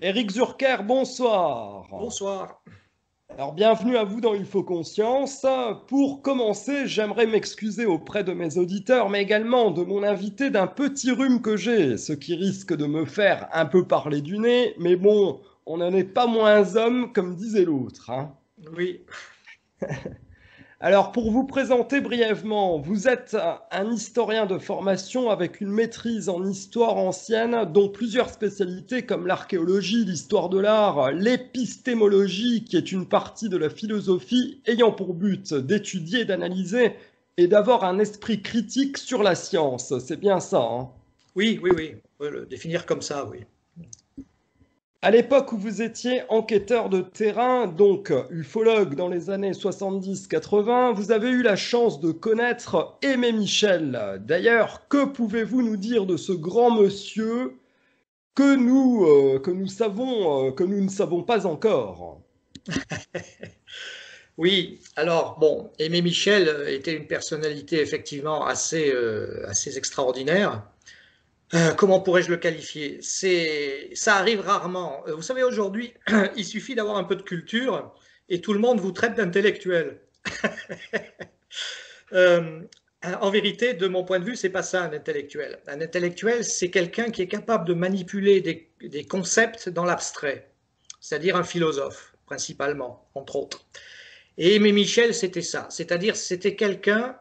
Éric Zurker, bonsoir. Bonsoir. Alors bienvenue à vous dans Il faut conscience. Pour commencer, j'aimerais m'excuser auprès de mes auditeurs, mais également de mon invité d'un petit rhume que j'ai, ce qui risque de me faire un peu parler du nez, mais bon, on n'en est pas moins homme, comme disait l'autre, hein. Oui, Alors, pour vous présenter brièvement, vous êtes un historien de formation avec une maîtrise en histoire ancienne, dont plusieurs spécialités comme l'archéologie, l'histoire de l'art, l'épistémologie, qui est une partie de la philosophie ayant pour but d'étudier, d'analyser et d'avoir un esprit critique sur la science. C'est bien ça, hein? oui. On peut le définir comme ça, oui. À l'époque où vous étiez enquêteur de terrain, donc ufologue dans les années 70-80, vous avez eu la chance de connaître Aimé Michel. D'ailleurs, que pouvez-vous nous dire de ce grand monsieur que nous savons, que nous ne savons pas encore? Oui, alors, bon, Aimé Michel était une personnalité effectivement assez extraordinaire. Comment pourrais-je le qualifier? Ça arrive rarement. Vous savez, aujourd'hui, il suffit d'avoir un peu de culture et tout le monde vous traite d'intellectuel. Euh, En vérité, de mon point de vue, c'est pas ça un intellectuel. Un intellectuel, c'est quelqu'un qui est capable de manipuler des concepts dans l'abstrait, c'est-à-dire un philosophe, principalement, entre autres. Et Aimé Michel, c'était ça, c'est-à-dire c'était quelqu'un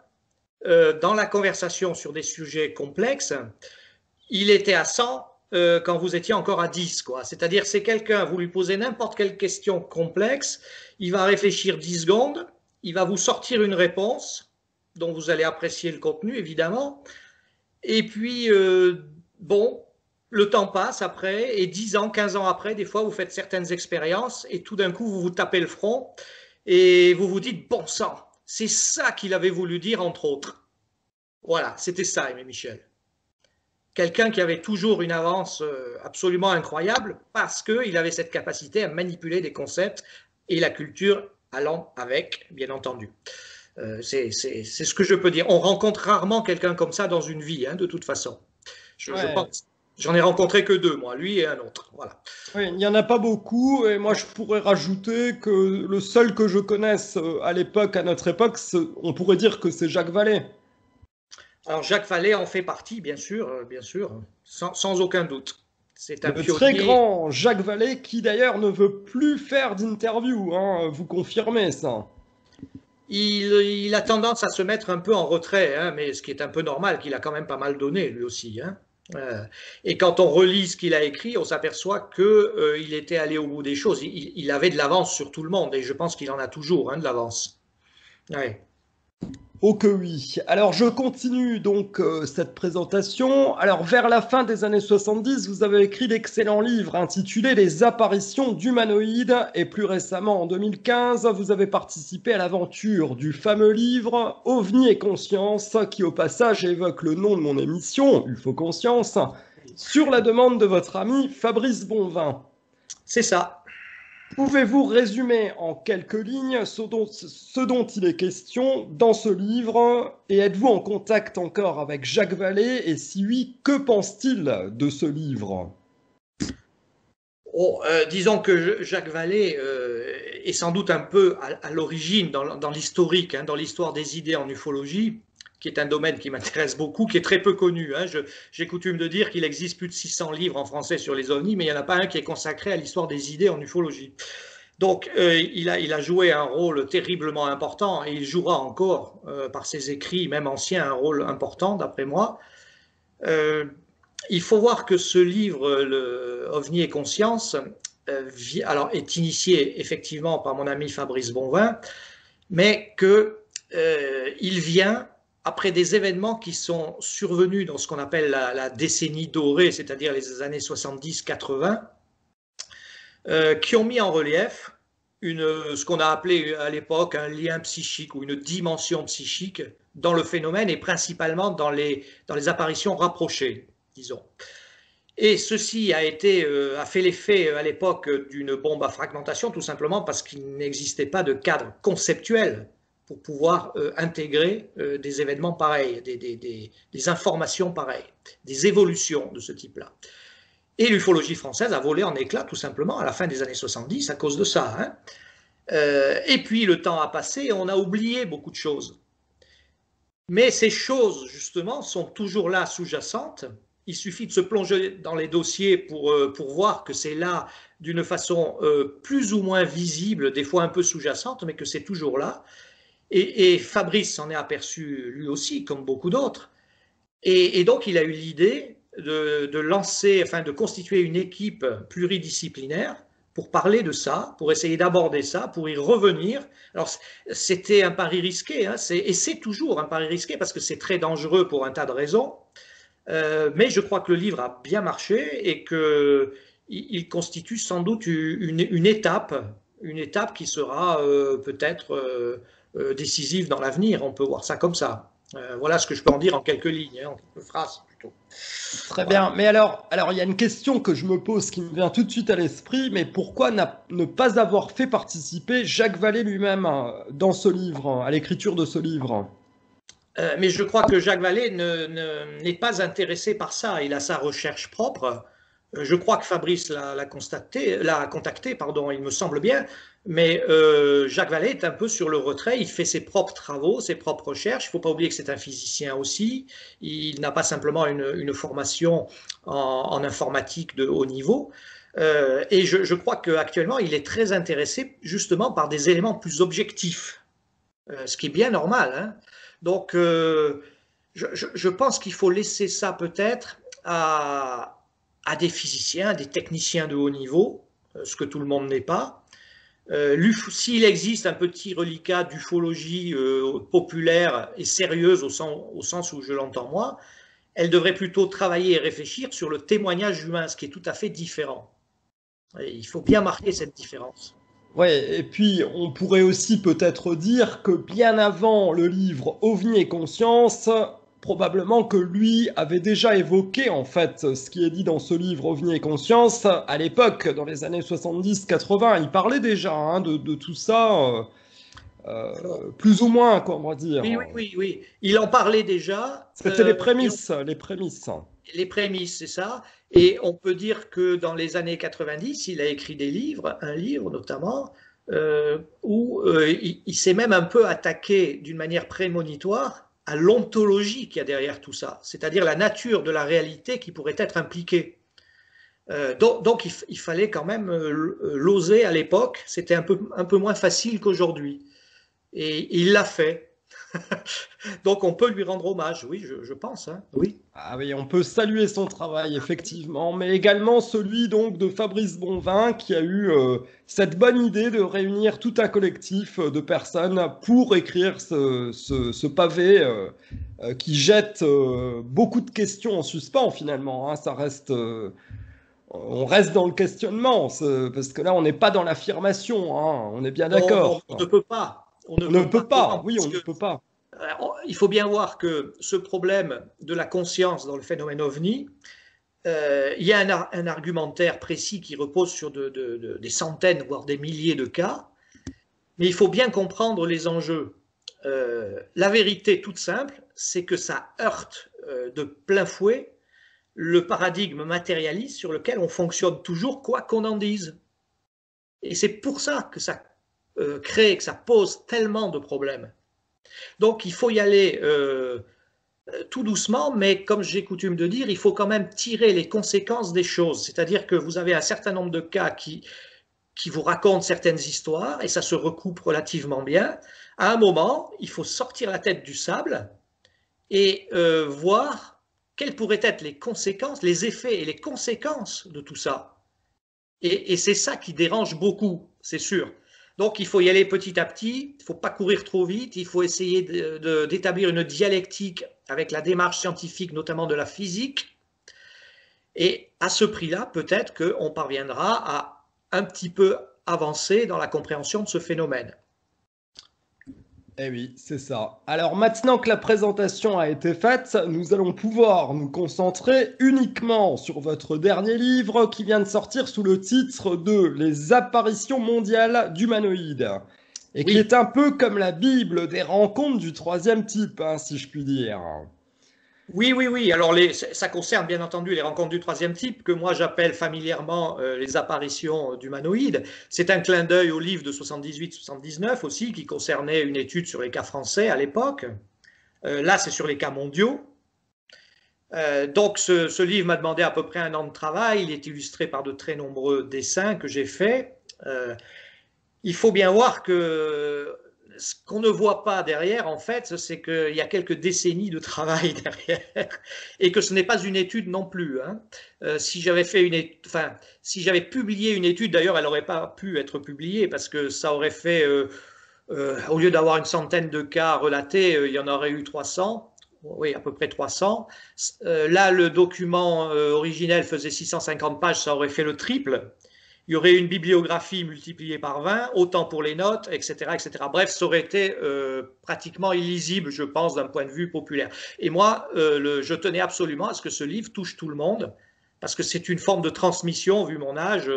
dans la conversation sur des sujets complexes, il était à 100 quand vous étiez encore à 10, quoi. C'est-à-dire c'est quelqu'un, vous lui posez n'importe quelle question complexe, il va réfléchir 10 secondes, il va vous sortir une réponse dont vous allez apprécier le contenu, évidemment. Et puis, bon, le temps passe après, et 10 ans, 15 ans après, des fois, vous faites certaines expériences, et tout d'un coup, vous vous tapez le front, et vous vous dites, bon sang, c'est ça qu'il avait voulu dire, entre autres. Voilà, c'était ça, Aimé Michel. Quelqu'un qui avait toujours une avance absolument incroyable, parce qu'il avait cette capacité à manipuler des concepts, et la culture allant avec, bien entendu. C'est ce que je peux dire. On rencontre rarement quelqu'un comme ça dans une vie, hein, de toute façon. Je Ouais, pense. J'en ai rencontré que deux, moi, lui et un autre. Voilà. ouais, il n'y en a pas beaucoup, et moi Non. je pourrais rajouter que le seul que je connaisse à l'époque, à notre époque, on pourrait dire que c'est Jacques Vallée. Alors Jacques Vallée en fait partie, bien sûr, sans aucun doute. C'est un Le très pionnier. grand Jacques Vallée qui d'ailleurs ne veut plus faire d'interview, hein, vous confirmez ça? Il a tendance à se mettre un peu en retrait, hein, mais ce qui est un peu normal, qu'il a quand même pas mal donné lui aussi, hein. Euh, et quand on relit ce qu'il a écrit, on s'aperçoit que il était allé au bout des choses. Il avait de l'avance sur tout le monde, et je pense qu'il en a toujours, hein, de l'avance. Ouais. Oh que oui. Alors je continue donc cette présentation. Alors vers la fin des années 70, vous avez écrit l'excellent livre intitulé Les apparitions d'humanoïdes et plus récemment en 2015, vous avez participé à l'aventure du fameux livre OVNI et conscience qui au passage évoque le nom de mon émission, Il faut conscience, sur la demande de votre ami Fabrice Bonvin. C'est ça. Pouvez-vous résumer en quelques lignes ce dont il est question dans ce livre et êtes-vous en contact encore avec Jacques Vallée et si oui, que pense-t-il de ce livre? Oh, disons que Jacques Vallée est sans doute un peu à l'origine dans l'historique, hein, dans l'histoire des idées en ufologie, qui est un domaine qui m'intéresse beaucoup, qui est très peu connu, hein. J'ai coutume de dire qu'il existe plus de 600 livres en français sur les ovnis, mais il n'y en a pas un qui est consacré à l'histoire des idées en ufologie. Donc, il a joué un rôle terriblement important et il jouera encore, par ses écrits, même anciens, un rôle important, d'après moi. Euh, il faut voir que ce livre, le OVNI et conscience, alors est initié effectivement par mon ami Fabrice Bonvin, mais que il vient après des événements qui sont survenus dans ce qu'on appelle la décennie dorée, c'est-à-dire les années 70-80, qui ont mis en relief ce qu'on a appelé à l'époque un lien psychique ou une dimension psychique dans le phénomène et principalement dans les apparitions rapprochées, disons. Et ceci a fait l'effet à l'époque d'une bombe à fragmentation, tout simplement parce qu'il n'existait pas de cadre conceptuel pour pouvoir intégrer des événements pareils, des informations pareilles, des évolutions de ce type-là. Et l'ufologie française a volé en éclats tout simplement à la fin des années 70 à cause de ça. Hein. Et puis le temps a passé et on a oublié beaucoup de choses. Mais ces choses, justement, sont toujours là, sous-jacentes. Il suffit de se plonger dans les dossiers pour voir que c'est là d'une façon plus ou moins visible, des fois un peu sous-jacente, mais que c'est toujours là. Et Fabrice s'en est aperçu lui aussi, comme beaucoup d'autres. Et donc, il a eu l'idée de lancer, enfin, de constituer une équipe pluridisciplinaire pour parler de ça, pour essayer d'aborder ça, pour y revenir. Alors, c'était un pari risqué, hein, et c'est toujours un pari risqué parce que c'est très dangereux pour un tas de raisons. Mais je crois que le livre a bien marché et qu'il constitue sans doute une étape qui sera peut-être décisive dans l'avenir. On peut voir ça comme ça. Voilà ce que je peux en dire en quelques lignes, hein, en quelques phrases plutôt. Très bien. Mais alors, il y a une question que je me pose qui me vient tout de suite à l'esprit, mais pourquoi ne pas avoir fait participer Jacques Vallée lui-même dans ce livre, à l'écriture de ce livre? Mais je crois que Jacques Vallée n'est pas intéressé par ça. Il a sa recherche propre. Je crois que Fabrice l'a contacté, pardon, il me semble bien, mais Jacques Vallée est un peu sur le retrait, il fait ses propres travaux, ses propres recherches, il ne faut pas oublier que c'est un physicien aussi, il n'a pas simplement une formation en informatique de haut niveau, et je crois qu'actuellement il est très intéressé justement par des éléments plus objectifs, ce qui est bien normal, hein. Donc je pense qu'il faut laisser ça peut-être à des physiciens, des techniciens de haut niveau, ce que tout le monde n'est pas. S'il existe un petit reliquat d'ufologie populaire et sérieuse au sens où je l'entends moi, elle devrait plutôt travailler et réfléchir sur le témoignage humain, ce qui est tout à fait différent. Et il faut bien marquer cette différence. Ouais, et puis on pourrait aussi peut-être dire que bien avant le livre OVNI et Conscience, probablement que lui avait déjà évoqué en fait ce qui est dit dans ce livre OVNI et Conscience à l'époque, dans les années 70-80. Il parlait déjà de tout ça, plus ou moins, quoi, on va dire. Oui. Il en parlait déjà. C'était les prémices, les prémices. Les prémices, c'est ça. Et on peut dire que dans les années 90, il a écrit des livres, un livre notamment, où il s'est même un peu attaqué d'une manière prémonitoire à l'ontologie qu'il y a derrière tout ça, c'est-à-dire la nature de la réalité qui pourrait être impliquée. Donc il fallait quand même l'oser à l'époque, c'était un peu moins facile qu'aujourd'hui. Et il l'a fait. Donc on peut lui rendre hommage, oui, je pense. Hein. Oui. Ah oui, on peut saluer son travail, effectivement, mais également celui donc de Fabrice Bonvin qui a eu cette bonne idée de réunir tout un collectif de personnes pour écrire ce pavé qui jette beaucoup de questions en suspens finalement. Hein. Ça reste, on reste dans le questionnement, parce que là on n'est pas dans l'affirmation, hein. On est bien d'accord. On ne peut pas. On ne peut pas, oui, on ne peut pas. Il faut bien voir que ce problème de la conscience dans le phénomène OVNI, il y a un argumentaire précis qui repose sur des centaines, voire des milliers de cas, mais il faut bien comprendre les enjeux. La vérité toute simple, c'est que ça heurte de plein fouet le paradigme matérialiste sur lequel on fonctionne toujours, quoi qu'on en dise. Et c'est pour ça que ça crée, que ça pose tellement de problèmes. Donc il faut y aller tout doucement, mais comme j'ai coutume de dire, il faut quand même tirer les conséquences des choses. C'est-à-dire que vous avez un certain nombre de cas qui vous racontent certaines histoires, et ça se recoupe relativement bien. À un moment, il faut sortir la tête du sable et voir quelles pourraient être les conséquences, les effets et les conséquences de tout ça. Et c'est ça qui dérange beaucoup, c'est sûr. Donc il faut y aller petit à petit, il ne faut pas courir trop vite, il faut essayer d'établir une dialectique avec la démarche scientifique, notamment de la physique. Et à ce prix-là, peut-être qu'on parviendra à un petit peu avancer dans la compréhension de ce phénomène. Eh oui, c'est ça. Alors maintenant que la présentation a été faite, nous allons pouvoir nous concentrer uniquement sur votre dernier livre qui vient de sortir sous le titre de Les apparitions mondiales d'humanoïdes. Et qui est un peu comme la Bible des rencontres du troisième type, hein, si je puis dire. Oui, oui, oui. Alors, ça concerne bien entendu les rencontres du troisième type, que moi j'appelle familièrement les apparitions d'humanoïdes. C'est un clin d'œil au livre de 78-79 aussi, qui concernait une étude sur les cas français à l'époque. Là, c'est sur les cas mondiaux. Donc, ce livre m'a demandé à peu près 1 an de travail. Il est illustré par de très nombreux dessins que j'ai faits. Il faut bien voir que ce qu'on ne voit pas derrière, en fait, c'est qu'il y a quelques décennies de travail derrière et que ce n'est pas une étude non plus. Hein. Si j'avais fait enfin, si j'avais publié une étude, d'ailleurs, elle n'aurait pas pu être publiée parce que ça aurait fait, au lieu d'avoir une centaine de cas relatés, il y en aurait eu 300. Oui, à peu près 300. Là, le document originel faisait 650 pages, ça aurait fait le triple. Il y aurait une bibliographie multipliée par 20, autant pour les notes, etc. etc. Bref, ça aurait été pratiquement illisible, je pense, d'un point de vue populaire. Et moi, je tenais absolument à ce que ce livre touche tout le monde, parce que c'est une forme de transmission, vu mon âge.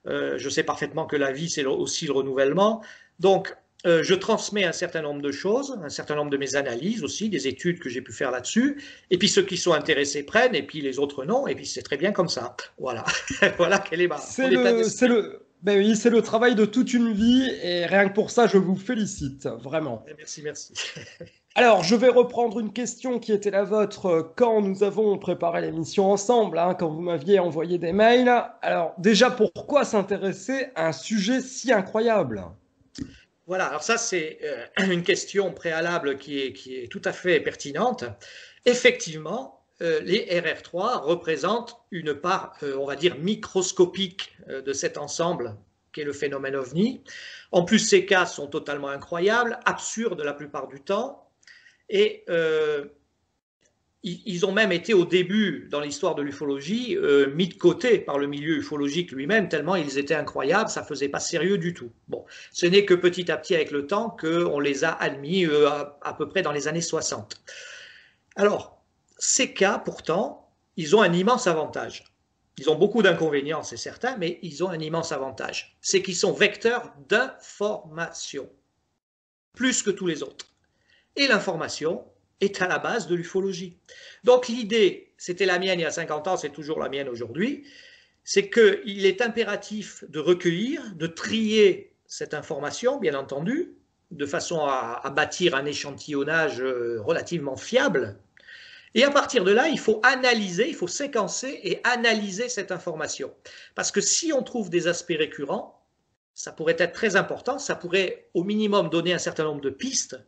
Je sais parfaitement que la vie, c'est aussi le renouvellement. Donc, je transmets un certain nombre de choses, un certain nombre de mes analyses aussi, des études que j'ai pu faire là-dessus. Et puis ceux qui sont intéressés prennent, et puis les autres non. Et puis c'est très bien comme ça. Voilà, voilà quel est mon état d'esprit. Ben oui, c'est le travail de toute une vie et rien que pour ça, je vous félicite, vraiment. Merci, merci. Alors, je vais reprendre une question qui était la vôtre quand nous avons préparé l'émission ensemble, hein, quand vous m'aviez envoyé des mails. Alors, déjà, pourquoi s'intéresser à un sujet si incroyable? Voilà, alors ça c'est une question préalable qui est tout à fait pertinente. Effectivement, les RR3 représentent une part, on va dire, microscopique de cet ensemble qu'est le phénomène OVNI. En plus, ces cas sont totalement incroyables, absurdes la plupart du temps, et ils ont même été au début, dans l'histoire de l'ufologie, mis de côté par le milieu ufologique lui-même, tellement ils étaient incroyables, ça ne faisait pas sérieux du tout. Bon, ce n'est que petit à petit avec le temps qu'on les a admis à peu près dans les années 60. Alors, ces cas, pourtant, ils ont un immense avantage. Ils ont beaucoup d'inconvénients, c'est certain, mais ils ont un immense avantage. C'est qu'ils sont vecteurs d'information, plus que tous les autres. Et l'information est à la base de l'ufologie. Donc l'idée, c'était la mienne il y a 50 ans, c'est toujours la mienne aujourd'hui, c'est qu'il est impératif de recueillir, de trier cette information, bien entendu, de façon à bâtir un échantillonnage relativement fiable. Et à partir de là, il faut analyser, il faut séquencer et analyser cette information. Parce que si on trouve des aspects récurrents, ça pourrait être très important, ça pourrait au minimum donner un certain nombre de pistes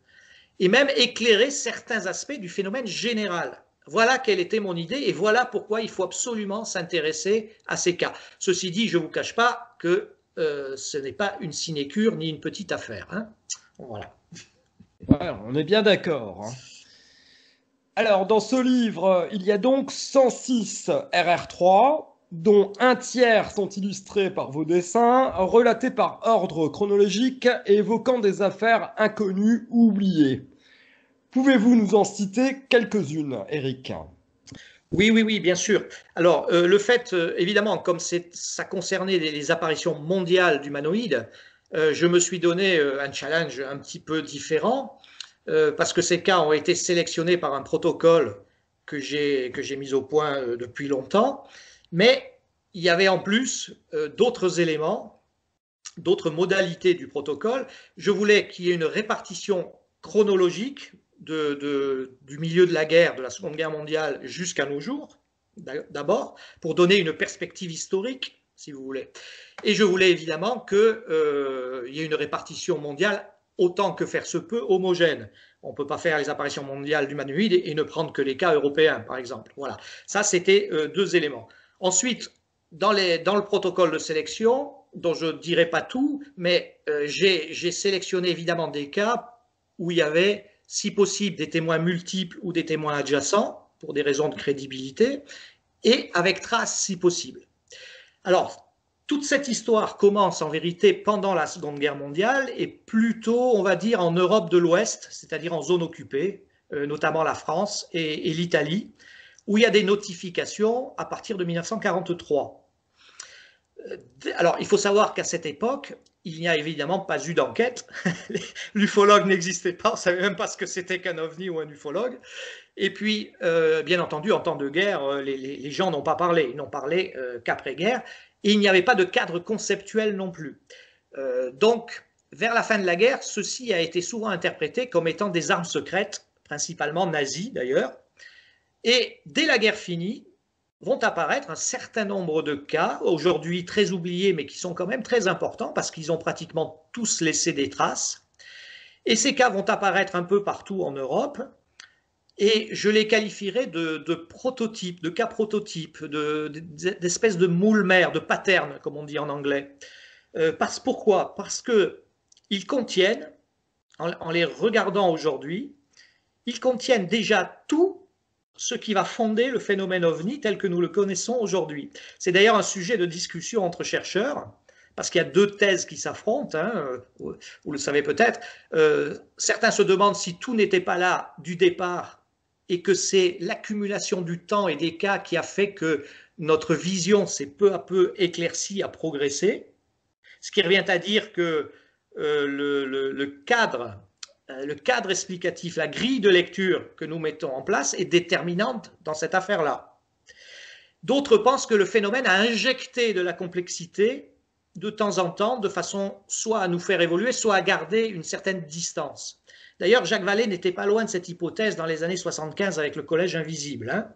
et même éclairer certains aspects du phénomène général. Voilà quelle était mon idée et voilà pourquoi il faut absolument s'intéresser à ces cas. Ceci dit, je ne vous cache pas que ce n'est pas une sinécure ni une petite affaire. Hein. Voilà. Ouais, on est bien d'accord, hein. Alors, dans ce livre, il y a donc 106 RR3, dont un tiers sont illustrés par vos dessins, relatés par ordre chronologique et évoquant des affaires inconnues ou oubliées. Pouvez-vous nous en citer quelques-unes, Eric? Oui, oui, oui, bien sûr. Alors, le fait, évidemment, comme ça concernait les apparitions mondiales d'humanoïdes, je me suis donné un challenge un petit peu différent, parce que ces cas ont été sélectionnés par un protocole que j'ai mis au point depuis longtemps, mais il y avait en plus d'autres éléments, d'autres modalités du protocole. Je voulais qu'il y ait une répartition chronologique du milieu de la guerre, de la Seconde Guerre mondiale jusqu'à nos jours, d'abord, pour donner une perspective historique, si vous voulez. Et je voulais évidemment qu'il y ait une répartition mondiale autant que faire se peut homogène. On ne peut pas faire les apparitions mondiales d'humanoïdes et ne prendre que les cas européens, par exemple. Voilà. Ça, c'était deux éléments. Ensuite, dans le protocole de sélection, dont je ne dirai pas tout, mais j'ai sélectionné évidemment des cas où il y avait, si possible, des témoins multiples ou des témoins adjacents, pour des raisons de crédibilité, et avec trace, si possible. Alors, toute cette histoire commence en vérité pendant la Seconde Guerre mondiale et plutôt, on va dire, en Europe de l'Ouest, c'est-à-dire en zone occupée, notamment la France et l'Italie, où il y a des notifications à partir de 1943. Alors, il faut savoir qu'à cette époque, il n'y a évidemment pas eu d'enquête. L'ufologue n'existait pas, on ne savait même pas ce que c'était qu'un ovni ou un ufologue. Et puis, bien entendu, en temps de guerre, les gens n'ont pas parlé, ils n'ont parlé qu'après-guerre. Et il n'y avait pas de cadre conceptuel non plus. Donc, vers la fin de la guerre, ceci a été souvent interprété comme étant des armes secrètes, principalement nazies d'ailleurs. Et dès la guerre finie, vont apparaître un certain nombre de cas, aujourd'hui très oubliés, mais qui sont quand même très importants, parce qu'ils ont pratiquement tous laissé des traces. Et ces cas vont apparaître un peu partout en Europe, et je les qualifierais de prototypes, de cas prototypes, d'espèces de moules-mères, de patterns, comme on dit en anglais. Pourquoi? Parce qu'ils contiennent, en les regardant aujourd'hui, ils contiennent déjà tout ce qui va fonder le phénomène OVNI tel que nous le connaissons aujourd'hui. C'est d'ailleurs un sujet de discussion entre chercheurs, parce qu'il y a deux thèses qui s'affrontent, hein, vous le savez peut-être. Certains se demandent si tout n'était pas là du départ et que c'est l'accumulation du temps et des cas qui a fait que notre vision s'est peu à peu éclaircie, a progressé. Ce qui revient à dire que le cadre explicatif, la grille de lecture que nous mettons en place est déterminante dans cette affaire-là. D'autres pensent que le phénomène a injecté de la complexité de temps en temps, de façon soit à nous faire évoluer, soit à garder une certaine distance. D'ailleurs, Jacques Vallée n'était pas loin de cette hypothèse dans les années 75 avec le Collège invisible. Hein.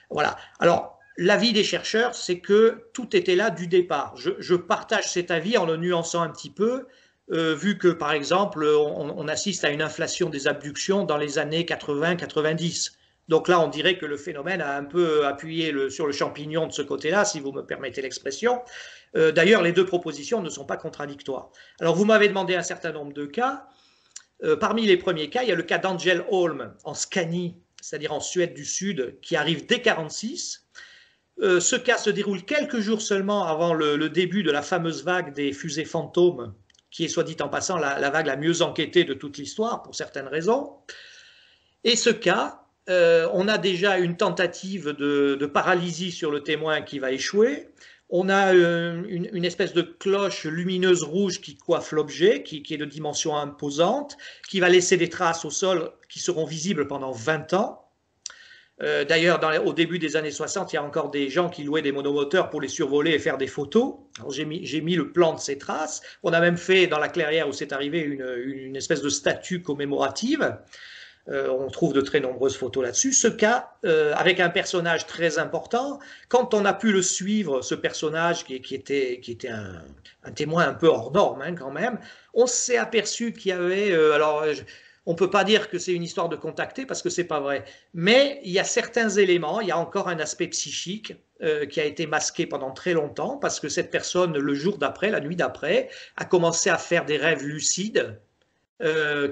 Voilà. Alors, l'avis des chercheurs, c'est que tout était là du départ. Je partage cet avis en le nuançant un petit peu, vu que, par exemple, on assiste à une inflation des abductions dans les années 80-90. Donc là, on dirait que le phénomène a un peu appuyé sur le champignon de ce côté-là, si vous me permettez l'expression. D'ailleurs, les deux propositions ne sont pas contradictoires. Alors, vous m'avez demandé un certain nombre de cas. Parmi les premiers cas, il y a le cas d'Angel Holm en Scanie, c'est-à-dire en Suède du Sud, qui arrive dès 1946. Ce cas se déroule quelques jours seulement avant le début de la fameuse vague des fusées fantômes, qui est, soit dit en passant, la vague la mieux enquêtée de toute l'histoire, pour certaines raisons. Et ce cas, on a déjà une tentative de paralysie sur le témoin qui va échouer. On a une espèce de cloche lumineuse rouge qui coiffe l'objet, qui est de dimension imposante, qui va laisser des traces au sol qui seront visibles pendant 20 ans. D'ailleurs, au début des années 60, il y a encore des gens qui louaient des monomoteurs pour les survoler et faire des photos. J'ai mis le plan de ces traces. On a même fait, dans la clairière où c'est arrivé, une espèce de statue commémorative. On trouve de très nombreuses photos là-dessus. Ce cas, avec un personnage très important, quand on a pu le suivre, ce personnage qui était un témoin un peu hors norme hein, quand même, on s'est aperçu qu'il y avait... on ne peut pas dire que c'est une histoire de contacté parce que ce n'est pas vrai. Mais il y a certains éléments, il y a encore un aspect psychique qui a été masqué pendant très longtemps parce que cette personne, le jour d'après, la nuit d'après, a commencé à faire des rêves lucides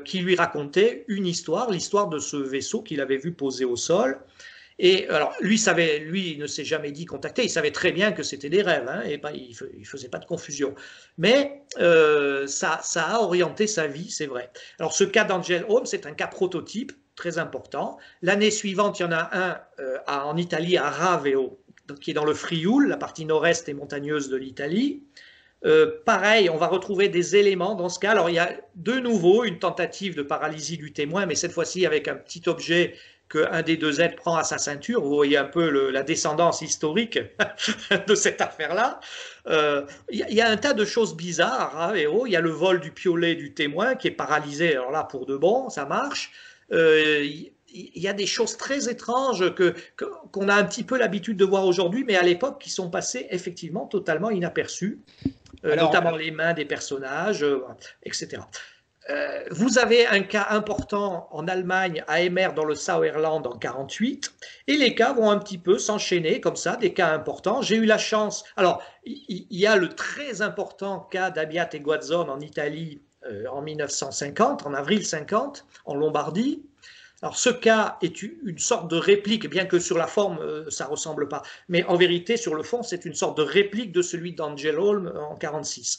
qui lui racontaient une histoire, l'histoire de ce vaisseau qu'il avait vu posé au sol. Et alors, lui, il ne s'est jamais dit contacté, il savait très bien que c'était des rêves, hein, et il ne faisait pas de confusion. Mais ça a orienté sa vie, c'est vrai. Alors, ce cas d'Angel Holm, c'est un cas prototype, très important. L'année suivante, il y en a un en Italie, à Raveo, qui est dans le Frioul, la partie nord-est et montagneuse de l'Italie. Pareil, on va retrouver des éléments dans ce cas. Alors, il y a de nouveau une tentative de paralysie du témoin, mais cette fois-ci avec un petit objet qu'un des deux êtres prend à sa ceinture. Vous voyez un peu la descendance historique de cette affaire-là. Il y a un tas de choses bizarres. Hein, il y a le vol du piolet du témoin qui est paralysé. Alors là, pour de bon, ça marche. Il y a des choses très étranges qu'on a un petit peu l'habitude de voir aujourd'hui, mais à l'époque qui sont passées effectivement totalement inaperçues, notamment les mains des personnages, etc. Vous avez un cas important en Allemagne, à Emmer, dans le Sauerland, en 1948, et les cas vont un petit peu s'enchaîner comme ça, des cas importants. J'ai eu la chance... Alors, il y a le très important cas d'Abbiat et Guazzon en Italie en 1950, en avril 50, en Lombardie. Alors, ce cas est une sorte de réplique, bien que sur la forme, ça ne ressemble pas. Mais en vérité, sur le fond, c'est une sorte de réplique de celui d'Angel Holm en 1946.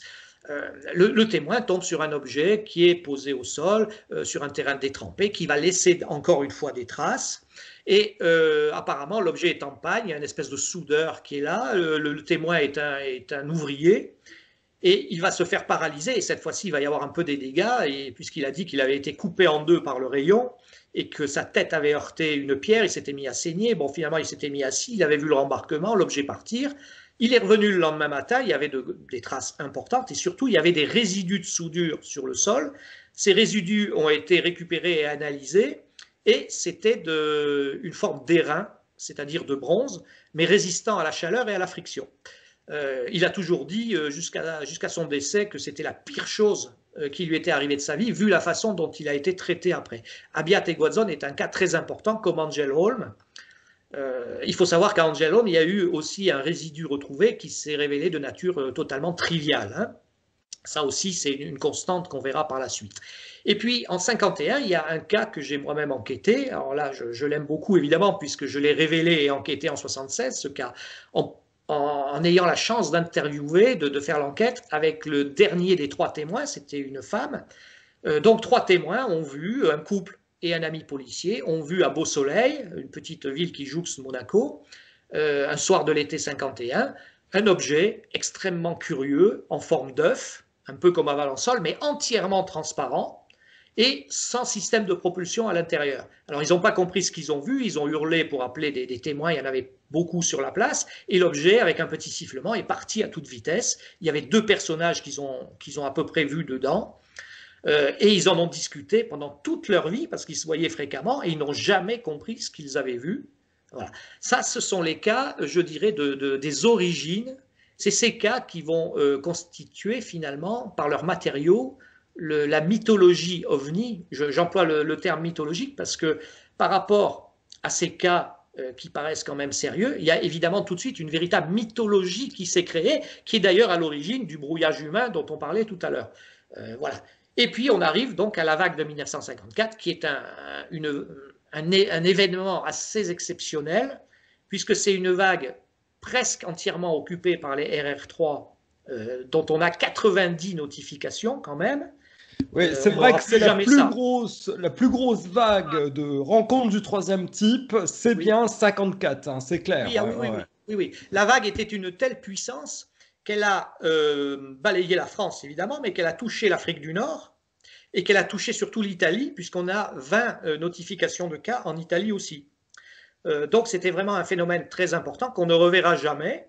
Le témoin tombe sur un objet qui est posé au sol, sur un terrain détrempé, qui va laisser encore une fois des traces. Et apparemment, l'objet est en panne, il y a une espèce de soudeur qui est là. Le témoin est un ouvrier. Et il va se faire paralyser, et cette fois-ci, il va y avoir un peu des dégâts, et puisqu'il a dit qu'il avait été coupé en deux par le rayon, et que sa tête avait heurté une pierre, il s'était mis à saigner. Bon, finalement, il s'était mis assis, il avait vu le rembarquement, l'objet partir. Il est revenu le lendemain matin, il y avait des traces importantes, et surtout, il y avait des résidus de soudure sur le sol. Ces résidus ont été récupérés et analysés, et c'était une forme d'airain, c'est-à-dire de bronze, mais résistant à la chaleur et à la friction. Il a toujours dit jusqu'à son décès que c'était la pire chose qui lui était arrivée de sa vie, vu la façon dont il a été traité après. Abbiate Guazzon est un cas très important, comme Angel Holm. Il faut savoir qu'à Angel Holm, il y a eu aussi un résidu retrouvé qui s'est révélé de nature totalement triviale. Hein. Ça aussi, c'est une constante qu'on verra par la suite. Et puis, en 51, il y a un cas que j'ai moi-même enquêté. Alors là, je l'aime beaucoup, évidemment, puisque je l'ai révélé et enquêté en 76, ce cas, en ayant la chance d'interviewer, de faire l'enquête avec le dernier des 3 témoins, c'était une femme. Donc 3 témoins ont vu, un couple et un ami policier, ont vu à Beau Soleil, une petite ville qui jouxte Monaco, un soir de l'été 51, un objet extrêmement curieux, en forme d'œuf, un peu comme à Valensole, mais entièrement transparent, et sans système de propulsion à l'intérieur. Alors, ils n'ont pas compris ce qu'ils ont vu, ils ont hurlé pour appeler des témoins, il y en avait beaucoup sur la place, et l'objet, avec un petit sifflement, est parti à toute vitesse. Il y avait 2 personnages qu'ils ont à peu près vus dedans, et ils en ont discuté pendant toute leur vie, parce qu'ils se voyaient fréquemment, et ils n'ont jamais compris ce qu'ils avaient vu. Voilà. Ça, ce sont les cas, je dirais, des origines. C'est ces cas qui vont constituer finalement, par leurs matériaux, la mythologie ovni. J'emploie le terme mythologique parce que par rapport à ces cas qui paraissent quand même sérieux, il y a évidemment tout de suite une véritable mythologie qui s'est créée, qui est d'ailleurs à l'origine du brouillage humain dont on parlait tout à l'heure. Voilà. Et puis on arrive donc à la vague de 1954, qui est un événement assez exceptionnel, puisque c'est une vague presque entièrement occupée par les RR3, dont on a 90 notifications quand même. Oui, c'est vrai que c'est la plus grosse vague de rencontres du 3e type, c'est bien 54, hein, c'est clair. Oui. La vague était une telle puissance qu'elle a balayé la France, évidemment, mais qu'elle a touché l'Afrique du Nord et qu'elle a touché surtout l'Italie, puisqu'on a 20 notifications de cas en Italie aussi. Donc c'était vraiment un phénomène très important qu'on ne reverra jamais.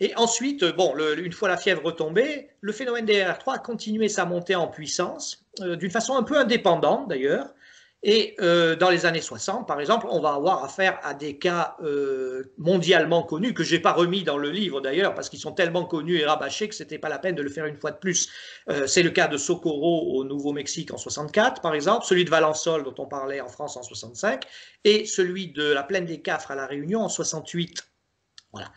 Et ensuite, bon, une fois la fièvre retombée, le phénomène des RR3 a continué sa montée en puissance, d'une façon un peu indépendante d'ailleurs. Et dans les années 60, par exemple, on va avoir affaire à des cas mondialement connus, que je n'ai pas remis dans le livre d'ailleurs, parce qu'ils sont tellement connus et rabâchés que ce n'était pas la peine de le faire une fois de plus. C'est le cas de Socorro au Nouveau-Mexique en 64, par exemple, celui de Valensole dont on parlait en France en 65, et celui de la plaine des Cafres à La Réunion en 68. Voilà.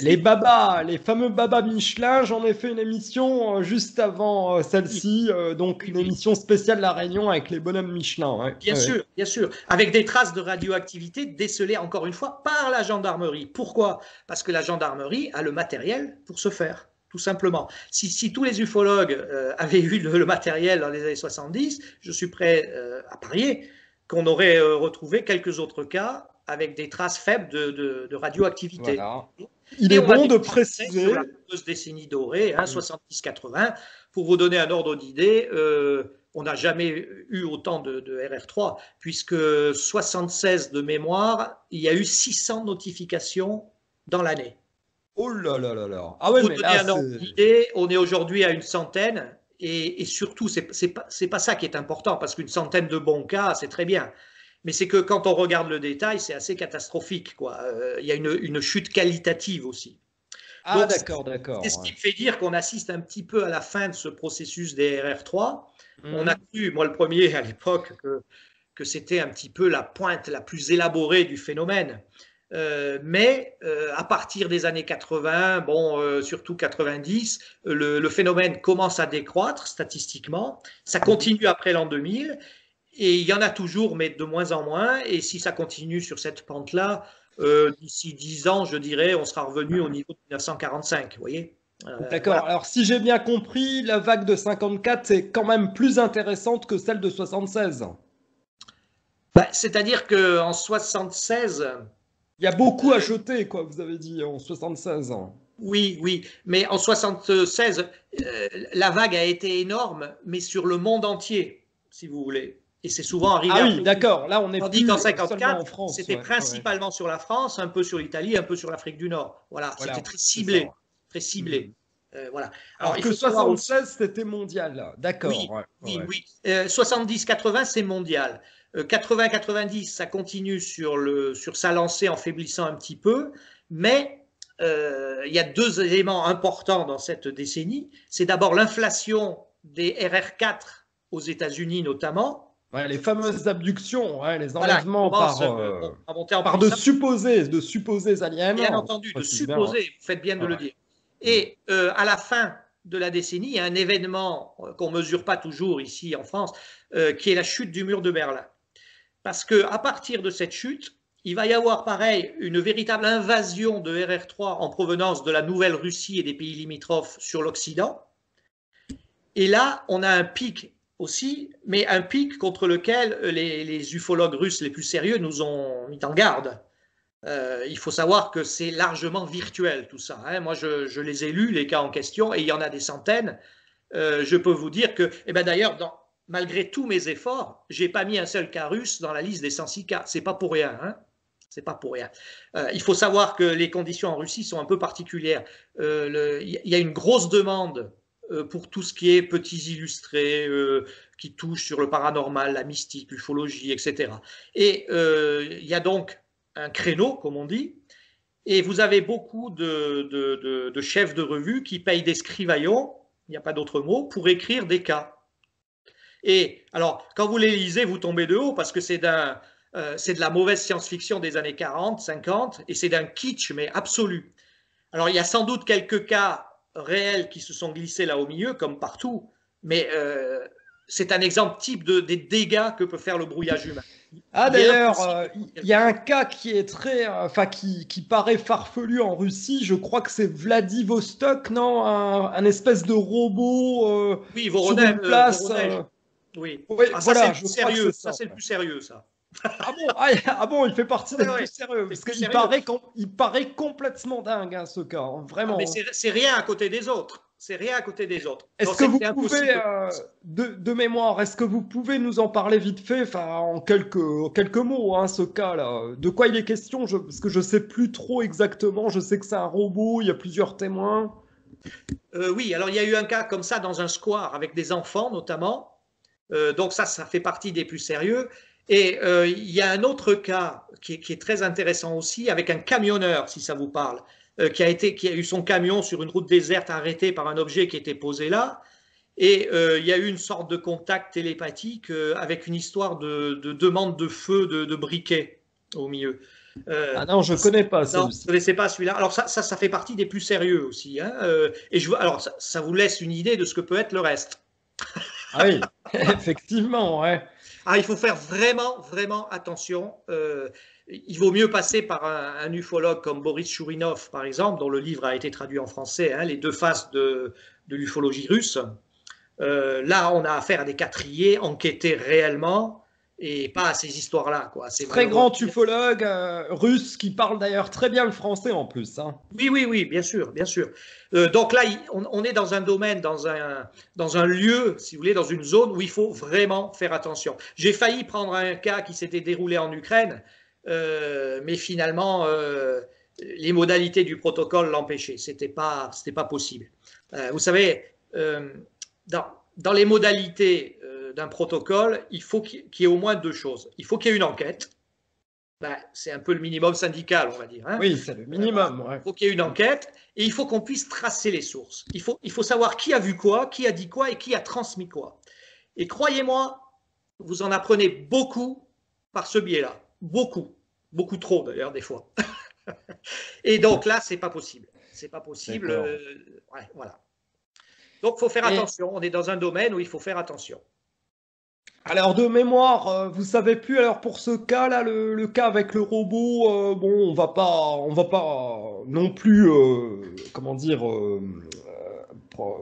Les babas, les fameux babas Michelin, j'en ai fait une émission juste avant celle-ci, donc une émission spéciale La Réunion avec les bonhommes Michelin. Ouais. Bien sûr, avec des traces de radioactivité décelées encore une fois par la gendarmerie. Pourquoi? Parce que la gendarmerie a le matériel pour se faire, tout simplement. Si tous les ufologues avaient eu le matériel dans les années 70, je suis prêt à parier qu'on aurait retrouvé quelques autres cas avec des traces faibles de radioactivité. Voilà. Il est bon de préciser. Sur la fameuse décennie dorée, hein, 70-80, pour vous donner un ordre d'idée, on n'a jamais eu autant de RR3, puisque 76 de mémoire, il y a eu 600 notifications dans l'année. Oh là là là là. Ah ouais, pour vous donner un ordre d'idée, on est aujourd'hui à une centaine, et surtout, c'est pas ça qui est important, parce qu'une centaine de bons cas, c'est très bien. Mais c'est que quand on regarde le détail, c'est assez catastrophique, quoi. Il y a une chute qualitative aussi. Ah, d'accord. C'est ce qui me fait dire qu'on assiste un petit peu à la fin de ce processus des RR3. On a cru, moi le premier à l'époque, que c'était un petit peu la pointe la plus élaborée du phénomène. Mais à partir des années 80, surtout 90, le phénomène commence à décroître statistiquement. Ça continue après l'an 2000. Et il y en a toujours, mais de moins en moins. Et si ça continue sur cette pente-là, d'ici 10 ans, je dirais, on sera revenu au niveau de 1945. Vous voyez? D'accord. Voilà. Alors, si j'ai bien compris, la vague de 54, c'est quand même plus intéressante que celle de 76. C'est-à-dire qu'en 76... Il y a beaucoup à jeter, quoi, vous avez dit, en 76. Oui, oui, mais en 76, la vague a été énorme, mais sur le monde entier, si vous voulez. Et c'est souvent arrivé Ah oui, après. d'accord. Là, on n'est Tandis qu'en plus seulement en 54, France. c'était Ouais, ouais. principalement sur la France, un peu sur l'Italie, un peu sur l'Afrique du Nord. Voilà, c'était Voilà, très c'est ça. ciblé, très Hmm. ciblé. Voilà. Alors, Alors il que faut savoir aussi, 76, c'était mondial, là. D'accord. oui, Ouais, oui, ouais. oui. 70-80, c'est mondial. 80-90, ça continue sur sa lancée en faiblissant un petit peu, mais il y a deux éléments importants dans cette décennie. C'est d'abord l'inflation des RR4 aux États-Unis notamment. Ouais, les fameuses abductions, ouais, les Voilà, qui enlèvements commence bon, à monter en par puissance. de supposés aliens, Bien entendu, de précise bien. supposer, vous faites bien de Ouais. le dire. Hmm. Et à la fin de la décennie, il y a un événement qu'on ne mesure pas toujours ici en France, qui est la chute du mur de Berlin. Parce qu'à partir de cette chute, il va y avoir pareil une véritable invasion de RR3 en provenance de la Nouvelle-Russie et des pays limitrophes sur l'Occident. Et là, on a un pic aussi, mais un pic contre lequel les ufologues russes les plus sérieux nous ont mis en garde. Il faut savoir que c'est largement virtuel tout ça. Hein. Moi, je les ai lus, les cas en question, et il y en a des centaines. Je peux vous dire que, eh ben d'ailleurs, malgré tous mes efforts, j'ai pas mis un seul cas russe dans la liste des 106 cas. C'est pas pour rien. Hein. C'est pas pour rien. Il faut savoir que les conditions en Russie sont un peu particulières. Il y a une grosse demande pour tout ce qui est petits illustrés, qui touchent sur le paranormal, la mystique, l'ufologie, etc. Et il y a donc un créneau, comme on dit, et vous avez beaucoup de chefs de revue qui payent des scrivaillons, il n'y a pas d'autre mot, pour écrire des cas. Et alors, quand vous les lisez, vous tombez de haut parce que c'est de la mauvaise science-fiction des années 40, 50, et c'est d'un kitsch, mais absolu. Alors, il y a sans doute quelques cas réels qui se sont glissés là au milieu, comme partout, mais c'est un exemple type des dégâts que peut faire le brouillage humain. Ah Il est d'ailleurs, impossible. il y a un cas qui est très, enfin qui paraît farfelu en Russie. Je crois que c'est Vladivostok, non, un espèce de robot Oui, sur une place. Voronej. Oui. Oui, Ah, ça, c'est voilà, le je plus crois que sérieux. c'est Ça, ça. c'est le plus sérieux, ça. Ah bon, ah bon, il fait partie Ouais, des plus ouais, sérieux c'est le parce plus qu'il sérieux. il paraît complètement dingue, hein, ce cas, hein, Ah, mais vraiment. c'est rien à côté des autres. C'est rien à côté des autres. Est-ce Donc, que vous c'est pouvez, impossible. de mémoire, est-ce que vous pouvez nous en parler vite fait, enfin en quelques mots, hein, ce cas-là? De quoi il est question? Parce que je sais plus trop exactement. Je sais que c'est un robot, il y a plusieurs témoins. Oui, alors il y a eu un cas comme ça dans un square avec des enfants notamment. Donc ça fait partie des plus sérieux. Et il y a un autre cas qui est très intéressant aussi avec un camionneur, si ça vous parle, qui a eu son camion sur une route déserte arrêté par un objet qui était posé là. Et il y a eu une sorte de contact télépathique avec une histoire de demande de feu de briquet au milieu. Ah non, je connais pas Non, vous ne celui-ci. connaissez pas celui-là. Alors ça fait partie des plus sérieux aussi. Hein. Et alors ça vous laisse une idée de ce que peut être le reste. Ah oui, effectivement, ouais. Ah, il faut faire vraiment, vraiment attention. Il vaut mieux passer par un ufologue comme Boris Chourinov, par exemple, dont le livre a été traduit en français, hein, Les deux faces de l'ufologie russe. Là, on a affaire à des quatriers enquêtés réellement et pas à ces histoires-là, quoi. C'est Très malheureux. grand ufologue russe qui parle d'ailleurs très bien le français en plus, hein. Oui, oui, oui, bien sûr, bien sûr. Donc là, on est dans un domaine, dans un lieu, si vous voulez, dans une zone où il faut vraiment faire attention. J'ai failli prendre un cas qui s'était déroulé en Ukraine, mais finalement, les modalités du protocole l'empêchaient. C'était pas possible. Vous savez, dans les modalités d'un protocole, il faut qu'il y ait au moins deux choses. Il faut qu'il y ait une enquête. Ben, c'est un peu le minimum syndical, on va dire. Hein. Oui, c'est le minimum. Ouais. Il faut qu'il y ait une enquête et il faut qu'on puisse tracer les sources. Il faut savoir qui a vu quoi, qui a dit quoi et qui a transmis quoi. Et croyez-moi, vous en apprenez beaucoup par ce biais-là. Beaucoup. Beaucoup trop d'ailleurs, des fois. Et donc là, c'est pas possible. C'est pas possible. Ouais, voilà. Donc, il faut faire attention. On est dans un domaine où il faut faire attention. Alors de mémoire, vous savez plus. Alors pour ce cas-là, le cas avec le robot, bon, on va pas non plus, comment dire,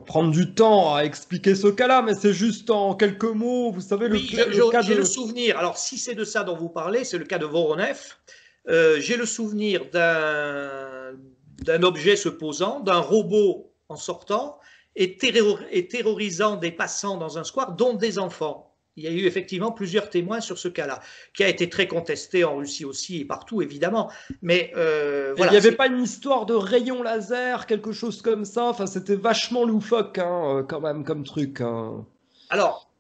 prendre du temps à expliquer ce cas-là, mais c'est juste en quelques mots. Vous savez Oui, le cas j'ai de. le souvenir. Alors, si c'est de ça dont vous parlez, c'est le cas de Voronev. J'ai le souvenir d'un objet se posant, d'un robot en sortant et terrorisant des passants dans un square, dont des enfants. Il y a eu effectivement plusieurs témoins sur ce cas-là, qui a été très contesté en Russie aussi et partout, évidemment. Mais voilà, il n'y avait pas une histoire de rayon laser, quelque chose comme ça. Enfin, c'était vachement loufoque, hein, quand même, comme truc. Hein. Alors,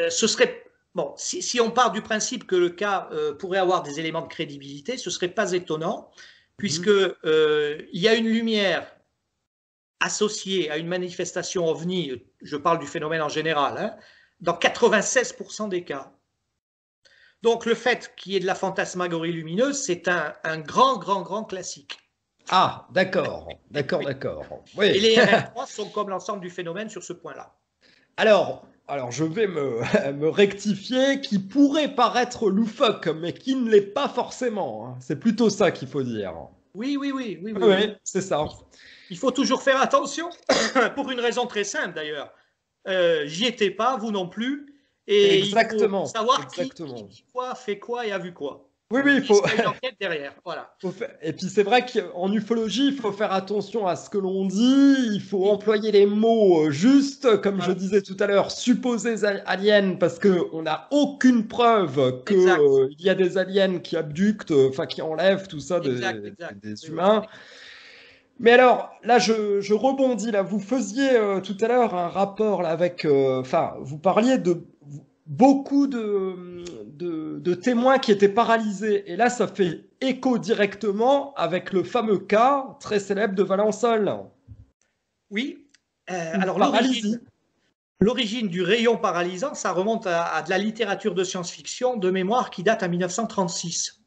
ce serait... Bon, si on part du principe que le cas pourrait avoir des éléments de crédibilité, ce ne serait pas étonnant, puisque il y a une lumière associée à une manifestation OVNI, je parle du phénomène en général, hein, dans 96% des cas. Donc le fait qu'il y ait de la fantasmagorie lumineuse, c'est un grand classique. Ah, d'accord. Oui. Et les RR3 sont comme l'ensemble du phénomène sur ce point-là. Alors, je vais me rectifier, qui pourrait paraître loufoque, mais qui ne l'est pas forcément. Hein. C'est plutôt ça qu'il faut dire. Oui, c'est ça. Il faut toujours faire attention, pour une raison très simple d'ailleurs. J'y étais pas, vous non plus. Et exactement. Il faut savoir qui dit quoi, fait quoi et a vu quoi. Oui, il faut. Il y a une enquête derrière. Voilà. Et puis c'est vrai qu'en ufologie, il faut faire attention à ce que l'on dit. Il faut employer les mots justes, comme je disais tout à l'heure, supposés aliens, parce que on n'a aucune preuve qu'il y a des aliens qui abductent, enfin qui enlèvent tout ça des humains. Oui. Mais alors, là, je rebondis. Là, vous faisiez tout à l'heure un rapport là, avec, vous parliez de beaucoup de témoins qui étaient paralysés. Et là, ça fait écho directement avec le fameux cas très célèbre de Valençol. Oui. Alors, l'origine du rayon paralysant, ça remonte à de la littérature de science-fiction de mémoire qui date à 1936.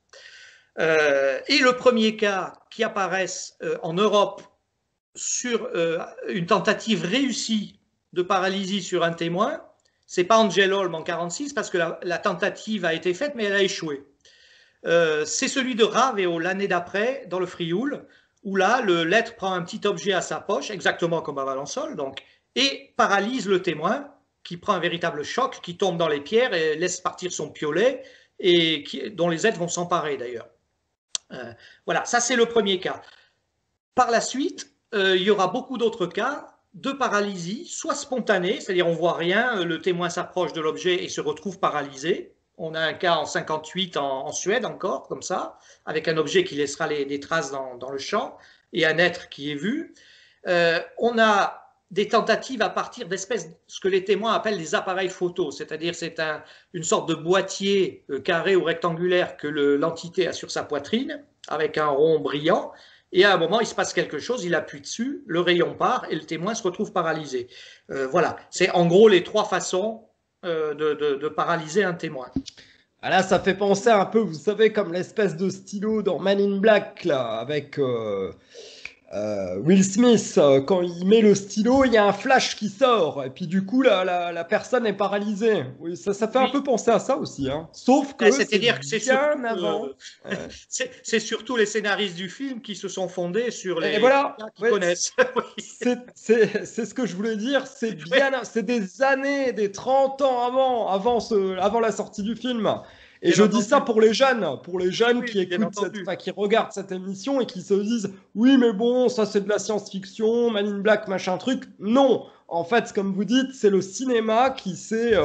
Et le premier cas qui apparaît en Europe sur une tentative réussie de paralysie sur un témoin, c'est pas Angel Holm en 1946 parce que la tentative a été faite mais elle a échoué. C'est celui de Raveo l'année d'après dans le Frioul où là l'être prend un petit objet à sa poche, exactement comme à Valençol, donc, et paralyse le témoin qui prend un véritable choc, qui tombe dans les pierres et laisse partir son piolet et dont les êtres vont s'emparer d'ailleurs. Voilà, ça c'est le premier cas. Par la suite, il y aura beaucoup d'autres cas de paralysie, soit spontanée, c'est-à-dire on ne voit rien, le témoin s'approche de l'objet et se retrouve paralysé. On a un cas en 58 en Suède encore, comme ça, avec un objet qui laissera des traces dans le champ et un être qui est vu. On a des tentatives à partir d'espèces, ce que les témoins appellent des appareils photos, c'est-à-dire c'est une sorte de boîtier carré ou rectangulaire que l'entité a sur sa poitrine, avec un rond brillant, et à un moment il se passe quelque chose, il appuie dessus, le rayon part et le témoin se retrouve paralysé. Voilà, c'est en gros les trois façons de paralyser un témoin. Ah là, ça fait penser un peu, vous savez, comme l'espèce de stylo dans Man in Black, là, avec Will Smith, quand il met le stylo, il y a un flash qui sort, et puis du coup, la personne est paralysée. Oui, ça fait un peu penser à ça aussi, hein. Sauf que c'est-à-dire que c'est bien avant. C'est surtout les scénaristes du film qui se sont fondés sur les voilà, qui connaissent. C'est ce que je voulais dire, c'est bien, c'est des années, des 30 ans avant la sortie du film. Et je dis ça pour les jeunes qui écoutent qui regardent cette émission et qui se disent oui mais bon ça c'est de la science-fiction, Man in Black machin truc. Non, en fait comme vous dites c'est le cinéma qui s'est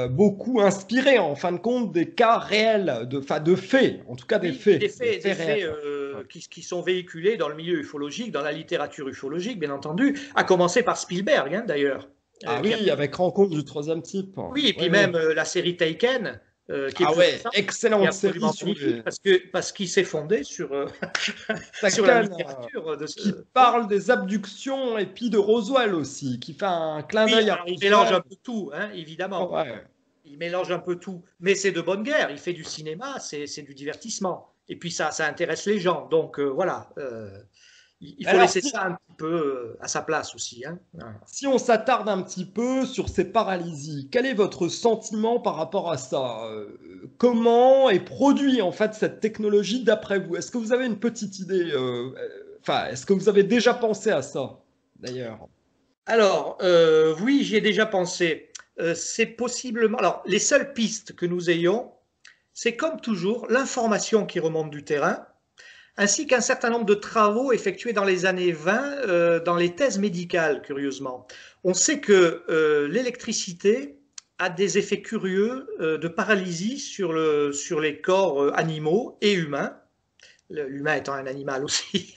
beaucoup inspiré en fin de compte des cas réels, de faits, en tout cas des faits. Des faits qui sont véhiculés dans le milieu ufologique, dans la littérature ufologique bien entendu, à commencer par Spielberg hein, d'ailleurs. Ah oui, avec Rencontre du troisième type. Oui, et puis même la série Taken. Qui est excellente série parce qu'il s'est fondé sur la littérature qui parle des abductions et puis de Roswell aussi, qui fait un clin d'œil à il mélange un peu tout, hein, évidemment. Il mélange un peu tout, mais c'est de bonne guerre. Il fait du cinéma, c'est du divertissement. Et puis ça intéresse les gens. Donc voilà. Il faut laisser ça un petit peu à sa place aussi. Hein. Si on s'attarde un petit peu sur ces paralysies, quel est votre sentiment par rapport à ça? Comment est produit en fait cette technologie d'après vous? Est-ce que vous avez une petite idée? Est-ce que vous avez déjà pensé à ça d'ailleurs? Alors, oui, j'y ai déjà pensé. C'est possiblement. Alors, les seules pistes que nous ayons, c'est comme toujours l'information qui remonte du terrain, ainsi qu'un certain nombre de travaux effectués dans les années 20 dans les thèses médicales, curieusement. On sait que l'électricité a des effets curieux de paralysie sur les corps animaux et humains. L'humain étant un animal aussi.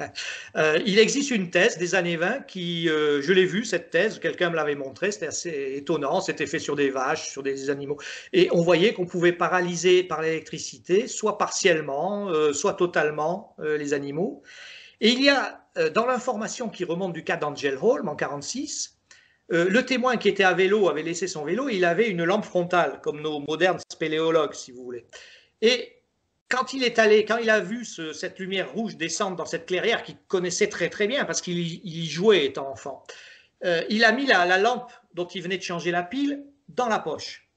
Il existe une thèse des années 20 qui, je l'ai vue, cette thèse, quelqu'un me l'avait montré, c'était assez étonnant, c'était fait sur des vaches, sur des animaux, et on voyait qu'on pouvait paralyser par l'électricité, soit partiellement, soit totalement, les animaux. Et il y a, dans l'information qui remonte du cas d'Angel Holm en 1946, le témoin qui était à vélo avait laissé son vélo, et il avait une lampe frontale, comme nos modernes spéléologues, si vous voulez. Et quand il a vu cette lumière rouge descendre dans cette clairière qu'il connaissait très très bien parce qu'il y jouait étant enfant, il a mis la lampe dont il venait de changer la pile dans la poche.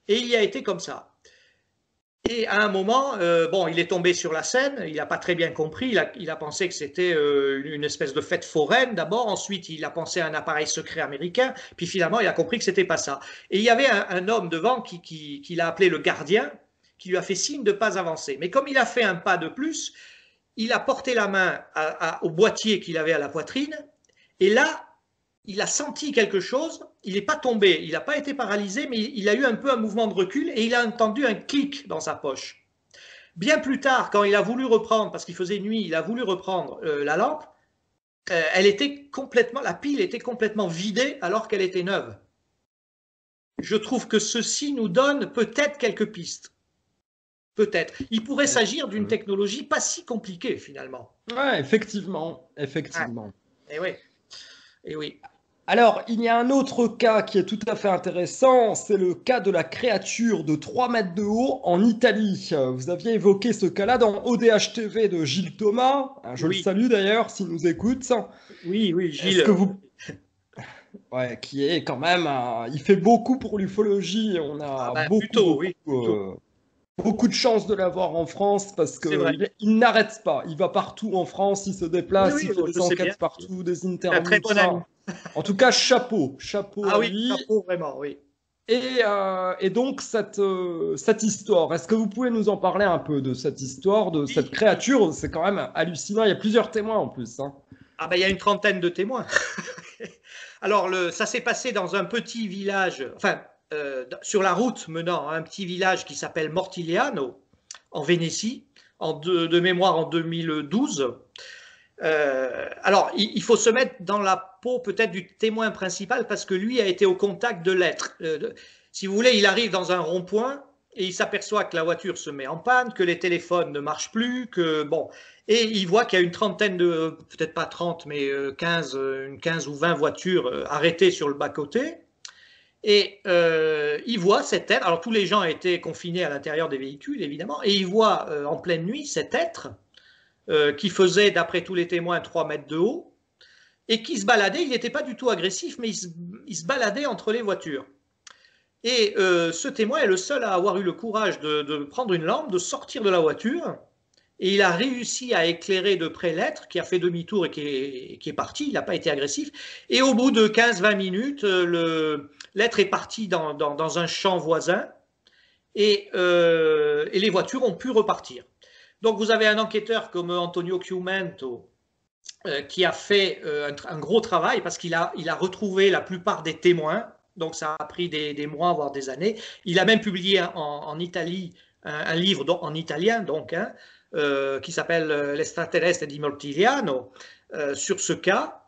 Et il y a été comme ça. Et à un moment, bon, il est tombé sur la scène, il n'a pas très bien compris, il a pensé que c'était une espèce de fête foraine d'abord, ensuite il a pensé à un appareil secret américain, puis finalement il a compris que c'était pas ça. Et il y avait un homme devant qui l'a appelé le gardien, qui lui a fait signe de ne pas avancer. Mais comme il a fait un pas de plus, il a porté la main au boîtier qu'il avait à la poitrine, et là, il a senti quelque chose, il n'est pas tombé, il n'a pas été paralysé, mais il a eu un peu un mouvement de recul, et il a entendu un clic dans sa poche. Bien plus tard, quand il a voulu reprendre, parce qu'il faisait nuit, il a voulu reprendre la lampe, la pile était complètement vidée alors qu'elle était neuve. Je trouve que ceci nous donne peut-être quelques pistes. Peut-être. Il pourrait s'agir d'une technologie pas si compliquée finalement. Ouais, effectivement, effectivement. Et oui, et oui. Alors, il y a un autre cas qui est tout à fait intéressant, c'est le cas de la créature de 3 mètres de haut en Italie. Vous aviez évoqué ce cas-là dans ODH TV de Gilles Thomas. Je le salue d'ailleurs s'il nous écoute. Oui, oui, Gilles. Est-ce que vous... Ouais, qui est quand même... il fait beaucoup pour l'ufologie. On a beaucoup de chance de l'avoir en France parce qu'il n'arrête pas. Il va partout en France, il se déplace, il fait des enquêtes partout, des interviews. Un très bon ami. En tout cas, chapeau à lui. Oui, chapeau vraiment, oui. Et donc cette histoire, est-ce que vous pouvez nous en parler un peu de cette histoire, de cette créature? C'est quand même hallucinant. Il y a plusieurs témoins en plus. Il y a une trentaine de témoins. Alors ça s'est passé dans un petit village, sur la route menant à un petit village qui s'appelle Mortigliano, en Vénétie, de mémoire en 2012. Alors, il faut se mettre dans la peau peut-être du témoin principal parce que lui a été au contact de l'être. Si vous voulez, il arrive dans un rond-point et il s'aperçoit que la voiture se met en panne, que les téléphones ne marchent plus, et il voit qu'il y a une trentaine de, peut-être pas 30, mais 15 ou 20 voitures arrêtées sur le bas-côté. Et il voit cet être, alors tous les gens étaient confinés à l'intérieur des véhicules évidemment, et il voit en pleine nuit cet être qui faisait d'après tous les témoins 3 mètres de haut, et qui se baladait, il n'était pas du tout agressif, mais il se baladait entre les voitures. Et ce témoin est le seul à avoir eu le courage de prendre une lampe, de sortir de la voiture, et il a réussi à éclairer de près l'être qui a fait demi-tour et qui est parti, il n'a pas été agressif, et au bout de 15-20 minutes, l'être est parti dans un champ voisin, et les voitures ont pu repartir. Donc vous avez un enquêteur comme Antonio Chiumento qui a fait un gros travail parce qu'il a retrouvé la plupart des témoins, donc ça a pris des mois, voire des années. Il a même publié en Italie un livre en italien, donc, qui s'appelle L'Extraterrestre di Mortigliano, sur ce cas.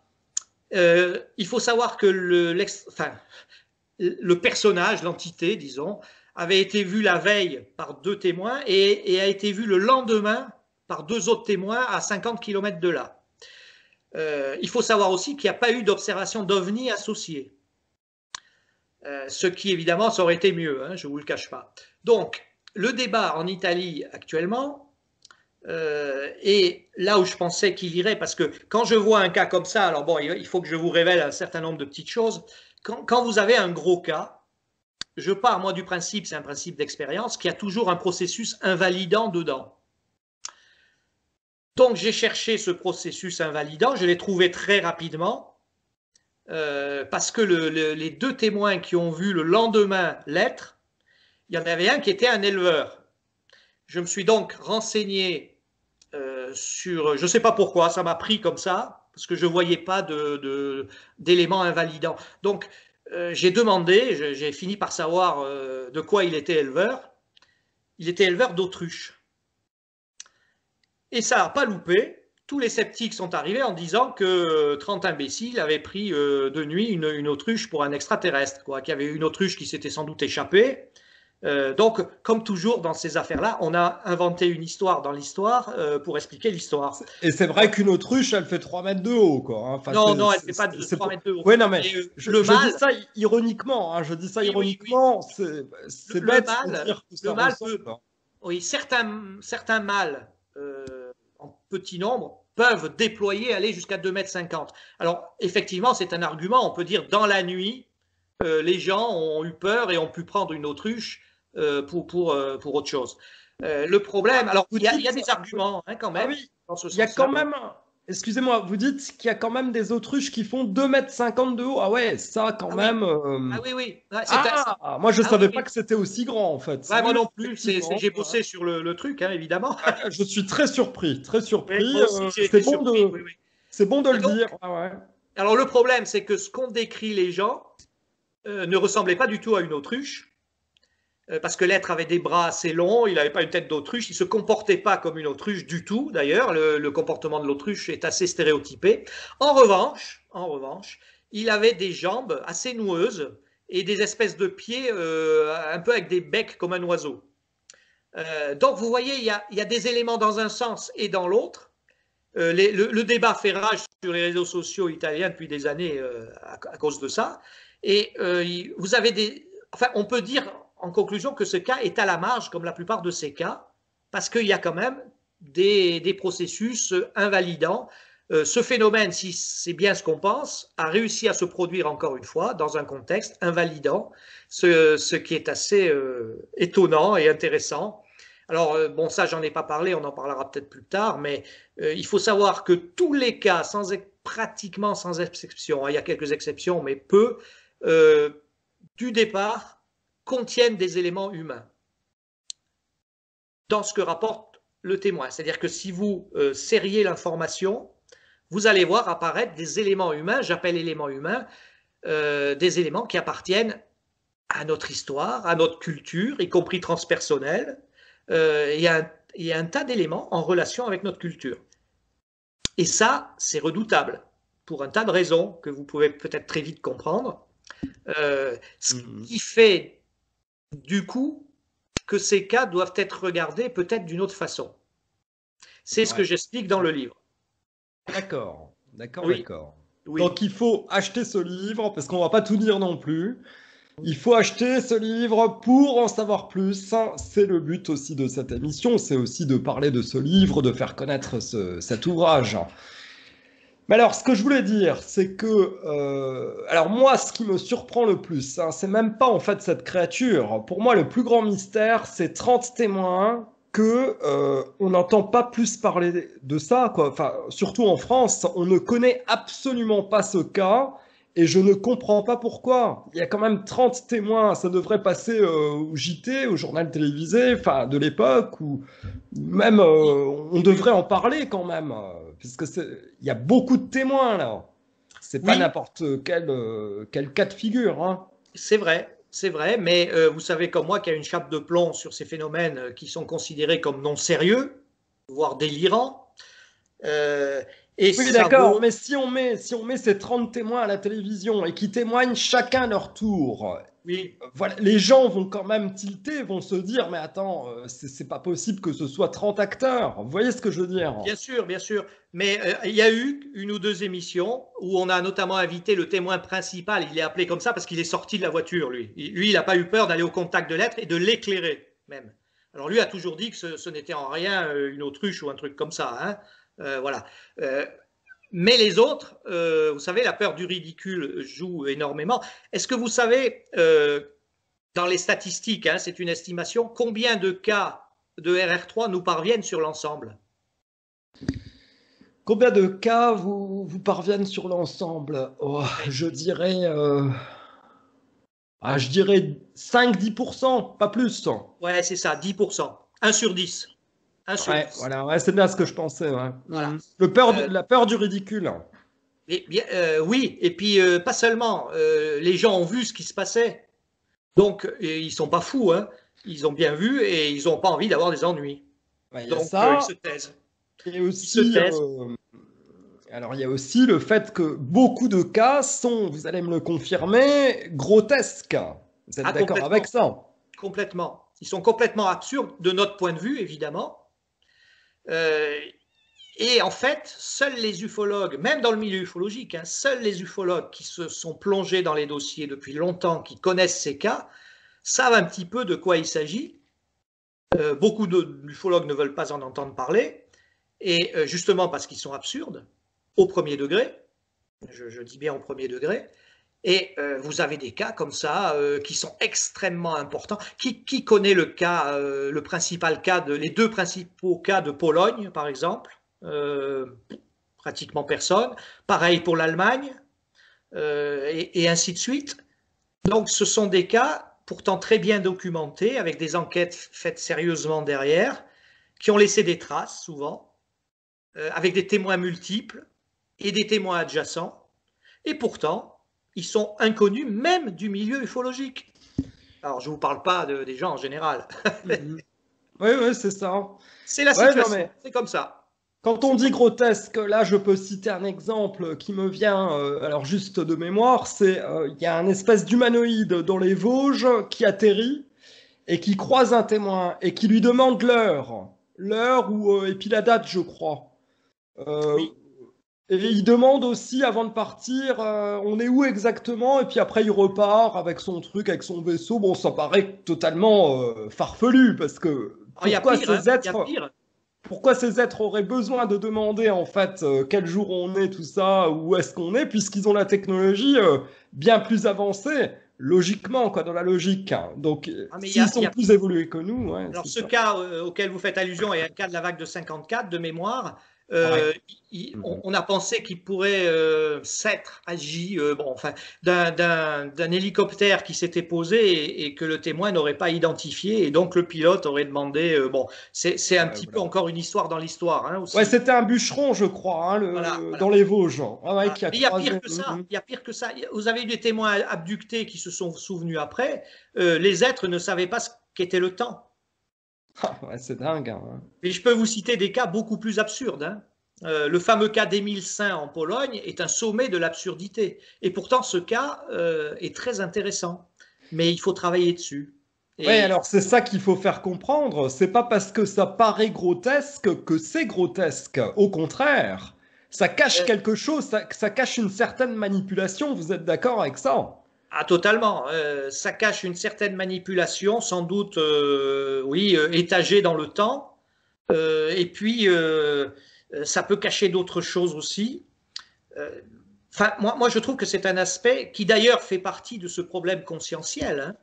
Il faut savoir que le personnage, l'entité, disons, avait été vu la veille par 2 témoins et a été vu le lendemain par 2 autres témoins à 50 km de là. Il faut savoir aussi qu'il n'y a pas eu d'observation d'OVNI associée. Ce qui, évidemment, ça aurait été mieux, je ne vous le cache pas. Donc, le débat en Italie actuellement, et là où je pensais qu'il irait, parce que quand je vois un cas comme ça, alors bon, il faut que je vous révèle un certain nombre de petites choses. Quand vous avez un gros cas, je pars, moi, du principe, c'est un principe d'expérience, qu'il y a toujours un processus invalidant dedans. Donc, j'ai cherché ce processus invalidant, je l'ai trouvé très rapidement, parce que les 2 témoins qui ont vu le lendemain l'être, il y en avait un qui était un éleveur. Je me suis donc renseigné je ne sais pas pourquoi, ça m'a pris comme ça, parce que je ne voyais pas d'éléments invalidants. Donc, j'ai demandé, j'ai fini par savoir de quoi il était éleveur. Il était éleveur d'autruches. Et ça n'a pas loupé. Tous les sceptiques sont arrivés en disant que 30 imbéciles avaient pris de nuit une autruche pour un extraterrestre, quoi, qu'il y avait une autruche qui s'était sans doute échappée. Donc, comme toujours dans ces affaires-là, on a inventé une histoire dans l'histoire pour expliquer l'histoire. Et c'est vrai qu'une autruche, elle fait 3 mètres de haut, quoi. Hein. Enfin, non, non, elle ne fait pas de 3 mètres de haut. Oui, non, mais je mâle, dis ça ironiquement. Hein, je dis ça ironiquement. Oui. C'est bête de dire que ça ressemble. Oui, certains mâles en petit nombre peuvent déployer, aller jusqu'à 2,50 m. Alors, effectivement, c'est un argument. On peut dire dans la nuit, les gens ont eu peur et ont pu prendre une autruche pour autre chose. Le problème, alors il y a des arguments hein, quand même. Ah oui, il y a quand même, excusez-moi, vous dites qu'il y a quand même des autruches qui font 2,50 m de haut. Ah ouais, ça quand même. Ah oui, oui. Moi je savais pas que c'était aussi grand en fait. Ouais, moi non plus, j'ai bossé sur le truc, hein, évidemment. Je suis très surpris, très surpris. Oui, c'est bon de le dire. Ah ouais. Alors le problème, c'est que ce qu'ont décrit les gens ne ressemblait pas du tout à une autruche. Parce que l'être avait des bras assez longs, il n'avait pas une tête d'autruche, il ne se comportait pas comme une autruche du tout, d'ailleurs, le comportement de l'autruche est assez stéréotypé. En revanche, il avait des jambes assez noueuses et des espèces de pieds un peu avec des becs comme un oiseau. Donc vous voyez, il y a des éléments dans un sens et dans l'autre. Le débat fait rage sur les réseaux sociaux italiens depuis des années à cause de ça. Et vous avez enfin, on peut dire en conclusion que ce cas est à la marge, comme la plupart de ces cas, parce qu'il y a quand même des processus invalidants. Ce phénomène, si c'est bien ce qu'on pense, a réussi à se produire encore une fois dans un contexte invalidant, ce qui est assez étonnant et intéressant. Alors, bon, ça, j'en ai pas parlé, on en parlera peut-être plus tard, mais il faut savoir que tous les cas, pratiquement sans exception, hein, il y a quelques exceptions, mais peu, du départ, contiennent des éléments humains dans ce que rapporte le témoin. C'est-à-dire que si vous serriez l'information, vous allez voir apparaître des éléments humains, j'appelle éléments humains, des éléments qui appartiennent à notre histoire, à notre culture, y compris transpersonnelle. Il y a un tas d'éléments en relation avec notre culture. Et ça, c'est redoutable, pour un tas de raisons que vous pouvez peut-être très vite comprendre. Ce qui fait du coup que ces cas doivent être regardés peut-être d'une autre façon. C'est ce que j'explique dans le livre. D'accord. Oui. Donc il faut acheter ce livre, parce qu'on ne va pas tout dire non plus. Il faut acheter ce livre pour en savoir plus. C'est le but aussi de cette émission, c'est aussi de parler de ce livre, de faire connaître cet ouvrage. Mais alors, ce que je voulais dire, c'est que, alors moi, ce qui me surprend le plus, c'est même pas en fait cette créature. Pour moi, le plus grand mystère, c'est 30 témoins que on n'entend pas plus parler de ça, quoi. Enfin, surtout en France, on ne connaît absolument pas ce cas. Et je ne comprends pas pourquoi. Il y a quand même 30 témoins, ça devrait passer au JT, au journal télévisé, enfin de l'époque, ou même on devrait en parler quand même, puisque il y a beaucoup de témoins là. C'est pas n'importe quel cas de figure. Hein. C'est vrai, mais vous savez comme moi qu'il y a une chape de plomb sur ces phénomènes qui sont considérés comme non sérieux, voire délirants. Oui, d'accord, mais si on met ces 30 témoins à la télévision et qui témoignent chacun à leur tour, oui. Voilà, les gens vont quand même tilter, vont se dire, mais attends, c'est pas possible que ce soit 30 acteurs. Vous voyez ce que je veux dire? Bien sûr, bien sûr. Mais il y a eu une ou deux émissions où on a notamment invité le témoin principal. Il est appelé comme ça parce qu'il est sorti de la voiture, lui. Lui, il n'a pas eu peur d'aller au contact de l'être et de l'éclairer, même. Alors, lui a toujours dit que ce n'était en rien une autruche ou un truc comme ça, hein. Voilà. Mais les autres, vous savez, la peur du ridicule joue énormément. Est-ce que vous savez, dans les statistiques, hein, c'est une estimation, combien de cas de RR3 nous parviennent sur l'ensemble? Combien de cas vous parviennent sur l'ensemble? Je dirais 5-10%, pas plus. Ouais, c'est ça, 10%. 1 sur 10. 1 sur Ouais, 10. voilà, ouais, c'est bien ce que je pensais. Ouais. Voilà. La peur du ridicule. Oui, et puis pas seulement. Les gens ont vu ce qui se passait. Donc, ils ne sont pas fous. Hein. Ils ont bien vu et ils n'ont pas envie d'avoir des ennuis. Ouais, il y a Donc, ils ça. se taisent. Et Ils se aussi, taisent. alors il y a aussi le fait que beaucoup de cas sont, vous allez me le confirmer, grotesques. Vous êtes Ah, d'accord avec complètement. ça? Complètement. Ils sont complètement absurdes de notre point de vue, évidemment. Euh, et en fait, seuls les ufologues, même dans le milieu ufologique, hein, seuls les ufologues qui se sont plongés dans les dossiers depuis longtemps, qui connaissent ces cas, savent un petit peu de quoi il s'agit. Beaucoup d'ufologues ne veulent pas en entendre parler, et justement parce qu'ils sont absurdes, au premier degré, je dis bien au premier degré, et vous avez des cas comme ça qui sont extrêmement importants. Qui connaît le cas, le principal cas, les deux principaux cas de Pologne, par exemple pratiquement personne. Pareil pour l'Allemagne, et ainsi de suite. Donc ce sont des cas pourtant très bien documentés, avec des enquêtes faites sérieusement derrière, qui ont laissé des traces souvent, avec des témoins multiples et des témoins adjacents. Et pourtant, ils sont inconnus même du milieu ufologique. Alors, je ne vous parle pas des gens en général. Oui, oui, c'est ça. C'est la Ouais, non, situation, mais c'est comme ça. quand on dit grotesque, là, je peux citer un exemple qui me vient, alors juste de mémoire, c'est il y a un espèce d'humanoïde dans les Vosges qui atterrit et qui croise un témoin et qui lui demande l'heure ou et puis la date, je crois. Euh, Oui. et il demande aussi avant de partir, on est où exactement? Et puis après, il repart avec son truc, avec son vaisseau. Bon, ça paraît totalement farfelu parce que Oh, il y a pire, hein. Il y a pire. pourquoi ces êtres auraient besoin de demander en fait quel jour on est, tout ça, où est-ce qu'on est, puisqu'ils ont la technologie bien plus avancée, logiquement, quoi, dans la logique. Hein. Donc, Ah, mais s'ils il y sont a plus pire. évolués que nous, ouais, Alors, c'est ce ça. cas auquel vous faites allusion est un cas de la vague de 54 de mémoire. Ouais. On a pensé qu'il pourrait s'être agi bon, enfin, d'un hélicoptère qui s'était posé et que le témoin n'aurait pas identifié. Et donc, le pilote aurait demandé. Bon, c'est un Ouais, petit peu voilà. encore une histoire dans l'histoire hein, Ouais, aussi. c'était un bûcheron, je crois, hein, Voilà, dans voilà. les Vosges. Ah ouais, Voilà. qui a Mais il y a croisé. pire que ça. Il y a pire que ça. Vous avez eu des témoins abductés qui se sont souvenus après. Les êtres ne savaient pas ce qu'était le temps. Ah, ouais, c'est dingue. Hein. Mais je peux vous citer des cas beaucoup plus absurdes. Hein. Le fameux cas d'Émile Saint en Pologne est un sommet de l'absurdité. Et pourtant, ce cas est très intéressant. Mais il faut travailler dessus. Ouais, Et alors c'est ça qu'il faut faire comprendre. C'est pas parce que ça paraît grotesque que c'est grotesque. Au contraire, ça cache euh, quelque chose, ça cache une certaine manipulation. Vous êtes d'accord avec ça? ah, totalement. Ça cache une certaine manipulation, sans doute, oui, étagée dans le temps. Et puis, ça peut cacher d'autres choses aussi. Euh, Enfin, moi, je trouve que c'est un aspect qui d'ailleurs fait partie de ce problème conscientiel. Hein.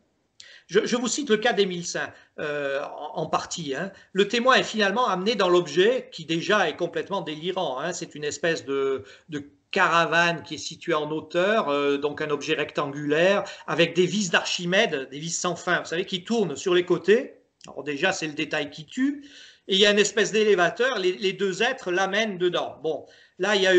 Je vous cite le cas d'Émile Saint en partie. Hein. Le témoin est finalement amené dans l'objet qui déjà est complètement délirant. Hein. C'est une espèce de caravane qui est située en hauteur, donc un objet rectangulaire avec des vis d'Archimède, des vis sans fin, vous savez, qui tournent sur les côtés. Alors déjà, c'est le détail qui tue. Et il y a une espèce d'élévateur, les deux êtres l'amènent dedans. Bon, là, il y a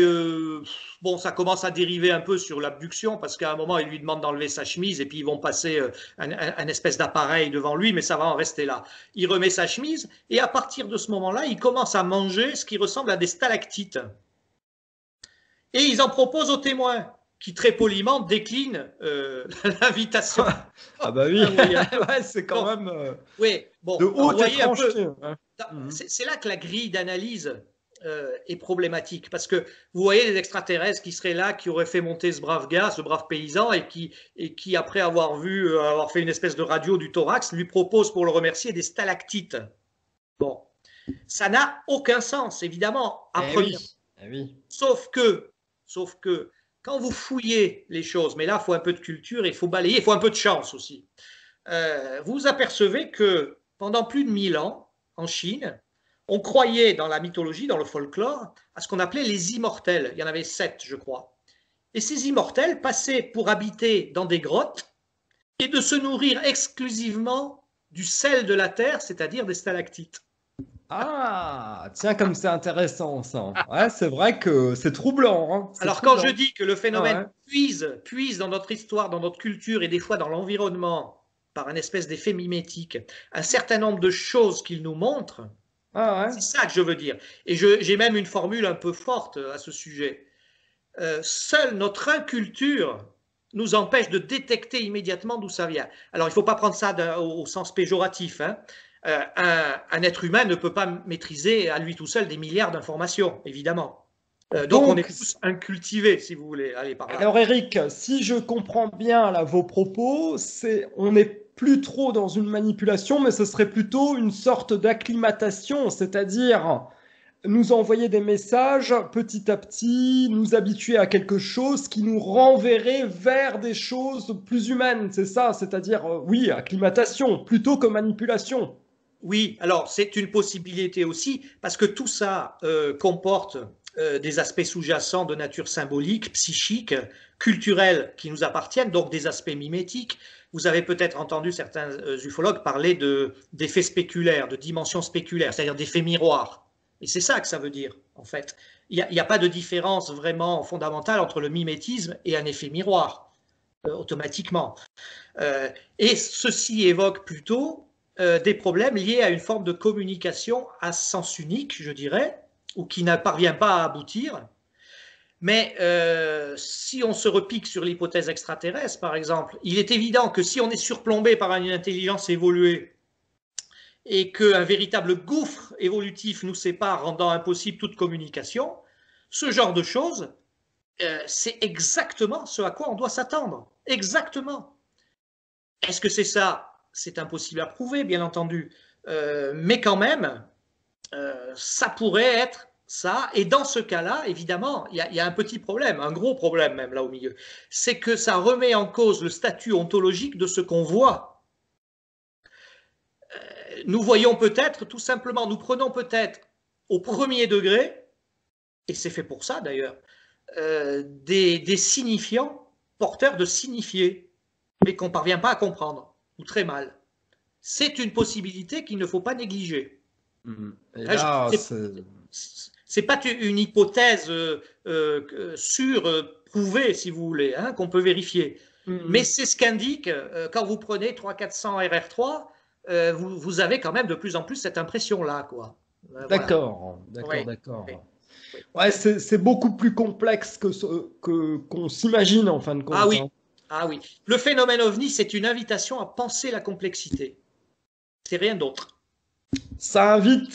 bon, ça commence à dériver un peu sur l'abduction parce qu'à un moment, il lui demande d'enlever sa chemise et puis ils vont passer un espèce d'appareil devant lui, mais ça va en rester là. Il remet sa chemise et à partir de ce moment-là, il commence à manger ce qui ressemble à des stalactites. Et ils en proposent aux témoins qui très poliment déclinent l'invitation. Ah bah oui, Vous voyez un peu. ouais, c'est quand Donc, même oui, de bon, alors vous haute voyez un peu, étrangeté. Hein. Mhm. c'est là que la grille d'analyse est problématique parce que vous voyez les extraterrestres qui seraient là, qui auraient fait monter ce brave gars, ce brave paysan et qui après avoir vu, avoir fait une espèce de radio du thorax, lui propose pour le remercier des stalactites. Bon, ça n'a aucun sens évidemment à Eh première. oui, eh oui. Sauf que quand vous fouillez les choses, mais là il faut un peu de culture, il faut balayer, il faut un peu de chance aussi. Vous apercevez que pendant plus de 1000 ans, en Chine, on croyait dans la mythologie, dans le folklore, à ce qu'on appelait les immortels. Il y en avait 7, je crois. Et ces immortels passaient pour habiter dans des grottes et de se nourrir exclusivement du sel de la terre, c'est-à-dire des stalactites. Ah, tiens, comme c'est intéressant ça. Ouais, c'est vrai que c'est troublant, hein. C'est Alors, quand je troublant. dis que le Ah phénomène ouais. puise dans notre histoire, dans notre culture et des fois dans l'environnement, par un espèce d'effet mimétique, un certain nombre de choses qu'il nous montre, Ah ouais. c'est ça que je veux dire. Et j'ai même une formule un peu forte à ce sujet. Seule notre inculture nous empêche de détecter immédiatement d'où ça vient. Alors, il ne faut pas prendre ça au sens péjoratif, hein. Un être humain ne peut pas maîtriser à lui tout seul des milliards d'informations, évidemment. Donc, on Donc, est tous incultivés, si vous voulez aller par là. alors Eric, si je comprends bien là vos propos, on n'est plus trop dans une manipulation, mais ce serait plutôt une sorte d'acclimatation, c'est-à-dire nous envoyer des messages petit à petit, nous habituer à quelque chose qui nous renverrait vers des choses plus humaines, c'est ça, c'est-à-dire, oui, acclimatation plutôt que manipulation. Oui, alors c'est une possibilité aussi, parce que tout ça comporte des aspects sous-jacents de nature symbolique, psychique, culturelle qui nous appartiennent, donc des aspects mimétiques. Vous avez peut-être entendu certains ufologues parler d'effets spéculaires, de dimensions spéculaires, c'est-à-dire d'effets miroirs. Et c'est ça que ça veut dire, en fait. Il n'y a pas de différence vraiment fondamentale entre le mimétisme et un effet miroir, automatiquement. Et ceci évoque plutôt des problèmes liés à une forme de communication à sens unique, je dirais, ou qui ne parvient pas à aboutir. Mais si on se repique sur l'hypothèse extraterrestre, par exemple, il est évident que si on est surplombé par une intelligence évoluée et qu'un véritable gouffre évolutif nous sépare, rendant impossible toute communication, ce genre de choses, c'est exactement ce à quoi on doit s'attendre. Exactement. Est-ce que c'est ça? C'est impossible à prouver, bien entendu. Mais quand même, ça pourrait être ça. Et dans ce cas-là, évidemment, il y a un petit problème, un gros problème même là au milieu. C'est que ça remet en cause le statut ontologique de ce qu'on voit. Nous voyons peut-être, tout simplement, nous prenons peut-être au premier degré, et c'est fait pour ça d'ailleurs, des signifiants porteurs de signifiés, mais qu'on ne parvient pas à comprendre, ou très mal. C'est une possibilité qu'il ne faut pas négliger. Et là, C'est pas une hypothèse sûre, prouvée, si vous voulez, hein, qu'on peut vérifier. Mais c'est ce qu'indique, quand vous prenez 300-400 RR3, vous avez quand même de plus en plus cette impression-là, quoi. Voilà. d'accord, d'accord, Oui, d'accord. oui, oui. Ouais, c'est beaucoup plus complexe qu'on s'imagine en fin de Ah compte, oui, hein. ah oui. Le phénomène OVNI, c'est une invitation à penser la complexité. C'est rien d'autre. Ça invite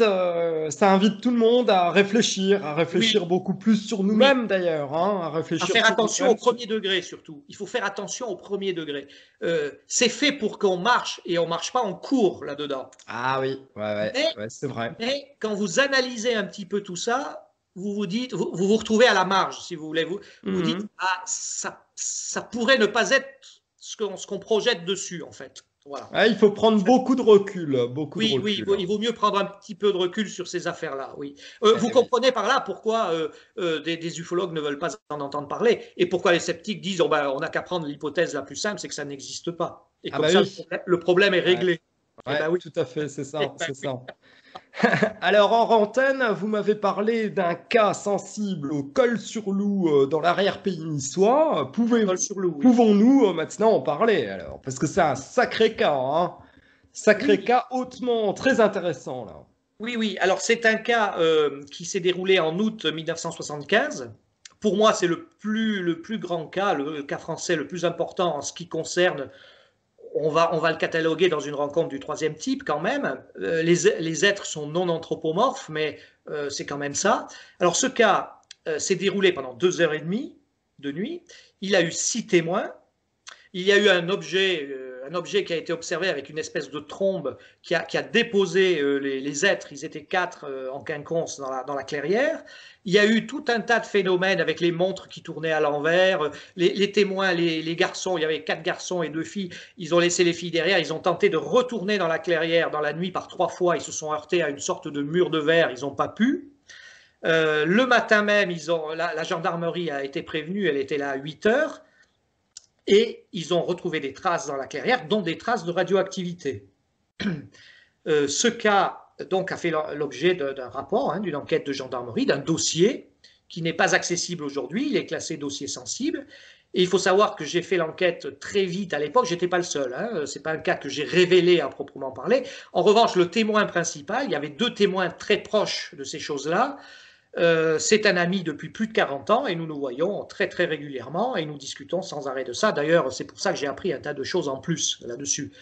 tout le monde à Oui, réfléchir beaucoup plus sur oui. nous-mêmes d'ailleurs, hein, à À réfléchir faire sur attention au nous-mêmes. premier degré surtout. Il faut faire attention au premier degré. C'est fait pour qu'on marche et on ne marche pas, on court là-dedans. Ah oui, Mais, ouais, c'est vrai. mais quand vous analysez un petit peu tout ça, vous dites, vous retrouvez à la marge, si vous voulez. Vous dites, Mhm. ah, ça pourrait ne pas être ce qu'on projette dessus, en fait. Voilà. Ouais, il faut prendre beaucoup de recul, beaucoup de Oui, oui, recul. il vaut mieux prendre un petit peu de recul sur ces affaires-là, oui. Vous Eh oui. comprenez par là pourquoi des ufologues ne veulent pas en entendre parler et pourquoi les sceptiques disent oh ben, on n'a qu'à prendre l'hypothèse la plus simple, c'est que ça n'existe pas. Et Ah comme bah ça, oui, le problème est ouais, réglé. Eh ouais, ben oui. tout à fait, c'est Eh ça, ben c'est oui. ça. Alors en antenne, vous m'avez parlé d'un cas sensible au col sur loup dans l'arrière-pays niçois. Col sur loup, oui. Pouvons-nous maintenant en parler alors? Parce que c'est un sacré cas, hein. Sacré Oui, cas hautement très intéressant là. oui, oui. Alors c'est un cas qui s'est déroulé en août 1975. Pour moi, c'est le plus grand cas, le cas français le plus important en ce qui concerne on va le cataloguer dans une rencontre du troisième type quand même. Les êtres sont non anthropomorphes, mais c'est quand même ça. Alors ce cas s'est déroulé pendant 2 heures et demie de nuit. Il a eu 6 témoins. Il y a eu un objet qui a été observé avec une espèce de trombe qui a déposé les êtres. Ils étaient 4 en quinconce dans la clairière. Il y a eu tout un tas de phénomènes avec les montres qui tournaient à l'envers. Les témoins, les garçons, il y avait 4 garçons et 2 filles. Ils ont laissé les filles derrière. Ils ont tenté de retourner dans la clairière dans la nuit par 3 fois. Ils se sont heurtés à une sorte de mur de verre. Ils n'ont pas pu. Le matin même, la gendarmerie a été prévenue. Elle était là à 8 heures. Et ils ont retrouvé des traces dans la clairière, dont des traces de radioactivité. Ce cas donc a fait l'objet d'un rapport, d'une enquête de gendarmerie, d'un dossier qui n'est pas accessible aujourd'hui, il est classé dossier sensible. Et il faut savoir que j'ai fait l'enquête très vite à l'époque, j'étais pas le seul, ce n'est pas un cas que j'ai révélé à proprement parler. En revanche, le témoin principal, il y avait 2 témoins très proches de ces choses-là. C'est un ami depuis plus de 40 ans et nous nous voyons très très régulièrement et nous discutons sans arrêt de ça. D'ailleurs, c'est pour ça que j'ai appris un tas de choses en plus là-dessus.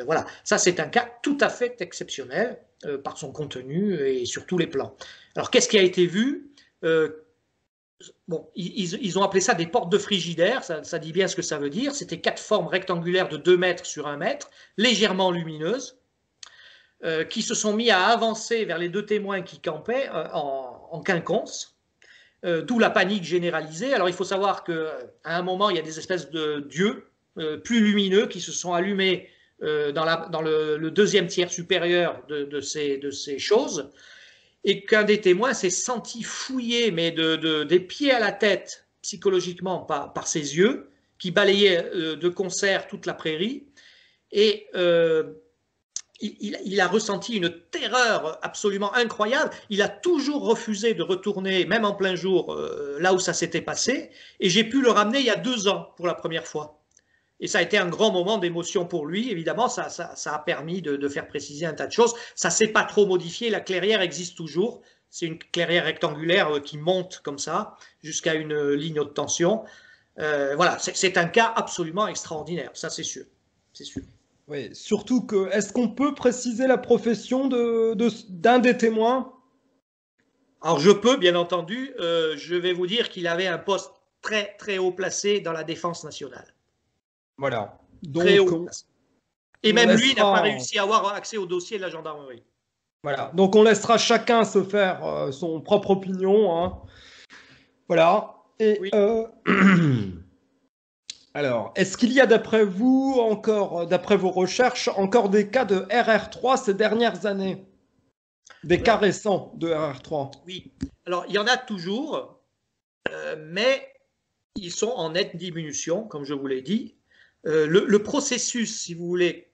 Voilà, ça c'est un cas tout à fait exceptionnel par son contenu et sur tous les plans. Alors qu'est-ce qui a été vu? Bon, ils ont appelé ça des portes de frigidaire, ça dit bien ce que ça veut dire. C'était 4 formes rectangulaires de 2 mètres sur 1 mètre, légèrement lumineuses, qui se sont mis à avancer vers les 2 témoins qui campaient en quinconce, d'où la panique généralisée. Alors il faut savoir qu'à un moment, il y a des espèces de dieux plus lumineux qui se sont allumés dans le 2e tiers supérieur de ces choses, et qu'un des témoins s'est senti fouillé, mais des pieds à la tête, psychologiquement, par ses yeux, qui balayaient de concert toute la prairie, et il a ressenti une terreur absolument incroyable. Il a toujours refusé de retourner, même en plein jour, là où ça s'était passé, et j'ai pu le ramener il y a 2 ans pour la première fois. Et ça a été un grand moment d'émotion pour lui. Évidemment, ça a permis de faire préciser un tas de choses. Ça ne s'est pas trop modifié. La clairière existe toujours. C'est une clairière rectangulaire qui monte comme ça jusqu'à une ligne haute tension. Voilà, c'est un cas absolument extraordinaire. Ça, c'est sûr. C'est sûr. Oui, surtout que, est-ce qu'on peut préciser la profession d'un des témoins? Alors, je peux, bien entendu. Je vais vous dire qu'il avait un poste très, très haut placé dans la défense nationale. Voilà. Donc, très haut. Et même lui n'a pas réussi à avoir accès au dossier de la gendarmerie. Voilà. Donc on laissera chacun se faire son propre opinion. Voilà. Et oui. Alors, est-ce qu'il y a d'après vous encore, d'après vos recherches, encore des cas de RR3 ces dernières années? Des cas récents de RR3? Oui. Alors, il y en a toujours, mais ils sont en nette diminution, comme je vous l'ai dit. Le processus, si vous voulez,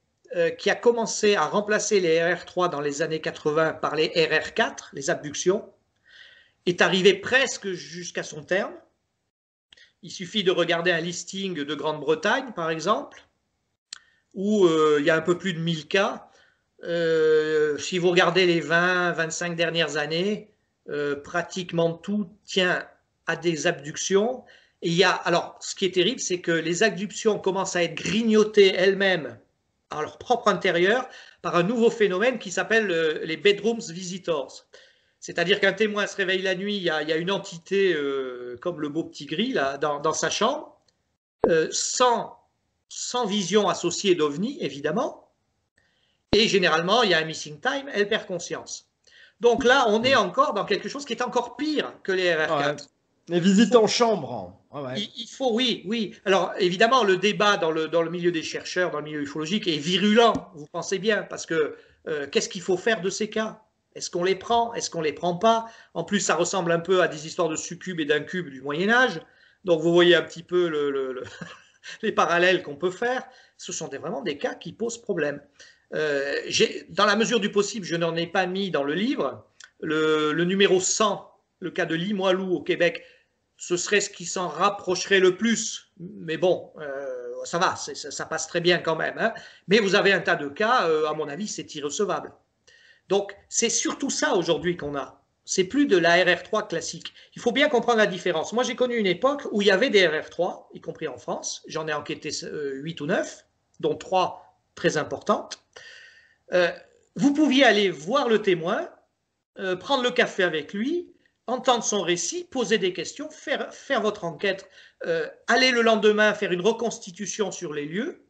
qui a commencé à remplacer les RR3 dans les années 80 par les RR4, les abductions, est arrivé presque jusqu'à son terme. Il suffit de regarder un listing de Grande-Bretagne, par exemple, où il y a un peu plus de 1000 cas. Si vous regardez les 20-25 dernières années, pratiquement tout tient à des abductions. Et alors, ce qui est terrible, c'est que les abductions commencent à être grignotées elles-mêmes à leur propre intérieur par un nouveau phénomène qui s'appelle les bedrooms visitors. C'est-à-dire qu'un témoin se réveille la nuit, il y a une entité comme le beau petit gris là, dans sa chambre, sans vision associée d'OVNI, évidemment, et généralement, il y a un missing time, elle perd conscience. Donc là, on est encore dans quelque chose qui est encore pire que les RR4. Ouais. Les visites en chambre. Ouais. Il faut, oui. Alors, évidemment, le débat dans le milieu des chercheurs, dans le milieu ufologique, est virulent, vous pensez bien, parce que qu'est-ce qu'il faut faire de ces cas? Est-ce qu'on les prend? Est-ce qu'on les prend pas? En plus, ça ressemble un peu à des histoires de succubes et d'incubes du Moyen-Âge. Donc, vous voyez un petit peu les parallèles qu'on peut faire. Ce sont vraiment des cas qui posent problème. Dans la mesure du possible, je n'en ai pas mis dans le livre. Le numéro 100, le cas de Limoilou au Québec, ce serait ce qui s'en rapprocherait le plus. Mais bon, ça va, ça passe très bien quand même. Mais vous avez un tas de cas, à mon avis, c'est irrecevable. Donc, c'est surtout ça aujourd'hui qu'on a. C'est plus de la RR3 classique. Il faut bien comprendre la différence. Moi, j'ai connu une époque où il y avait des RR3, y compris en France. J'en ai enquêté 8 ou 9, dont 3 très importantes. Vous pouviez aller voir le témoin, prendre le café avec lui, entendre son récit, poser des questions, faire votre enquête, aller le lendemain faire une reconstitution sur les lieux,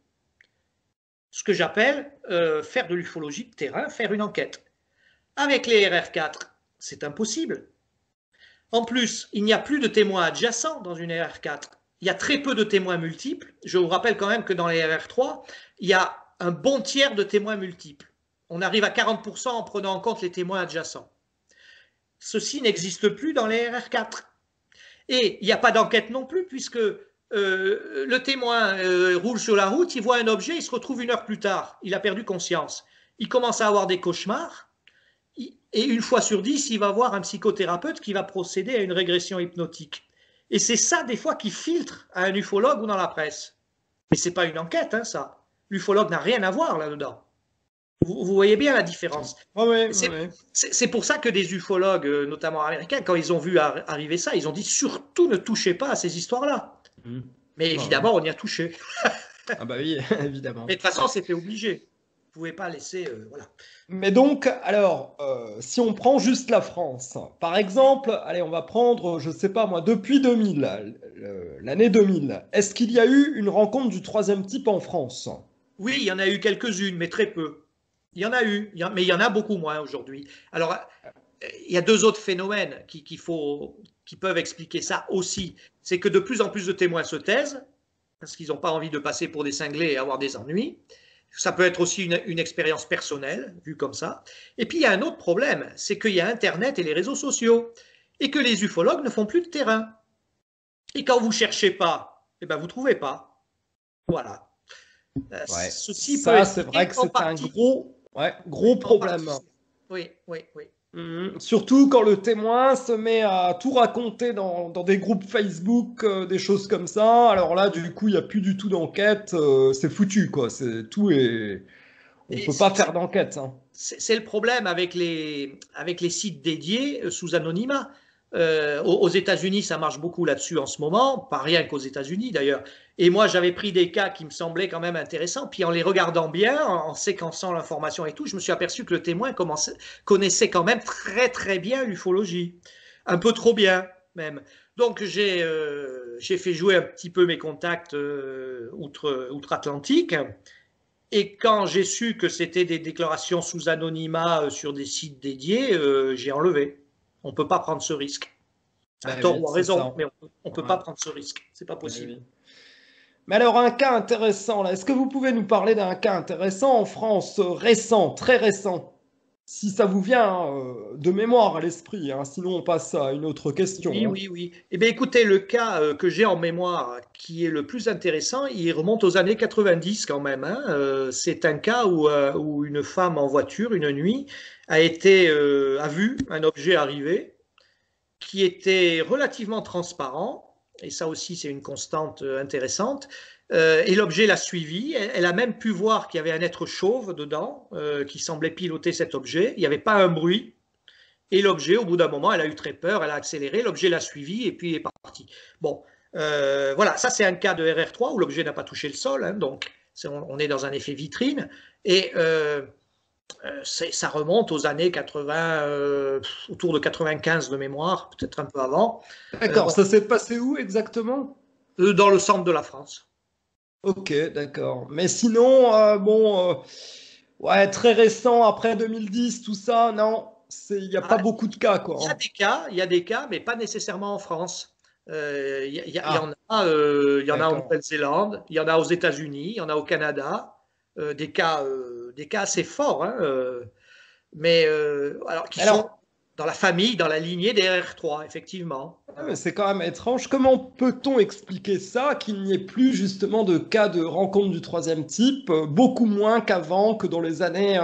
ce que j'appelle faire de l'ufologie de terrain, faire une enquête. Avec les RR4, c'est impossible. En plus, il n'y a plus de témoins adjacents dans une RR4. Il y a très peu de témoins multiples. Je vous rappelle quand même que dans les RR3, il y a un bon tiers de témoins multiples. On arrive à 40% en prenant en compte les témoins adjacents. Ceci n'existe plus dans les RR4. Et il n'y a pas d'enquête non plus, puisque le témoin roule sur la route, il voit un objet, il se retrouve 1 heure plus tard, il a perdu conscience. Il commence à avoir des cauchemars, et une fois sur 10, il va voir un psychothérapeute qui va procéder à une régression hypnotique. Et c'est ça, des fois, qui filtre à un ufologue ou dans la presse. Mais ce n'est pas une enquête, hein, ça. L'ufologue n'a rien à voir là-dedans. Vous voyez bien la différence. Ouais. C'est pour ça que des ufologues, notamment américains, quand ils ont vu arriver ça, ils ont dit surtout ne touchez pas à ces histoires-là. Mais évidemment, on y a touché. Ah bah oui, évidemment. Mais de toute façon, c'était obligé. Vous ne pouvez pas laisser... voilà. Mais donc, alors, si on prend juste la France, par exemple, allez, on va prendre, je sais pas moi, depuis 2000, l'année 2000, est-ce qu'il y a eu une rencontre du troisième type en France? Oui, il y en a eu quelques-unes, mais très peu. Il y en a eu, mais il y en a beaucoup moins aujourd'hui. Alors, il y a deux autres phénomènes qui peuvent expliquer ça aussi. C'est que de plus en plus de témoins se taisent, parce qu'ils n'ont pas envie de passer pour des cinglés et avoir des ennuis. Ça peut être aussi une expérience personnelle, vue comme ça. Et puis, il y a un autre problème, c'est qu'il y a Internet et les réseaux sociaux, et que les ufologues ne font plus de terrain. Et quand vous ne cherchez pas, eh ben, vous ne trouvez pas. Voilà. Ouais. Ceci Ça, peut c'est vrai que c'est un gros problème. Oui. Surtout quand le témoin se met à tout raconter dans des groupes Facebook, des choses comme ça. Alors là, du coup, il n'y a plus du tout d'enquête. C'est foutu, quoi. On ne peut pas faire d'enquête. Hein. C'est le problème avec les sites dédiés sous anonymat. Aux États-Unis, ça marche beaucoup là-dessus en ce moment, pas rien qu'aux États-Unis d'ailleurs. Et moi, j'avais pris des cas qui me semblaient quand même intéressants. Puis en les regardant bien, en séquençant l'information et tout, je me suis aperçu que le témoin connaissait quand même très très bien l'ufologie. Un peu trop bien même. Donc j'ai fait jouer un petit peu mes contacts outre-Atlantique. Et quand j'ai su que c'était des déclarations sous anonymat sur des sites dédiés, j'ai enlevé. On ne peut pas prendre ce risque. À tort ou à raison, mais on ne peut pas prendre ce risque. C'est pas possible. Oui. Mais alors, un cas intéressant, là. Est-ce que vous pouvez nous parler d'un cas intéressant en France, récent, très récent? Si ça vous vient de mémoire à l'esprit, hein, sinon on passe à une autre question. Oui. Eh bien, écoutez, le cas que j'ai en mémoire, qui est le plus intéressant, il remonte aux années 90 quand même. Hein. C'est un cas où une femme en voiture, une nuit, a vu un objet arriver qui était relativement transparent, et ça aussi c'est une constante intéressante, et l'objet l'a suivi. Elle a même pu voir qu'il y avait un être chauve dedans qui semblait piloter cet objet. Il n'y avait pas un bruit. Et l'objet, au bout d'un moment, elle a eu très peur, elle a accéléré, l'objet l'a suivi et puis est parti. Bon, voilà, ça c'est un cas de RR3 où l'objet n'a pas touché le sol, hein, donc on est dans un effet vitrine. Et ça remonte aux années 80, autour de 95 de mémoire, peut-être un peu avant. D'accord, ça s'est passé où exactement? Dans le centre de la France. Ok, d'accord. Mais sinon, ouais, très récent, après 2010, tout ça, non, il n'y a pas beaucoup de cas, quoi. Il y a des cas, mais pas nécessairement en France. Il y en a en Nouvelle-Zélande, il y en a aux États-Unis, il y en a au Canada, des cas assez forts, hein, mais qui sont dans la famille, dans la lignée des RR3, effectivement. C'est quand même étrange. Comment peut-on expliquer ça, qu'il n'y ait plus justement de cas de rencontre du troisième type, beaucoup moins qu'avant, que dans les années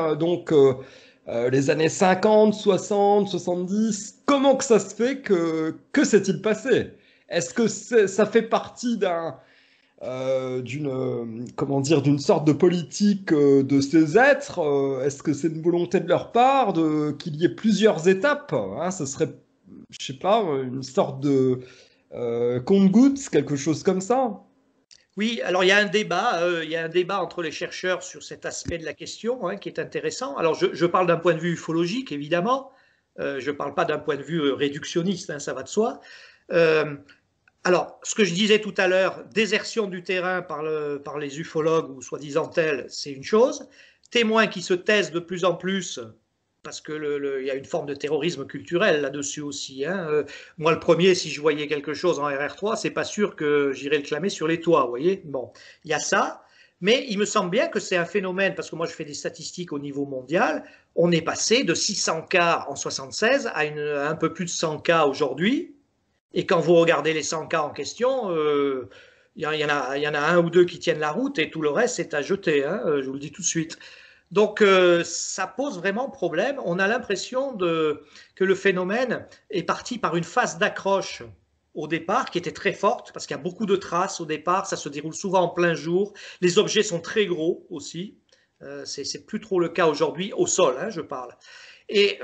les années 50, 60, 70? Comment que ça se fait que s'est-il passé? Est-ce que ça fait partie d'une sorte de politique de ces êtres? Est-ce que c'est une volonté de leur part qu'il y ait plusieurs étapes, hein? Ce serait, je sais pas, une sorte de compte-gouttes, quelque chose comme ça. Oui, alors il y a un débat entre les chercheurs sur cet aspect de la question, hein, qui est intéressant. Alors je parle d'un point de vue ufologique, évidemment. Je ne parle pas d'un point de vue réductionniste, hein, ça va de soi. Alors, ce que je disais tout à l'heure, désertion du terrain par les ufologues ou soi-disant tels, c'est une chose. Témoins qui se taisent de plus en plus, parce qu'il y a une forme de terrorisme culturel là-dessus aussi. Hein. Moi, le premier, si je voyais quelque chose en RR3, c'est pas sûr que j'irais le clamer sur les toits, vous voyez. Bon, il y a ça. Mais il me semble bien que c'est un phénomène, parce que moi je fais des statistiques au niveau mondial, on est passé de 600 cas en 76 à un peu plus de 100 cas aujourd'hui. Et quand vous regardez les 100 cas en question, y en a un ou deux qui tiennent la route et tout le reste c'est à jeter, hein, je vous le dis tout de suite. Donc, ça pose vraiment problème. On a l'impression que le phénomène est parti par une phase d'accroche au départ qui était très forte, parce qu'il y a beaucoup de traces au départ, ça se déroule souvent en plein jour. Les objets sont très gros aussi. C'est plus trop le cas aujourd'hui, au sol, hein, je parle. Et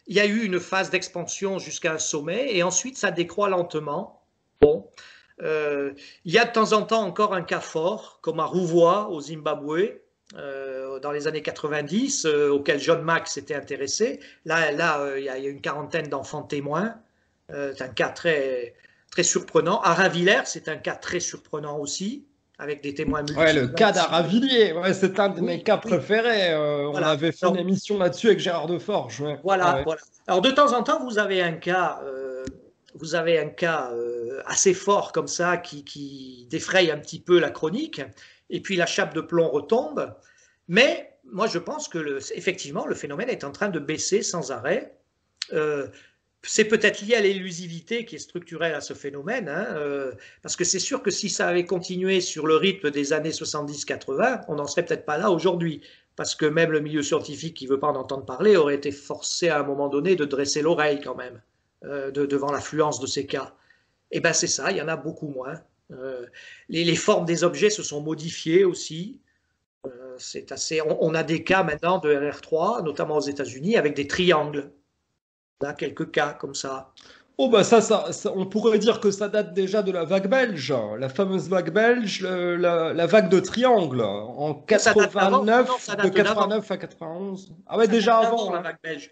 il y a eu une phase d'expansion jusqu'à un sommet, et ensuite ça décroît lentement. Bon. Il y a de temps en temps encore un cas fort, comme à Rouvois, au Zimbabwe, dans les années 90, auquel John Mack s'était intéressé. Là, il y a une quarantaine d'enfants témoins. C'est un cas très, très surprenant. Aravilliers, c'est un cas très surprenant aussi, avec des témoins multiples. Ouais, le cas d'Aravilliers, ouais, c'est un de mes cas préférés. Voilà. On avait fait une émission là-dessus avec Gérard Deforge. Ouais. Voilà, Ouais. voilà. Alors, de temps en temps, vous avez un cas, assez fort comme ça qui défraye un petit peu la chronique, et puis la chape de plomb retombe. Mais moi, je pense que effectivement, le phénomène est en train de baisser sans arrêt. C'est peut-être lié à l'élusivité qui est structurelle à ce phénomène, hein, parce que c'est sûr que si ça avait continué sur le rythme des années 70-80, on n'en serait peut-être pas là aujourd'hui, parce que même le milieu scientifique qui ne veut pas en entendre parler aurait été forcé à un moment donné de dresser l'oreille quand même, devant l'affluence de ces cas. Et bien c'est ça, il y en a beaucoup moins. Les formes des objets se sont modifiées aussi. C'est assez. On a des cas maintenant de RR3, notamment aux États-Unis, avec des triangles. On a quelques cas comme ça. Oh bah ça, on pourrait dire que ça date déjà de la vague belge, la fameuse vague belge, la vague de triangle, en 89, de 89 à 91. Ah ouais, déjà avant. La vague belge.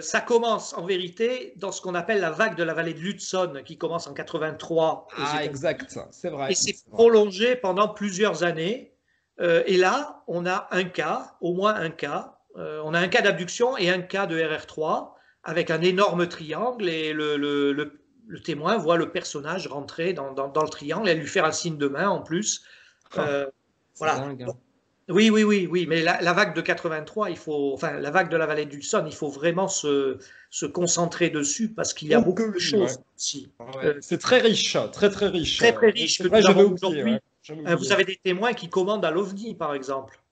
Ça commence en vérité dans ce qu'on appelle la vague de la vallée de l'Hudson, qui commence en 83. Ah exact, c'est vrai. Et c'est prolongé pendant plusieurs années. Et là, on a un cas, au moins un cas. On a un cas d'abduction et un cas de RR3 avec un énorme triangle, et le témoin voit le personnage rentrer dans le triangle et lui faire un signe de main en plus. Voilà. Dingue, hein. Oui, mais la vague de 83, la vague de la vallée d'Hudson, il faut vraiment se concentrer dessus parce qu'il y a beaucoup de choses ici. Ouais. C'est très riche, très très riche. Très très riche que nous avons aujourd'hui. Vous avez des témoins qui commandent à l'OVNI, par exemple.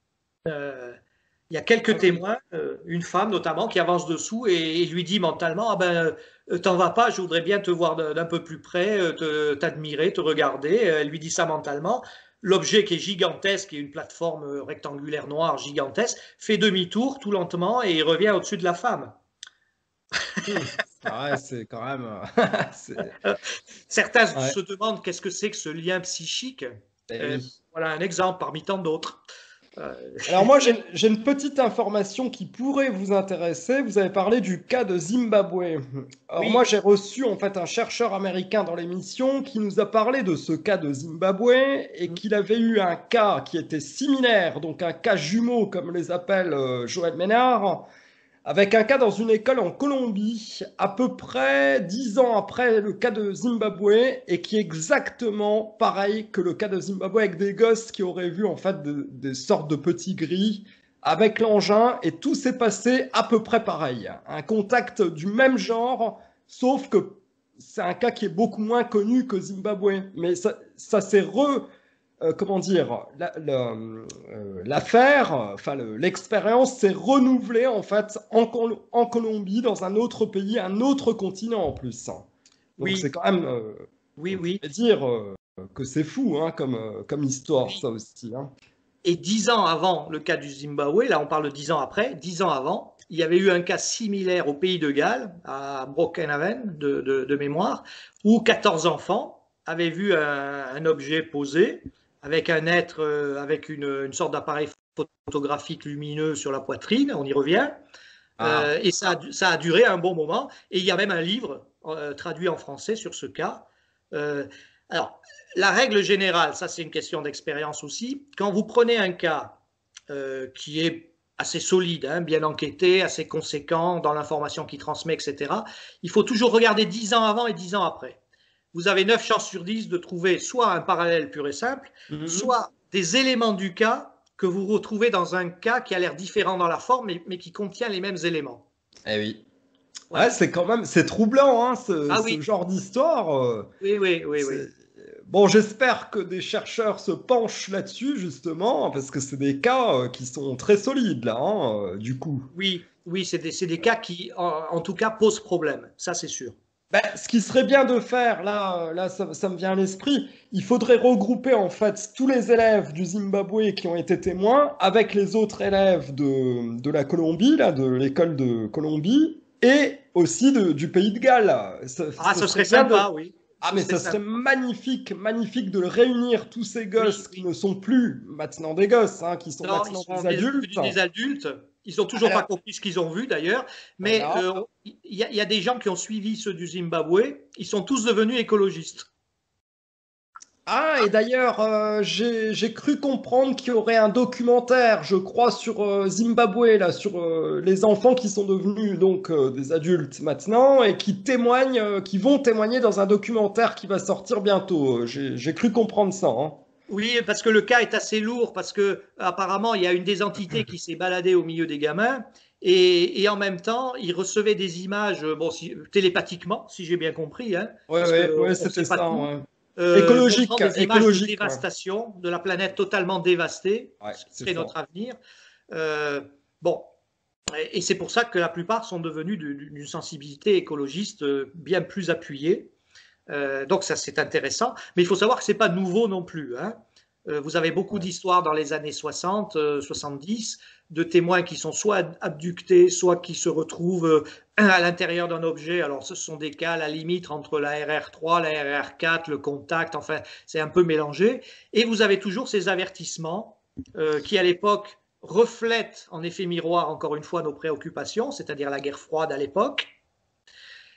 Il y a quelques témoins, une femme notamment, qui avance dessous et lui dit mentalement: ah ben, t'en vas pas, je voudrais bien te voir d'un peu plus près, t'admirer, te regarder. Elle lui dit ça mentalement. L'objet qui est gigantesque, qui est une plateforme rectangulaire noire gigantesque, fait demi-tour tout lentement et il revient au-dessus de la femme. Ah ouais, c'est quand même. Certains se demandent qu'est-ce que c'est que ce lien psychique. Oui. Voilà un exemple parmi tant d'autres. Alors moi, j'ai une petite information qui pourrait vous intéresser. Vous avez parlé du cas de Zimbabwe. Alors moi, j'ai reçu en fait un chercheur américain dans l'émission qui nous a parlé de ce cas de Zimbabwe et qu'il avait eu un cas qui était similaire, donc un cas jumeau comme les appelle Joël Ménard, avec un cas dans une école en Colombie, à peu près 10 ans après le cas de Zimbabwe, et qui est exactement pareil que le cas de Zimbabwe, avec des gosses qui auraient vu en fait des sortes de petits gris avec l'engin, et tout s'est passé à peu près pareil. Un contact du même genre, sauf que c'est un cas qui est beaucoup moins connu que Zimbabwe. Mais ça s'est comment dire, l'affaire, enfin l'expérience s'est renouvelée en fait en Colombie, dans un autre pays, un autre continent en plus. Donc c'est quand même, dire que c'est fou hein, comme histoire, ça aussi. Hein. Et 10 ans avant le cas du Zimbabwe, là on parle de 10 ans après, 10 ans avant, il y avait eu un cas similaire au pays de Galles, à Brokenhaven de mémoire, où 14 enfants avaient vu un objet posé avec un être, avec une sorte d'appareil photographique lumineux sur la poitrine, on y revient, et ça a duré un bon moment, et il y a même un livre traduit en français sur ce cas. Alors, la règle générale, ça c'est une question d'expérience aussi, quand vous prenez un cas qui est assez solide, hein, bien enquêté, assez conséquent dans l'information qu'il transmet, etc., il faut toujours regarder 10 ans avant et 10 ans après. Vous avez 9 chances sur 10 de trouver soit un parallèle pur et simple, soit des éléments du cas que vous retrouvez dans un cas qui a l'air différent dans la forme, mais qui contient les mêmes éléments. Eh oui. Ouais, c'est quand même, c'est troublant, hein, ce genre d'histoire. Oui. bon, j'espère que des chercheurs se penchent là-dessus, justement, parce que c'est des cas qui sont très solides, là, hein, du coup. Oui, oui, c'est des cas qui, en tout cas, posent problème. Ça, c'est sûr. Ben, ce qui serait bien de faire, là ça me vient à l'esprit, il faudrait regrouper en fait tous les élèves du Zimbabwe qui ont été témoins avec les autres élèves de la Colombie, là, de l'école de Colombie, et aussi du pays de Galles. Là. Ah, Ce ce serait serait bien de... sympa, oui. Ah, Ce mais serait ça serait sympa. magnifique, magnifique de réunir tous ces Oui, gosses qui oui. ne sont plus maintenant des gosses, hein, qui sont Non, ils maintenant sont des adultes. devenus des adultes. Ils n'ont toujours pas Alors, compris ce qu'ils ont vu d'ailleurs, mais voilà. il y a des gens qui ont suivi ceux du Zimbabwe. Ils sont tous devenus écologistes. Ah, et d'ailleurs, j'ai cru comprendre qu'il y aurait un documentaire, je crois, sur Zimbabwe, là, sur les enfants qui sont devenus donc des adultes maintenant et qui témoignent, qui vont témoigner dans un documentaire qui va sortir bientôt. J'ai cru comprendre ça, hein. Oui, parce que le cas est assez lourd, parce que apparemment il y a une des entités qui s'est baladée au milieu des gamins, et en même temps ils recevaient des images, bon, télépathiquement, si j'ai bien compris, hein, Ouais, parce que ouais, ouais, on ne c'était sait pas ça, tout, ouais. montrant Écologique, des images de écologique, ouais. dévastation de la planète totalement dévastée, Ouais, ce qui c'est serait ça. notre avenir. Euh, bon, et c'est pour ça que la plupart sont devenus d'une sensibilité écologiste bien plus appuyée. Donc ça c'est intéressant, mais il faut savoir que c'est pas nouveau non plus, hein. Vous avez beaucoup Ouais. d'histoires dans les années 60, 70, de témoins qui sont soit abductés, soit qui se retrouvent à l'intérieur d'un objet. Alors ce sont des cas à la limite entre la RR3, la RR4, le contact, enfin c'est un peu mélangé. Et vous avez toujours ces avertissements qui à l'époque reflètent en effet miroir encore une fois nos préoccupations, c'est-à-dire la guerre froide à l'époque,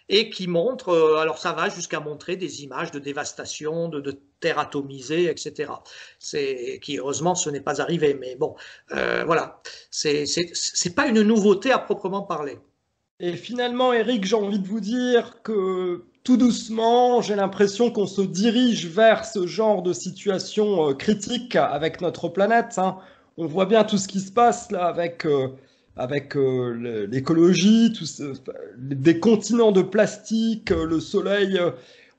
et qui montre, alors ça va jusqu'à montrer des images de dévastation, de terres atomisées, etc. Qui heureusement ce n'est pas arrivé, mais bon, voilà, c'est pas une nouveauté à proprement parler. Et finalement, Eric, j'ai envie de vous dire que tout doucement, j'ai l'impression qu'on se dirige vers ce genre de situation critique avec notre planète, hein. On voit bien tout ce qui se passe là avec l'écologie, des continents de plastique, le soleil.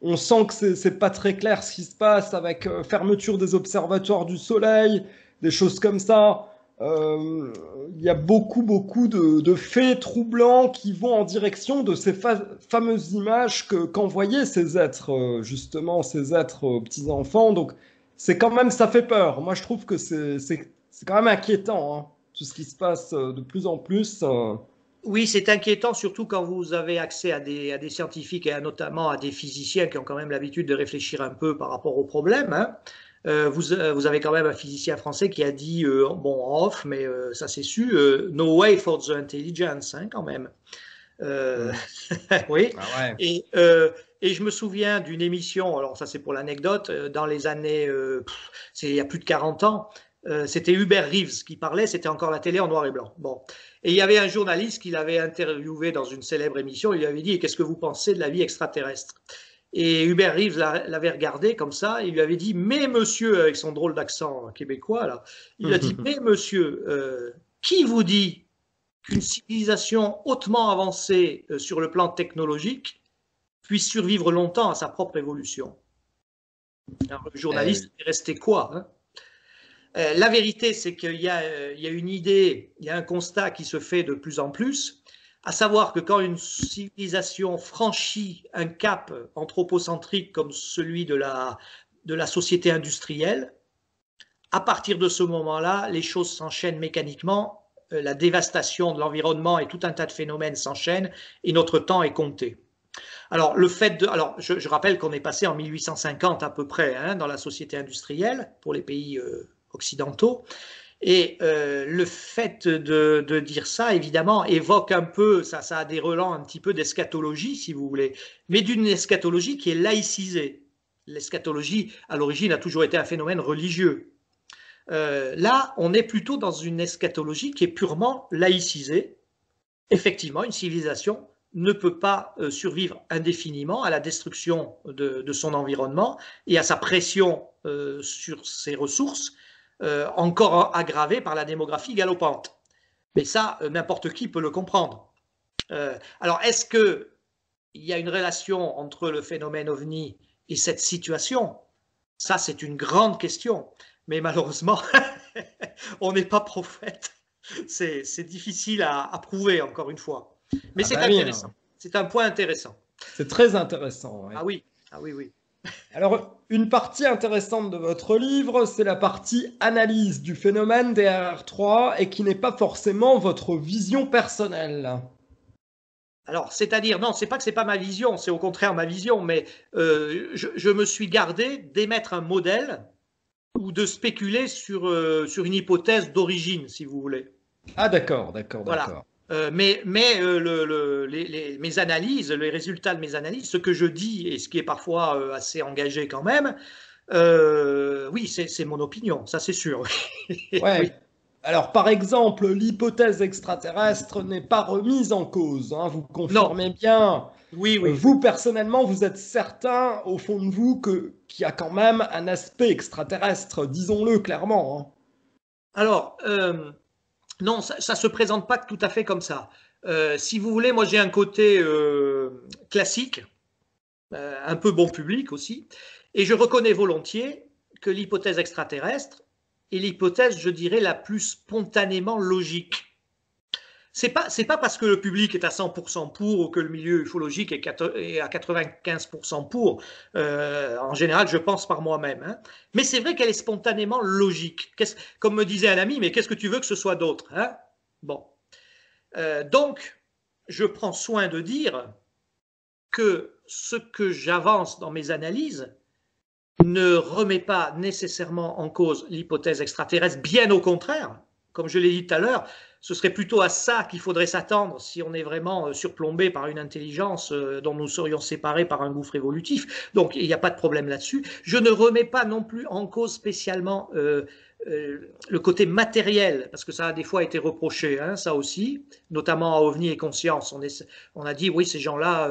On sent que c'est pas très clair ce qui se passe avec fermeture des observatoires du soleil, des choses comme ça. Il y a beaucoup de faits troublants qui vont en direction de ces fameuses images qu'envoyaient ces êtres, justement, ces êtres petits-enfants. Donc, c'est quand même, ça fait peur. Moi, je trouve que c'est quand même inquiétant, hein, tout ce qui se passe de plus en plus. Oui, c'est inquiétant, surtout quand vous avez accès à des scientifiques et notamment à des physiciens qui ont quand même l'habitude de réfléchir un peu par rapport au problème, hein. Vous avez quand même un physicien français qui a dit, bon, en off, mais ça c'est su, no way for the intelligence, hein, quand même. Euh, Mm. oui. Ah ouais. Et, euh, et je me souviens d'une émission, alors ça c'est pour l'anecdote, dans les années, c'est il y a plus de 40 ans, c'était Hubert Reeves qui parlait, c'était encore la télé en noir et blanc. Bon. Et il y avait un journaliste qui l'avait interviewé dans une célèbre émission, il lui avait dit, qu'est-ce que vous pensez de la vie extraterrestre? Et Hubert Reeves l'avait regardé comme ça, et il lui avait dit, mais monsieur, avec son drôle d'accent québécois, là, il lui a dit, mais monsieur, qui vous dit qu'une civilisation hautement avancée sur le plan technologique puisse survivre longtemps à sa propre évolution? Alors, le Eh oui. journaliste est resté quoi, hein? La vérité, c'est il y a une idée, il y a un constat qui se fait de plus en plus, à savoir que quand une civilisation franchit un cap anthropocentrique comme celui de la société industrielle, à partir de ce moment-là, les choses s'enchaînent mécaniquement, la dévastation de l'environnement et tout un tas de phénomènes s'enchaînent et notre temps est compté. Alors, je rappelle qu'on est passé en 1850 à peu près, hein, dans la société industrielle pour les pays occidentaux. Et le fait de dire ça, évidemment, évoque un peu, ça a des relents un petit peu d'eschatologie, si vous voulez, mais d'une eschatologie qui est laïcisée. L'eschatologie, à l'origine, a toujours été un phénomène religieux. Là, on est plutôt dans une eschatologie qui est purement laïcisée. Effectivement, une civilisation ne peut pas survivre indéfiniment à la destruction de son environnement et à sa pression sur ses ressources, encore aggravée par la démographie galopante. Mais ça, n'importe qui peut le comprendre. Alors, est-ce qu'il y a une relation entre le phénomène OVNI et cette situation? Ça, c'est une grande question. Mais malheureusement, on n'est pas prophète. C'est difficile à prouver, encore une fois. Mais Ah c'est bah oui, intéressant. C'est un point intéressant. c'est très intéressant. Ouais. Ah oui, ah oui, oui. Alors, une partie intéressante de votre livre, c'est la partie analyse du phénomène des RR3 et qui n'est pas forcément votre vision personnelle. Alors, c'est-à-dire, non, c'est pas que c'est pas ma vision, c'est au contraire ma vision, mais je me suis gardé d'émettre un modèle ou de spéculer sur une hypothèse d'origine, si vous voulez. Ah d'accord, d'accord, Voilà. d'accord. Mes analyses, les résultats de mes analyses, ce que je dis et ce qui est parfois assez engagé quand même, oui, c'est mon opinion, ça c'est sûr. Oui, Ouais. Alors, par exemple, l'hypothèse extraterrestre n'est pas remise en cause, hein, vous non, confirmez bien. oui, oui, oui. Vous, personnellement, vous êtes certain, au fond de vous, qu'il y a quand même un aspect extraterrestre, disons-le clairement. Hein. Alors, non, ça ne se présente pas tout à fait comme ça. Si vous voulez, moi j'ai un côté classique, un peu bon public aussi, et je reconnais volontiers que l'hypothèse extraterrestre est l'hypothèse, je dirais, la plus spontanément logique. C'est pas parce que le public est à 100% pour ou que le milieu ufologique est à 95% pour. En général, je pense par moi-même. Hein. Mais c'est vrai qu'elle est spontanément logique. Comme me disait un ami, mais qu'est-ce que tu veux que ce soit d'autre hein. Bon. Donc, je prends soin de dire que ce que j'avance dans mes analyses ne remet pas nécessairement en cause l'hypothèse extraterrestre, bien au contraire. Comme je l'ai dit tout à l'heure, ce serait plutôt à ça qu'il faudrait s'attendre si on est vraiment surplombé par une intelligence dont nous serions séparés par un gouffre évolutif. Donc il n'y a pas de problème là-dessus. Je ne remets pas non plus en cause spécialement le côté matériel, parce que ça a des fois été reproché, hein, ça aussi, notamment à OVNI et Conscience. On a dit, oui, ces gens-là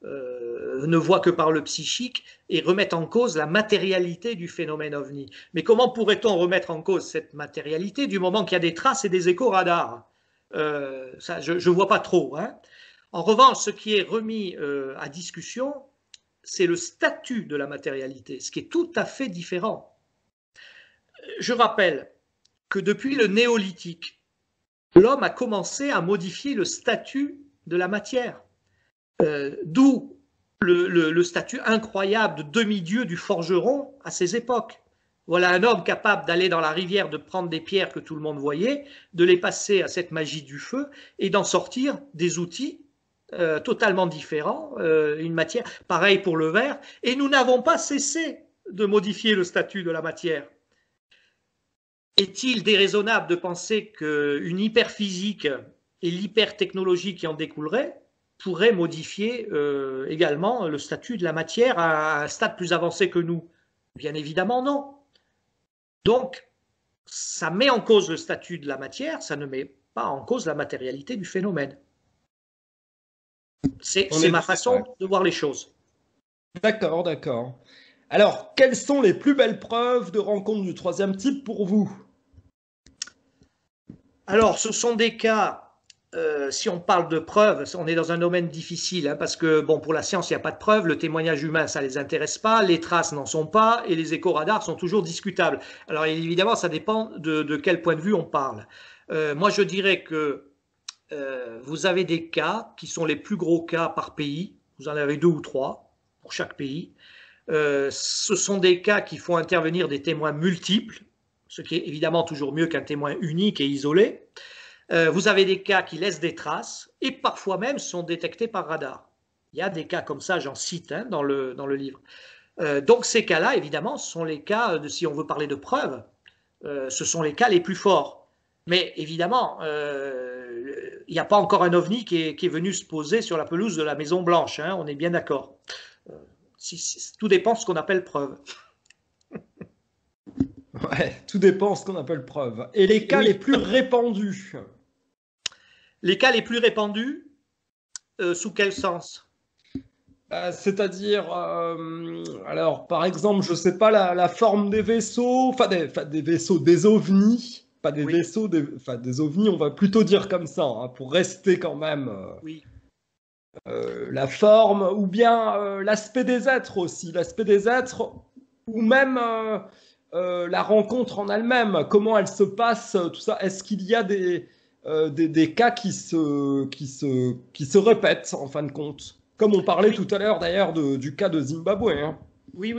ne voient que par le psychique et remettent en cause la matérialité du phénomène OVNI. Mais comment pourrait-on remettre en cause cette matérialité du moment qu'il y a des traces et des échos radars ça, je ne vois pas trop. Hein. En revanche, ce qui est remis à discussion, c'est le statut de la matérialité, ce qui est tout à fait différent. Je rappelle que depuis le néolithique, l'homme a commencé à modifier le statut de la matière. D'où le statut incroyable de demi-dieu du forgeron à ces époques. Voilà un homme capable d'aller dans la rivière, de prendre des pierres que tout le monde voyait, de les passer à cette magie du feu et d'en sortir des outils totalement différents, une matière pareil pour le verre. Et nous n'avons pas cessé de modifier le statut de la matière. Est-il déraisonnable de penser qu'une hyperphysique et l'hypertechnologie qui en découlerait pourrait modifier également le statut de la matière à un stade plus avancé que nous? Bien évidemment, non. Donc, ça met en cause le statut de la matière, ça ne met pas en cause la matérialité du phénomène. C'est ma façon de voir les choses. D'accord, d'accord. Alors, quelles sont les plus belles preuves de rencontres du troisième type pour vous? Alors, ce sont des cas si on parle de preuves, on est dans un domaine difficile, hein, parce que bon, pour la science, il n'y a pas de preuves, le témoignage humain, ça ne les intéresse pas, les traces n'en sont pas, et les échos radars sont toujours discutables. Alors évidemment, ça dépend de quel point de vue on parle. Moi, je dirais que vous avez des cas qui sont les plus gros cas par pays, vous en avez 2 ou 3 pour chaque pays. Ce sont des cas qui font intervenir des témoins multiples, ce qui est évidemment toujours mieux qu'un témoin unique et isolé. Vous avez des cas qui laissent des traces et parfois même sont détectés par radar. Il y a des cas comme ça, j'en cite hein, dans le livre. Donc ces cas-là, évidemment, sont les cas, si on veut parler de preuves, ce sont les cas les plus forts. Mais évidemment, il n'y a pas encore un ovni qui est venu se poser sur la pelouse de la Maison Blanche, hein, on est bien d'accord. Tout dépend de ce qu'on appelle preuve. Ouais, tout dépend de ce qu'on appelle preuve. Et les cas les plus répandus? Les cas les plus répandus, sous quel sens? C'est-à-dire, alors par exemple, je sais pas, la forme des vaisseaux, enfin des vaisseaux, des ovnis, pas des vaisseaux, des ovnis, on va plutôt dire comme ça, hein, pour rester quand même la forme, ou bien l'aspect des êtres aussi. L'aspect des êtres, ou même la rencontre en elle-même, comment elle se passe, tout ça. Est-ce qu'il y a des cas qui se répètent en fin de compte? Comme on parlait Oui, tout à l'heure d'ailleurs du cas de Zimbabwe, hein. oui.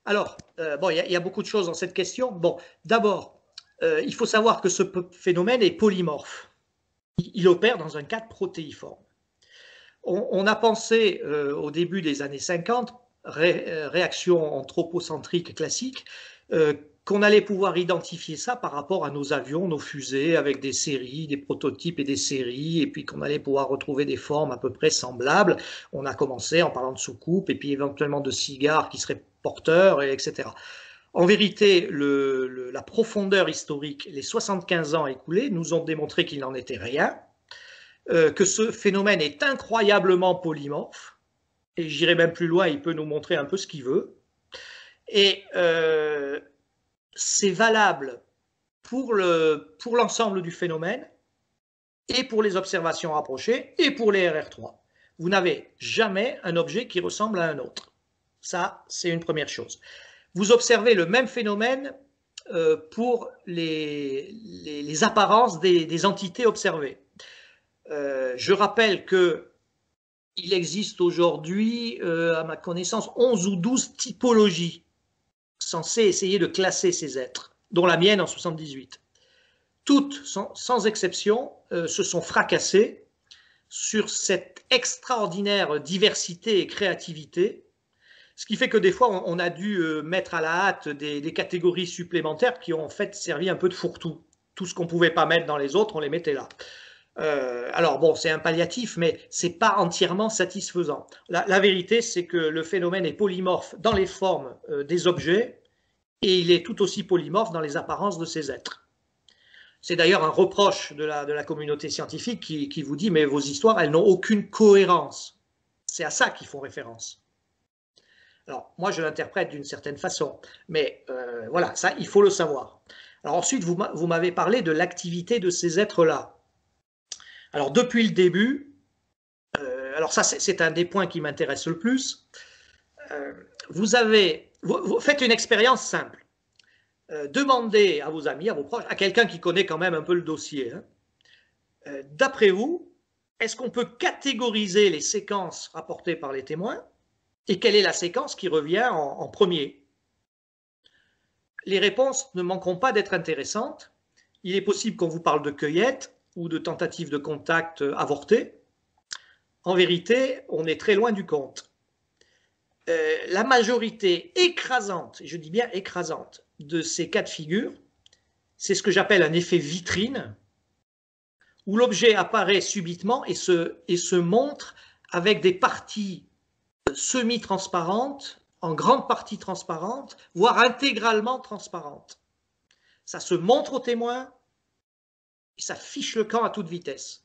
Alors, bon, il y a beaucoup de choses dans cette question. Bon, d'abord, il faut savoir que ce phénomène est polymorphe. Il opère dans un cadre protéiforme. On a pensé au début des années 50, réaction anthropocentrique classique, qu'on allait pouvoir identifier ça par rapport à nos avions, nos fusées, avec des séries, des prototypes et des séries, et puis qu'on allait pouvoir retrouver des formes à peu près semblables. On a commencé en parlant de soucoupes, et puis éventuellement de cigares qui seraient porteurs, etc. En vérité, la profondeur historique, les 75 ans écoulés, nous ont démontré qu'il n'en était rien, que ce phénomène est incroyablement polymorphe, et j'irai même plus loin, il peut nous montrer un peu ce qu'il veut, et c'est valable pour l'ensemble du phénomène, et pour les observations rapprochées, et pour les RR3. Vous n'avez jamais un objet qui ressemble à un autre. Ça, c'est une première chose. Vous observez le même phénomène pour les apparences des entités observées. Je rappelle que il existe aujourd'hui, à ma connaissance, 11 ou 12 typologies censées essayer de classer ces êtres, dont la mienne en 78. Toutes, sans exception, se sont fracassées sur cette extraordinaire diversité et créativité, ce qui fait que des fois, on a dû mettre à la hâte des catégories supplémentaires qui ont en fait servi un peu de fourre-tout. Tout ce qu'on ne pouvait pas mettre dans les autres, on les mettait là. Alors bon, c'est un palliatif, mais c'est pas entièrement satisfaisant. La vérité, c'est que le phénomène est polymorphe dans les formes des objets et il est tout aussi polymorphe dans les apparences de ces êtres. C'est d'ailleurs un reproche de la communauté scientifique qui vous dit mais vos histoires, elles n'ont aucune cohérence. C'est à ça qu'ils font référence. Alors moi, je l'interprète d'une certaine façon, mais voilà, ça, il faut le savoir. Alors ensuite, vous m'avez parlé de l'activité de ces êtres-là. Alors depuis le début, alors ça c'est un des points qui m'intéresse le plus, vous faites une expérience simple. Demandez à vos amis, à vos proches, à quelqu'un qui connaît quand même un peu le dossier, hein, d'après vous, est-ce qu'on peut catégoriser les séquences rapportées par les témoins et quelle est la séquence qui revient en premier? Les réponses ne manqueront pas d'être intéressantes. Il est possible qu'on vous parle de cueillette ou de tentatives de contact avortées. En vérité, on est très loin du compte. La majorité écrasante, et je dis bien écrasante, de ces cas de figure, c'est ce que j'appelle un effet vitrine, où l'objet apparaît subitement et se montre avec des parties semi-transparentes, en grande partie transparentes, voire intégralement transparentes. Ça se montre au témoin et ça fiche le camp à toute vitesse,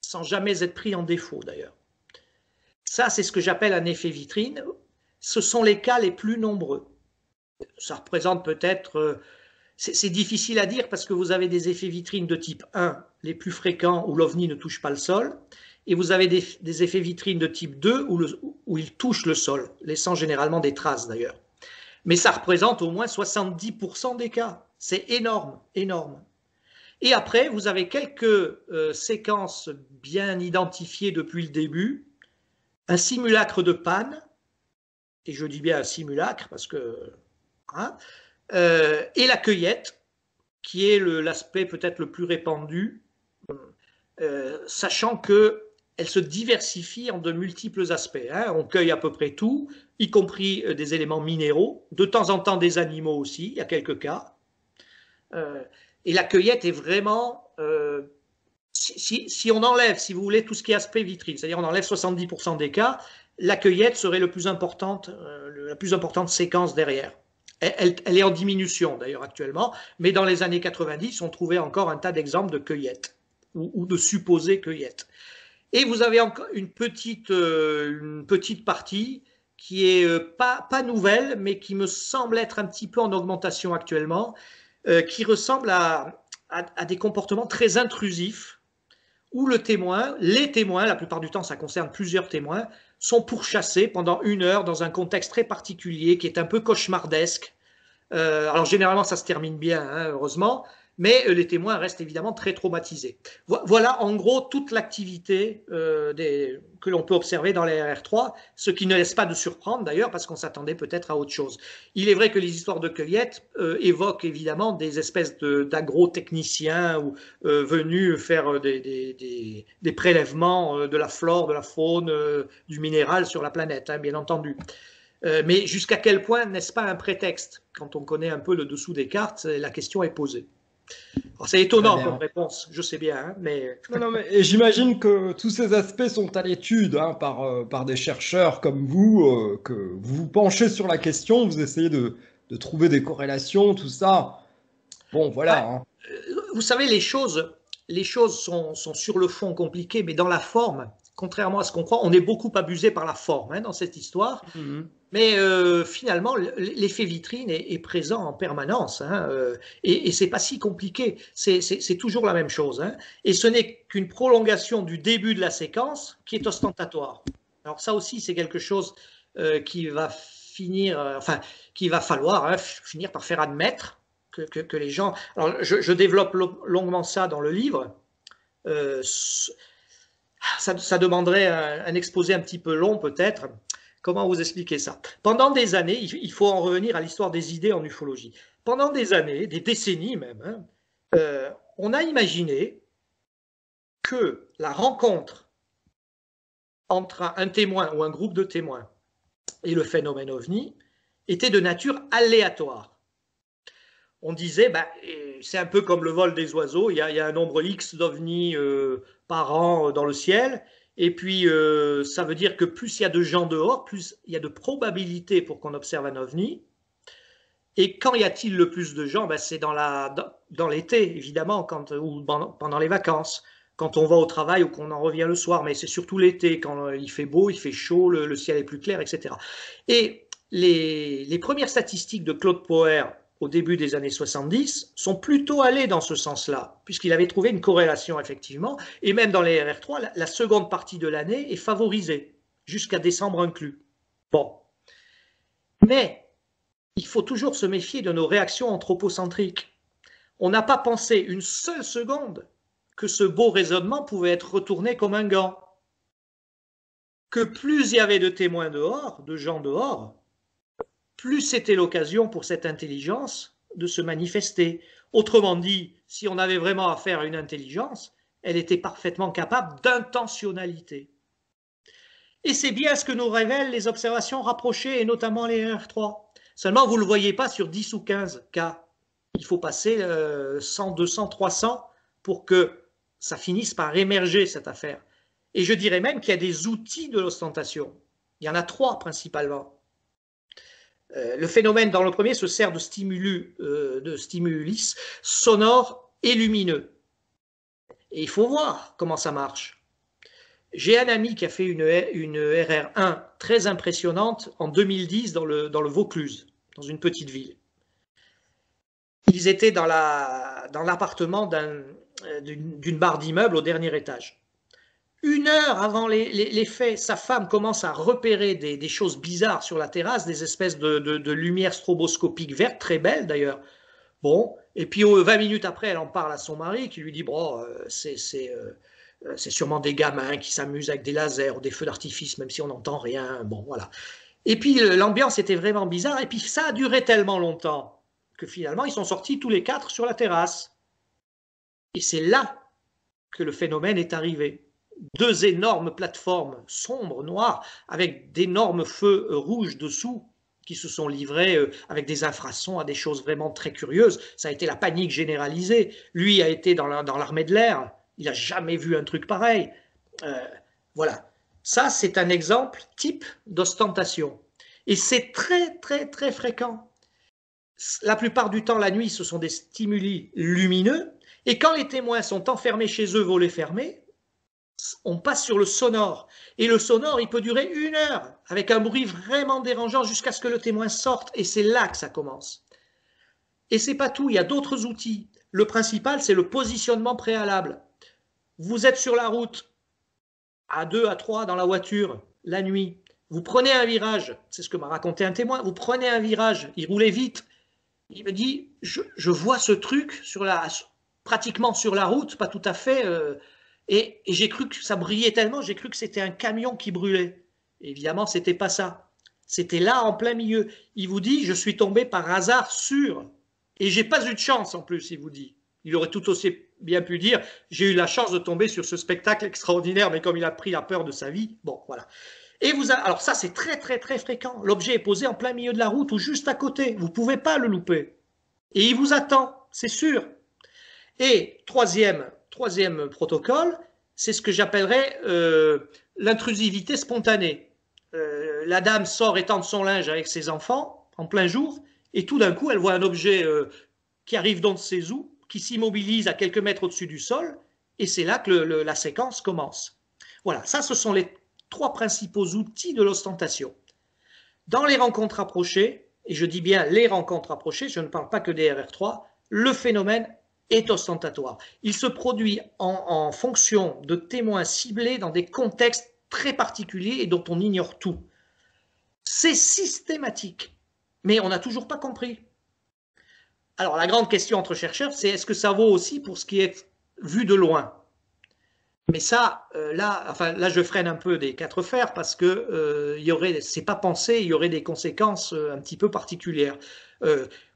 sans jamais être pris en défaut d'ailleurs. Ça, c'est ce que j'appelle un effet vitrine. Ce sont les cas les plus nombreux. Ça représente peut-être... c'est difficile à dire parce que vous avez des effets vitrines de type 1, les plus fréquents, où l'OVNI ne touche pas le sol, et vous avez des effets vitrines de type 2 où il touche le sol, laissant généralement des traces d'ailleurs. Mais ça représente au moins 70% des cas. C'est énorme, énorme. Et après, vous avez quelques séquences bien identifiées depuis le début, un simulacre de panne, et je dis bien un simulacre parce que... Hein, et la cueillette, qui est l'aspect peut-être le plus répandu, sachant qu'elle se diversifie en de multiples aspects. Hein. On cueille à peu près tout, y compris des éléments minéraux, de temps en temps des animaux aussi, il y a quelques cas. Et la cueillette est vraiment... si on enlève, si vous voulez, tout ce qui est aspect vitrine, c'est-à-dire on enlève 70% des cas, la cueillette serait la plus importante séquence derrière. Elle est en diminution d'ailleurs actuellement, mais dans les années 90, on trouvait encore un tas d'exemples de cueillettes ou de supposées cueillettes. Et vous avez encore une petite partie qui est pas nouvelle, mais qui me semble être un petit peu en augmentation actuellement, qui ressemble à des comportements très intrusifs, où les témoins, la plupart du temps ça concerne plusieurs témoins, sont pourchassés pendant 1 heure dans un contexte très particulier qui est un peu cauchemardesque. Alors généralement ça se termine bien, hein, heureusement, mais les témoins restent évidemment très traumatisés. Voilà en gros toute l'activité que l'on peut observer dans les RR3, ce qui ne laisse pas de surprendre d'ailleurs parce qu'on s'attendait peut-être à autre chose. Il est vrai que les histoires de cueillette évoquent évidemment des espèces d'agro-techniciens venus faire des prélèvements de la flore, de la faune, du minéral sur la planète, hein, bien entendu. Mais jusqu'à quel point n'est-ce pas un prétexte? Quand on connaît un peu le dessous des cartes, la question est posée. C'est étonnant comme réponse, je sais bien, hein, mais... Non, mais j'imagine que tous ces aspects sont à l'étude hein, par des chercheurs comme vous, que vous vous penchez sur la question, vous essayez de trouver des corrélations, tout ça. Bon, voilà. Hein. Vous savez, les choses sont sur le fond compliquées, mais dans la forme, contrairement à ce qu'on croit, on est beaucoup abusé par la forme hein, dans cette histoire. Mm-hmm. Mais finalement, l'effet vitrine est présent en permanence hein, et c'est pas si compliqué. C'est toujours la même chose. Hein, et ce n'est qu'une prolongation du début de la séquence qui est ostentatoire. Alors ça aussi, c'est quelque chose qui va falloir hein, finir par faire admettre que les gens. Alors je développe longuement ça dans le livre. Ça demanderait un exposé un petit peu long peut-être. Comment vous expliquer ça? Pendant des années, il faut en revenir à l'histoire des idées en ufologie. Pendant des années, des décennies même, hein, on a imaginé que la rencontre entre un témoin ou un groupe de témoins et le phénomène OVNI était de nature aléatoire. On disait, c'est un peu comme le vol des oiseaux, il y a un nombre X d'OVNI par an dans le ciel, et puis, ça veut dire que plus il y a de gens dehors, plus il y a de probabilités pour qu'on observe un ovni. Et quand y a-t-il le plus de gens? C'est dans l'été, évidemment, ou pendant les vacances, quand on va au travail ou qu'on en revient le soir. Mais c'est surtout l'été, quand il fait beau, il fait chaud, le ciel est plus clair, etc. Et les premières statistiques de Claude Poher au début des années 70, sont plutôt allés dans ce sens-là, puisqu'il avait trouvé une corrélation, effectivement, et même dans les RR3, la seconde partie de l'année est favorisée, jusqu'à décembre inclus. Bon. Mais il faut toujours se méfier de nos réactions anthropocentriques. On n'a pas pensé une seule seconde que ce beau raisonnement pouvait être retourné comme un gant. Que plus il y avait de témoins dehors, de gens dehors, plus c'était l'occasion pour cette intelligence de se manifester. Autrement dit, si on avait vraiment affaire à une intelligence, elle était parfaitement capable d'intentionnalité. Et c'est bien ce que nous révèlent les observations rapprochées, et notamment les R3. Seulement, vous ne le voyez pas sur 10 ou 15 cas. Il faut passer 100, 200, 300 pour que ça finisse par émerger, cette affaire. Et je dirais même qu'il y a des outils de l'ostentation. Il y en a 3 principalement. Le phénomène, dans le premier, se sert de stimulus sonores et lumineux. Et il faut voir comment ça marche. J'ai un ami qui a fait une RR1 très impressionnante en 2010 dans le Vaucluse, dans une petite ville. Ils étaient dans l'appartement d'une barre d'immeuble au dernier étage. 1 heure avant les faits, sa femme commence à repérer des choses bizarres sur la terrasse, des espèces de lumière stroboscopique verte, très belle d'ailleurs. Bon, et puis 20 minutes après, elle en parle à son mari qui lui dit bon, c'est sûrement des gamins qui s'amusent avec des lasers ou des feux d'artifice, même si on n'entend rien. Bon, voilà. Et puis l'ambiance était vraiment bizarre, et puis ça a duré tellement longtemps que finalement ils sont sortis tous les 4 sur la terrasse. Et c'est là que le phénomène est arrivé. 2 énormes plateformes sombres, noires, avec d'énormes feux rouges dessous, qui se sont livrés avec des infrasons à des choses vraiment très curieuses. Ça a été la panique généralisée. Lui a été dans l'armée de l'air. Il n'a jamais vu un truc pareil. Voilà. Ça, c'est un exemple type d'ostentation. Et c'est très, très, très fréquent. La plupart du temps, la nuit, ce sont des stimuli lumineux. Et quand les témoins sont enfermés chez eux, volets fermés, on passe sur le sonore. Et le sonore, il peut durer 1 heure, avec un bruit vraiment dérangeant jusqu'à ce que le témoin sorte. Et c'est là que ça commence. Et c'est pas tout, il y a d'autres outils. Le principal, c'est le positionnement préalable. Vous êtes sur la route, à 2, à 3, dans la voiture, la nuit. Vous prenez un virage, c'est ce que m'a raconté un témoin, vous prenez un virage, il roulait vite. Il me dit, je vois ce truc pratiquement sur la route, pas tout à fait, et j'ai cru que ça brillait tellement, j'ai cru que c'était un camion qui brûlait. Et évidemment, c'était pas ça. C'était là, en plein milieu. Il vous dit, je suis tombé par hasard sur, et j'ai pas eu de chance en plus, il vous dit. Il aurait tout aussi bien pu dire, j'ai eu la chance de tomber sur ce spectacle extraordinaire, mais comme il a pris la peur de sa vie, bon, voilà. Et alors ça, c'est très, très, très fréquent. L'objet est posé en plein milieu de la route ou juste à côté. Vous ne pouvez pas le louper. Et il vous attend, c'est sûr. Et troisième protocole, c'est ce que j'appellerais l'intrusivité spontanée. La dame sort étendre son linge avec ses enfants en plein jour, et tout d'un coup, elle voit un objet qui arrive d'on ne sait où, qui s'immobilise à quelques mètres au-dessus du sol, et c'est là que la séquence commence. Voilà, ça, ce sont les 3 principaux outils de l'ostentation. Dans les rencontres approchées, et je dis bien les rencontres approchées, je ne parle pas que des RR3, le phénomène est ostentatoire. Il se produit en fonction de témoins ciblés dans des contextes très particuliers et dont on ignore tout. C'est systématique, mais on n'a toujours pas compris. Alors la grande question entre chercheurs, c'est est-ce que ça vaut aussi pour ce qui est vu de loin? Mais ça, là, je freine un peu des 4 fers parce que c'est pas pensé, il y aurait des conséquences un petit peu particulières.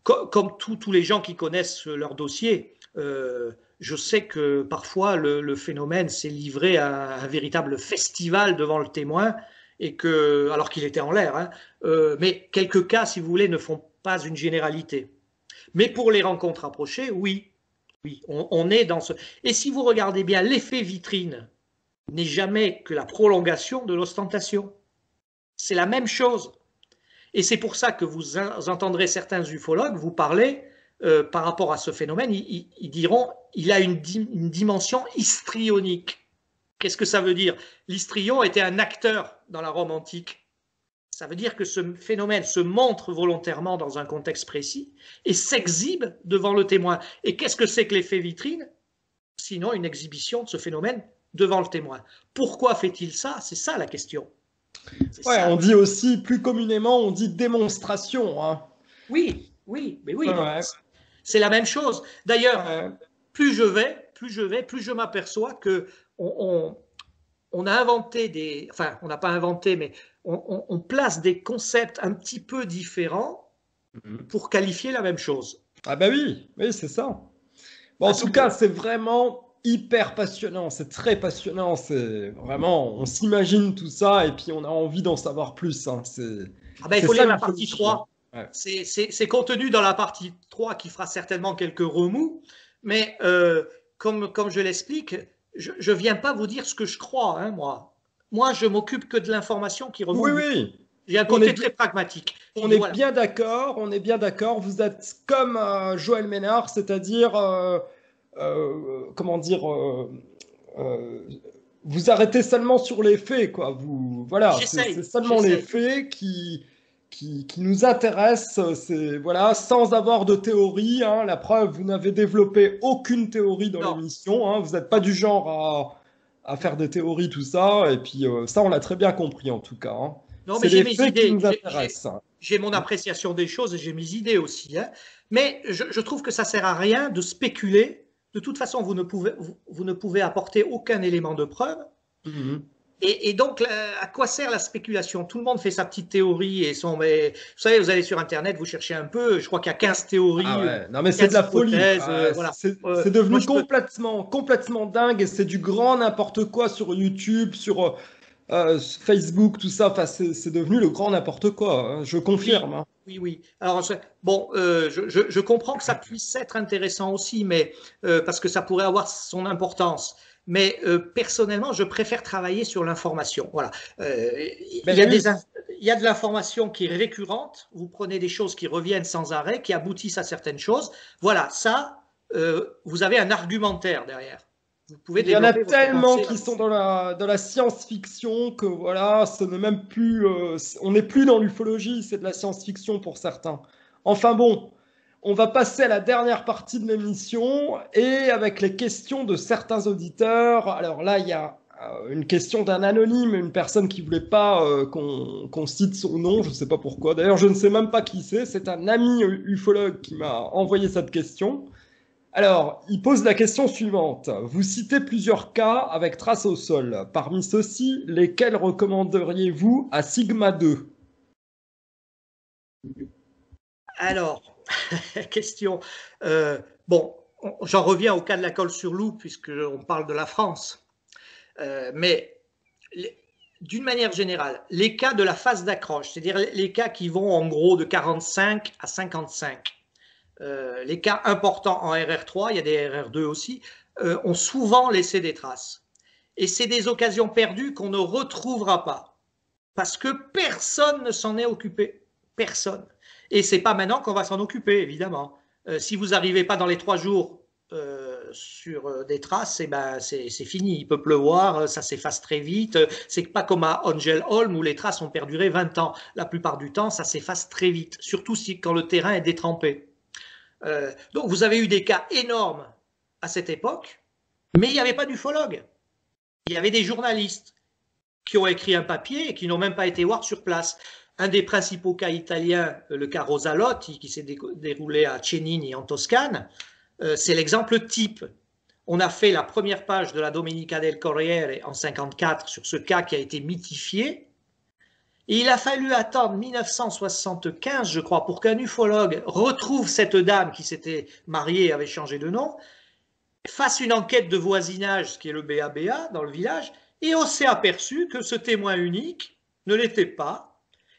Comme tous les gens qui connaissent leur dossier, je sais que parfois le phénomène s'est livré à un véritable festival devant le témoin, et alors qu'il était en l'air, hein, mais quelques cas, si vous voulez, ne font pas une généralité. Mais pour les rencontres approchées, oui. Oui, on est dans ce... Et si vous regardez bien, l'effet vitrine n'est jamais que la prolongation de l'ostentation. C'est la même chose. Et c'est pour ça que vous entendrez certains ufologues vous parler par rapport à ce phénomène. Ils diront il a une dimension histrionique. Qu'est-ce que ça veut dire? L'histrion était un acteur dans la Rome antique. Ça veut dire que ce phénomène se montre volontairement dans un contexte précis et s'exhibe devant le témoin. Et qu'est-ce que c'est que l'effet vitrine? Sinon une exhibition de ce phénomène devant le témoin. Pourquoi fait-il ça? C'est ça la question. Ouais, ça. On dit aussi, plus communément, on dit démonstration. Hein. Oui, mais oui. Ouais. C'est la même chose. D'ailleurs, plus je m'aperçois que on a inventé enfin, on n'a pas inventé, mais on place des concepts un petit peu différents pour qualifier la même chose. Ah bah oui, c'est ça. Bon, en tout cas, c'est vraiment hyper passionnant, c'est très passionnant, c'est vraiment, on s'imagine tout ça et puis on a envie d'en savoir plus. Hein. Il faut lire la partie 3. Ouais. C'est contenu dans la partie 3 qui fera certainement quelques remous, mais comme je l'explique, je ne viens pas vous dire ce que je crois, hein, moi. Moi, je m'occupe que de l'information qui remonte. Oui. J'ai un côté très pragmatique. On est bien d'accord, Vous êtes comme Joël Ménard, c'est-à-dire, comment dire, vous arrêtez seulement sur les faits, quoi. Voilà, c'est seulement les faits qui nous intéressent, voilà, sans avoir de théorie. Hein, la preuve, vous n'avez développé aucune théorie dans l'émission. Hein, vous n'êtes pas du genre à faire des théories, tout ça. Et puis ça, on l'a très bien compris en tout cas. Hein. Non, mais j'ai mes idées. J'ai mon appréciation des choses et j'ai mes idées aussi. Hein. Mais je trouve que ça sert à rien de spéculer. De toute façon, vous ne pouvez apporter aucun élément de preuve. Et donc, à quoi sert la spéculation? Tout le monde fait sa petite théorie mais vous savez, vous allez sur Internet, vous cherchez un peu, je crois qu'il y a 15 théories. Ah ouais. Non, mais c'est de la folie. Voilà. C'est devenu complètement dingue et c'est du grand n'importe quoi sur YouTube, sur Facebook, tout ça. Enfin, c'est devenu le grand n'importe quoi. Hein. Je confirme. Oui. Alors, je comprends que ça puisse être intéressant aussi, mais parce que ça pourrait avoir son importance. Mais personnellement, je préfère travailler sur l'information. Voilà. Il y a de l'information qui est récurrente. Vous prenez des choses qui reviennent sans arrêt, qui aboutissent à certaines choses. Voilà, ça, vous avez un argumentaire derrière. Vous pouvez Il y en a tellement qui sont dans la science-fiction que voilà, ce n'est même plus, on n'est plus dans l'ufologie, c'est de la science-fiction pour certains. Enfin bon. on va passer à la dernière partie de l'émission et avec les questions de certains auditeurs. Alors là, il y a une question d'un anonyme, une personne qui voulait pas qu'on cite son nom, je ne sais pas pourquoi. D'ailleurs, je ne sais même pas qui c'est. C'est un ami ufologue qui m'a envoyé cette question. Alors, il pose la question suivante. Vous citez plusieurs cas avec traces au sol. Parmi ceux-ci, lesquels recommanderiez-vous à Sigma 2? Alors, question. Bon, j'en reviens au cas de la Colle-sur-Loup, puisqu'on parle de la France. Mais d'une manière générale, les cas de la phase d'accroche, c'est-à-dire les cas qui vont en gros de 45 à 55, les cas importants en RR3, il y a des RR2 aussi, ont souvent laissé des traces. Et c'est des occasions perdues qu'on ne retrouvera pas, parce que personne ne s'en est occupé. Personne. Et c'est pas maintenant qu'on va s'en occuper, évidemment. Si vous n'arrivez pas dans les 3 jours sur des traces, eh ben c'est fini. Il peut pleuvoir, ça s'efface très vite. C'est pas comme à Angel Holm où les traces ont perduré 20 ans. La plupart du temps, ça s'efface très vite, surtout quand le terrain est détrempé. Donc vous avez eu des cas énormes à cette époque, mais il n'y avait pas d'ufologue. Il y avait des journalistes qui ont écrit un papier et qui n'ont même pas été voir sur place. Un des principaux cas italiens, le cas Rosalotti, qui s'est déroulé à Cennini en Toscane, c'est l'exemple type. On a fait la première page de la Domenica del Corriere en 1954 sur ce cas qui a été mythifié. Et il a fallu attendre 1975, je crois, pour qu'un ufologue retrouve cette dame qui s'était mariée et avait changé de nom, fasse une enquête de voisinage, ce qui est le BABA dans le village, et on s'est aperçu que ce témoin unique ne l'était pas,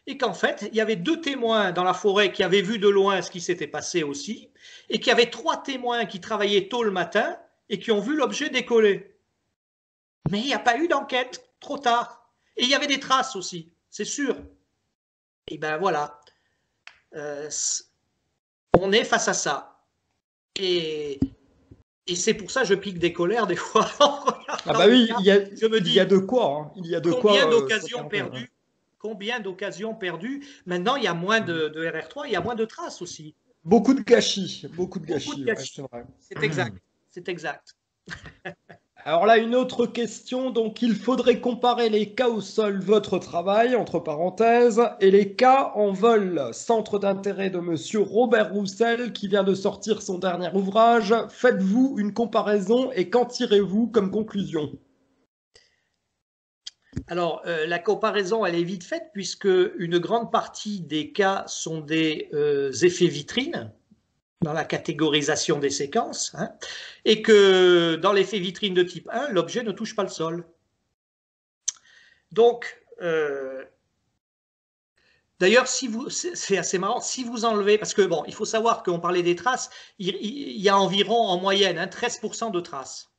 et qu'en fait, il y avait 2 témoins dans la forêt qui avaient vu de loin ce qui s'était passé aussi, et qu'il y avait 3 témoins qui travaillaient tôt le matin et qui ont vu l'objet décoller. Mais il n'y a pas eu d'enquête, trop tard. Et il y avait des traces aussi, c'est sûr. Et ben voilà, on est face à ça. Et c'est pour ça que je pique des colères des fois. Ah bah oui, je me dis, il y a de quoi. Hein. Il y a de combien d'occasions perdues. Combien d'occasions perdues. Maintenant, il y a moins de RR3, il y a moins de traces aussi. Beaucoup de gâchis. Beaucoup de gâchis, Ouais, c'est vrai. C'est exact. C'est exact. Alors là, une autre question. Donc, il faudrait comparer les cas au sol, votre travail, entre parenthèses, et les cas en vol. Centre d'intérêt de monsieur Robert Roussel, qui vient de sortir son dernier ouvrage. Faites-vous une comparaison et qu'en tirez-vous comme conclusion? Alors, la comparaison, elle est vite faite, puisque une grande partie des cas sont des effets vitrines dans la catégorisation des séquences, hein, et que dans l'effet vitrine de type 1, l'objet ne touche pas le sol. Donc, d'ailleurs, c'est assez marrant, si vous enlevez, parce que bon, il faut savoir qu'on parlait des traces, il y a environ en moyenne 13% de traces.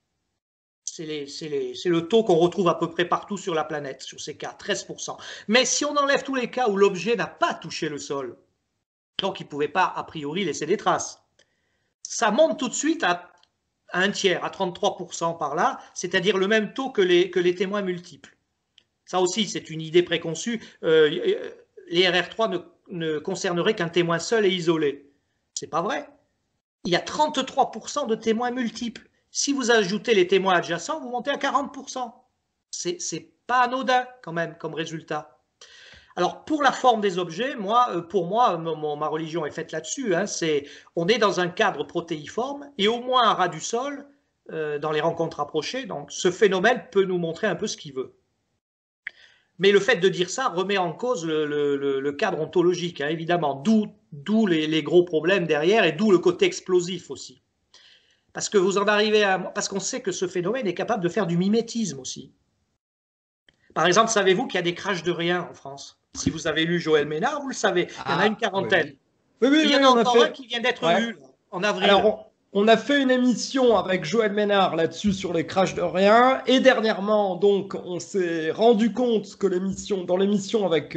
C'est le taux qu'on retrouve à peu près partout sur la planète, sur ces cas, 13%. Mais si on enlève tous les cas où l'objet n'a pas touché le sol, donc il ne pouvait pas a priori laisser des traces, ça monte tout de suite à un tiers, à 33% par là, c'est-à-dire le même taux que les témoins multiples. Ça aussi, c'est une idée préconçue. Les RR3 ne concerneraient qu'un témoin seul et isolé. C'est pas vrai. Il y a 33% de témoins multiples. Si vous ajoutez les témoins adjacents, vous montez à 40%. C'est pas anodin quand même comme résultat. Alors pour la forme des objets, pour moi, ma religion est faite là-dessus. Hein, on est dans un cadre protéiforme et au moins à ras du sol, dans les rencontres rapprochées. Donc ce phénomène peut nous montrer un peu ce qu'il veut. Mais le fait de dire ça remet en cause le cadre ontologique, hein, évidemment, d'où les gros problèmes derrière et d'où le côté explosif aussi. Parce que vous en arrivez parce qu'on sait que ce phénomène est capable de faire du mimétisme aussi. Par exemple, savez-vous qu'il y a des crashs de rien en France? Si vous avez lu Joël Ménard, vous le savez, il y en a une quarantaine. Oui, il y en a encore un qui vient d'être lu en avril. Alors, on a fait une émission avec Joël Ménard là-dessus sur les crashs de rien. Et dernièrement, donc, on s'est rendu compte que dans l'émission avec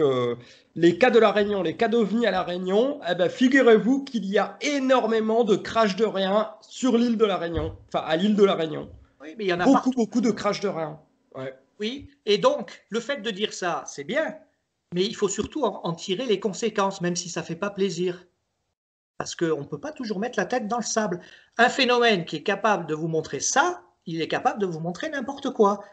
les cas de la Réunion, les cas d'OVNI à la Réunion, eh ben, figurez-vous qu'il y a énormément de crashs de rien sur l'île de la Réunion. Enfin, à l'île de la Réunion. Oui, mais il y en a beaucoup de crashs de rien. Ouais. Oui, et donc, le fait de dire ça, c'est bien, mais il faut surtout en tirer les conséquences, même si ça ne fait pas plaisir. parce qu'on ne peut pas toujours mettre la tête dans le sable. Un phénomène qui est capable de vous montrer ça, il est capable de vous montrer n'importe quoi.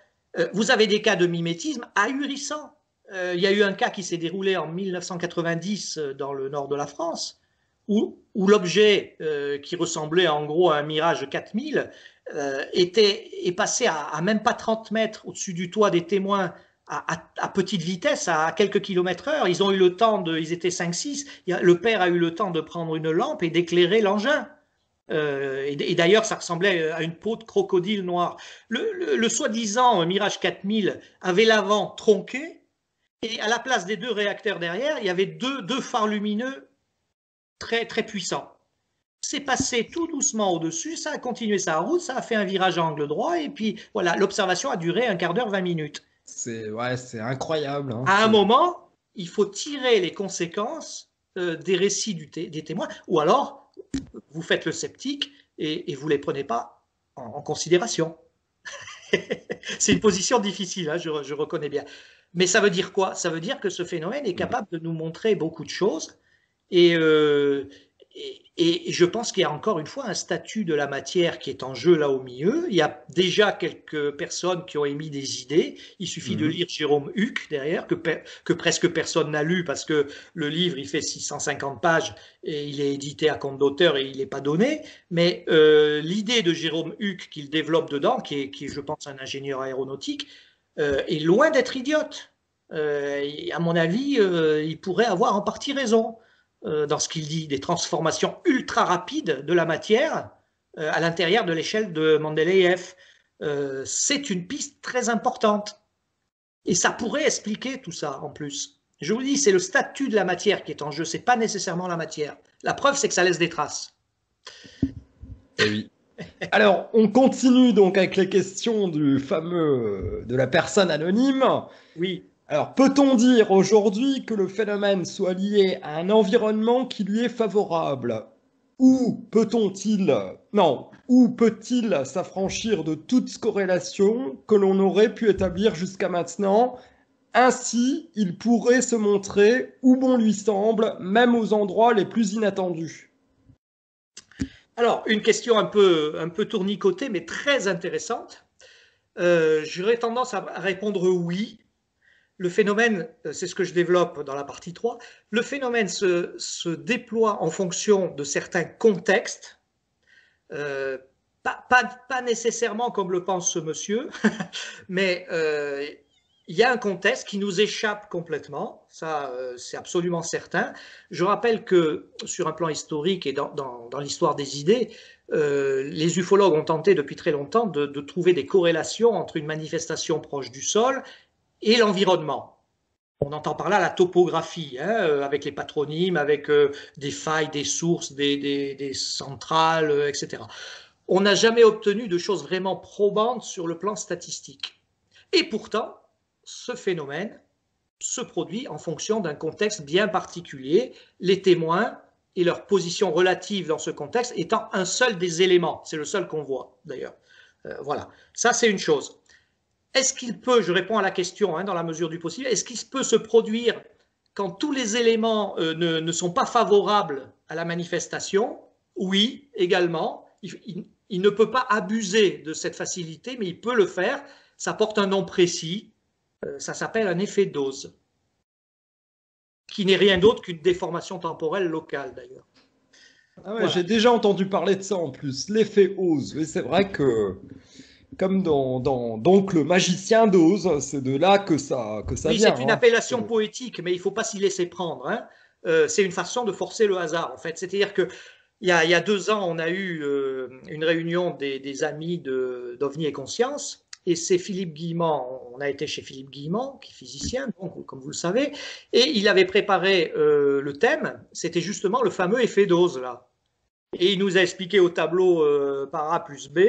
Vous avez des cas de mimétisme ahurissants. Il y a eu un cas qui s'est déroulé en 1990 dans le nord de la France, où l'objet qui ressemblait en gros à un Mirage 4000 est passé à même pas 30 mètres au-dessus du toit des témoins à petite vitesse, à quelques kilomètres heure. Ils ont eu le temps ils étaient 5-6, le père a eu le temps de prendre une lampe et d'éclairer l'engin. Et d'ailleurs, ça ressemblait à une peau de crocodile noir. Le soi-disant Mirage 4000 avait l'avant tronqué, et à la place des deux réacteurs derrière, il y avait deux phares lumineux très, très puissants. C'est passé tout doucement au-dessus, ça a continué sa route, ça a fait un virage à angle droit, et puis voilà, l'observation a duré un quart d'heure, 20 minutes. C'est incroyable. Hein, à un moment, il faut tirer les conséquences des récits des témoins, ou alors vous faites le sceptique et vous ne les prenez pas en considération. C'est une position difficile, hein, je reconnais bien. Mais ça veut dire quoi? Ça veut dire que ce phénomène est capable de nous montrer beaucoup de choses. Et je pense qu'il y a encore une fois un statut de la matière qui est en jeu là au milieu. Il y a déjà quelques personnes qui ont émis des idées. Il suffit de lire Jérôme Huck derrière, que presque personne n'a lu parce que le livre il fait 650 pages et il est édité à compte d'auteur et il n'est pas donné. Mais l'idée de Jérôme Huck qu'il développe dedans, qui est je pense un ingénieur aéronautique, est loin d'être idiote. À mon avis, il pourrait avoir en partie raison dans ce qu'il dit, des transformations ultra rapides de la matière à l'intérieur de l'échelle de Mendeleïev. C'est une piste très importante. Et ça pourrait expliquer tout ça en plus. Je vous dis, c'est le statut de la matière qui est en jeu, c'est pas nécessairement la matière. La preuve, c'est que ça laisse des traces. Eh oui. Alors, on continue donc avec les questions du fameux de la personne anonyme. Oui. Alors, peut-on dire aujourd'hui que le phénomène soit lié à un environnement qui lui est favorable? Ou peut-il s'affranchir de toute corrélation que l'on aurait pu établir jusqu'à maintenant? Ainsi, il pourrait se montrer où bon lui semble, même aux endroits les plus inattendus. Alors, une question un peu tournicotée, mais très intéressante. J'aurais tendance à répondre oui. Le phénomène, c'est ce que je développe dans la partie 3, le phénomène se déploie en fonction de certains contextes, pas nécessairement comme le pense ce monsieur, mais il y a un contexte qui nous échappe complètement, ça c'est absolument certain. Je rappelle que sur un plan historique et dans l'histoire des idées, les ufologues ont tenté depuis très longtemps de trouver des corrélations entre une manifestation proche du sol et l'environnement. On entend par là la topographie, hein, avec les patronymes, avec des failles, des sources, des centrales, etc. On n'a jamais obtenu de choses vraiment probantes sur le plan statistique. Et pourtant, ce phénomène se produit en fonction d'un contexte bien particulier, les témoins et leur position relative dans ce contexte étant un seul des éléments. C'est le seul qu'on voit, d'ailleurs. Voilà, ça c'est une chose. Est-ce qu'il peut, je réponds à la question dans la mesure du possible, est-ce qu'il peut se produire quand tous les éléments ne sont pas favorables à la manifestation? Oui, également. Il ne peut pas abuser de cette facilité, mais il peut le faire. Ça porte un nom précis. Ça s'appelle un effet dose, qui n'est rien d'autre qu'une déformation temporelle locale, d'ailleurs. Ah ouais, voilà. J'ai déjà entendu parler de ça en plus, l'effet Oz. Et c'est vrai que... Comme dans donc le magicien d'Oz, c'est de là que ça vient. Oui, c'est une appellation poétique, mais il ne faut pas s'y laisser prendre. Hein. C'est une façon de forcer le hasard, en fait. C'est-à-dire qu'il y a 2 ans, on a eu une réunion des amis d'OVNI et Conscience, et c'est Philippe Guillemant, on a été chez Philippe Guillemant, qui est physicien, donc, comme vous le savez, et il avait préparé le thème, c'était justement le fameux effet d'Oz, là. Et il nous a expliqué au tableau par A plus B,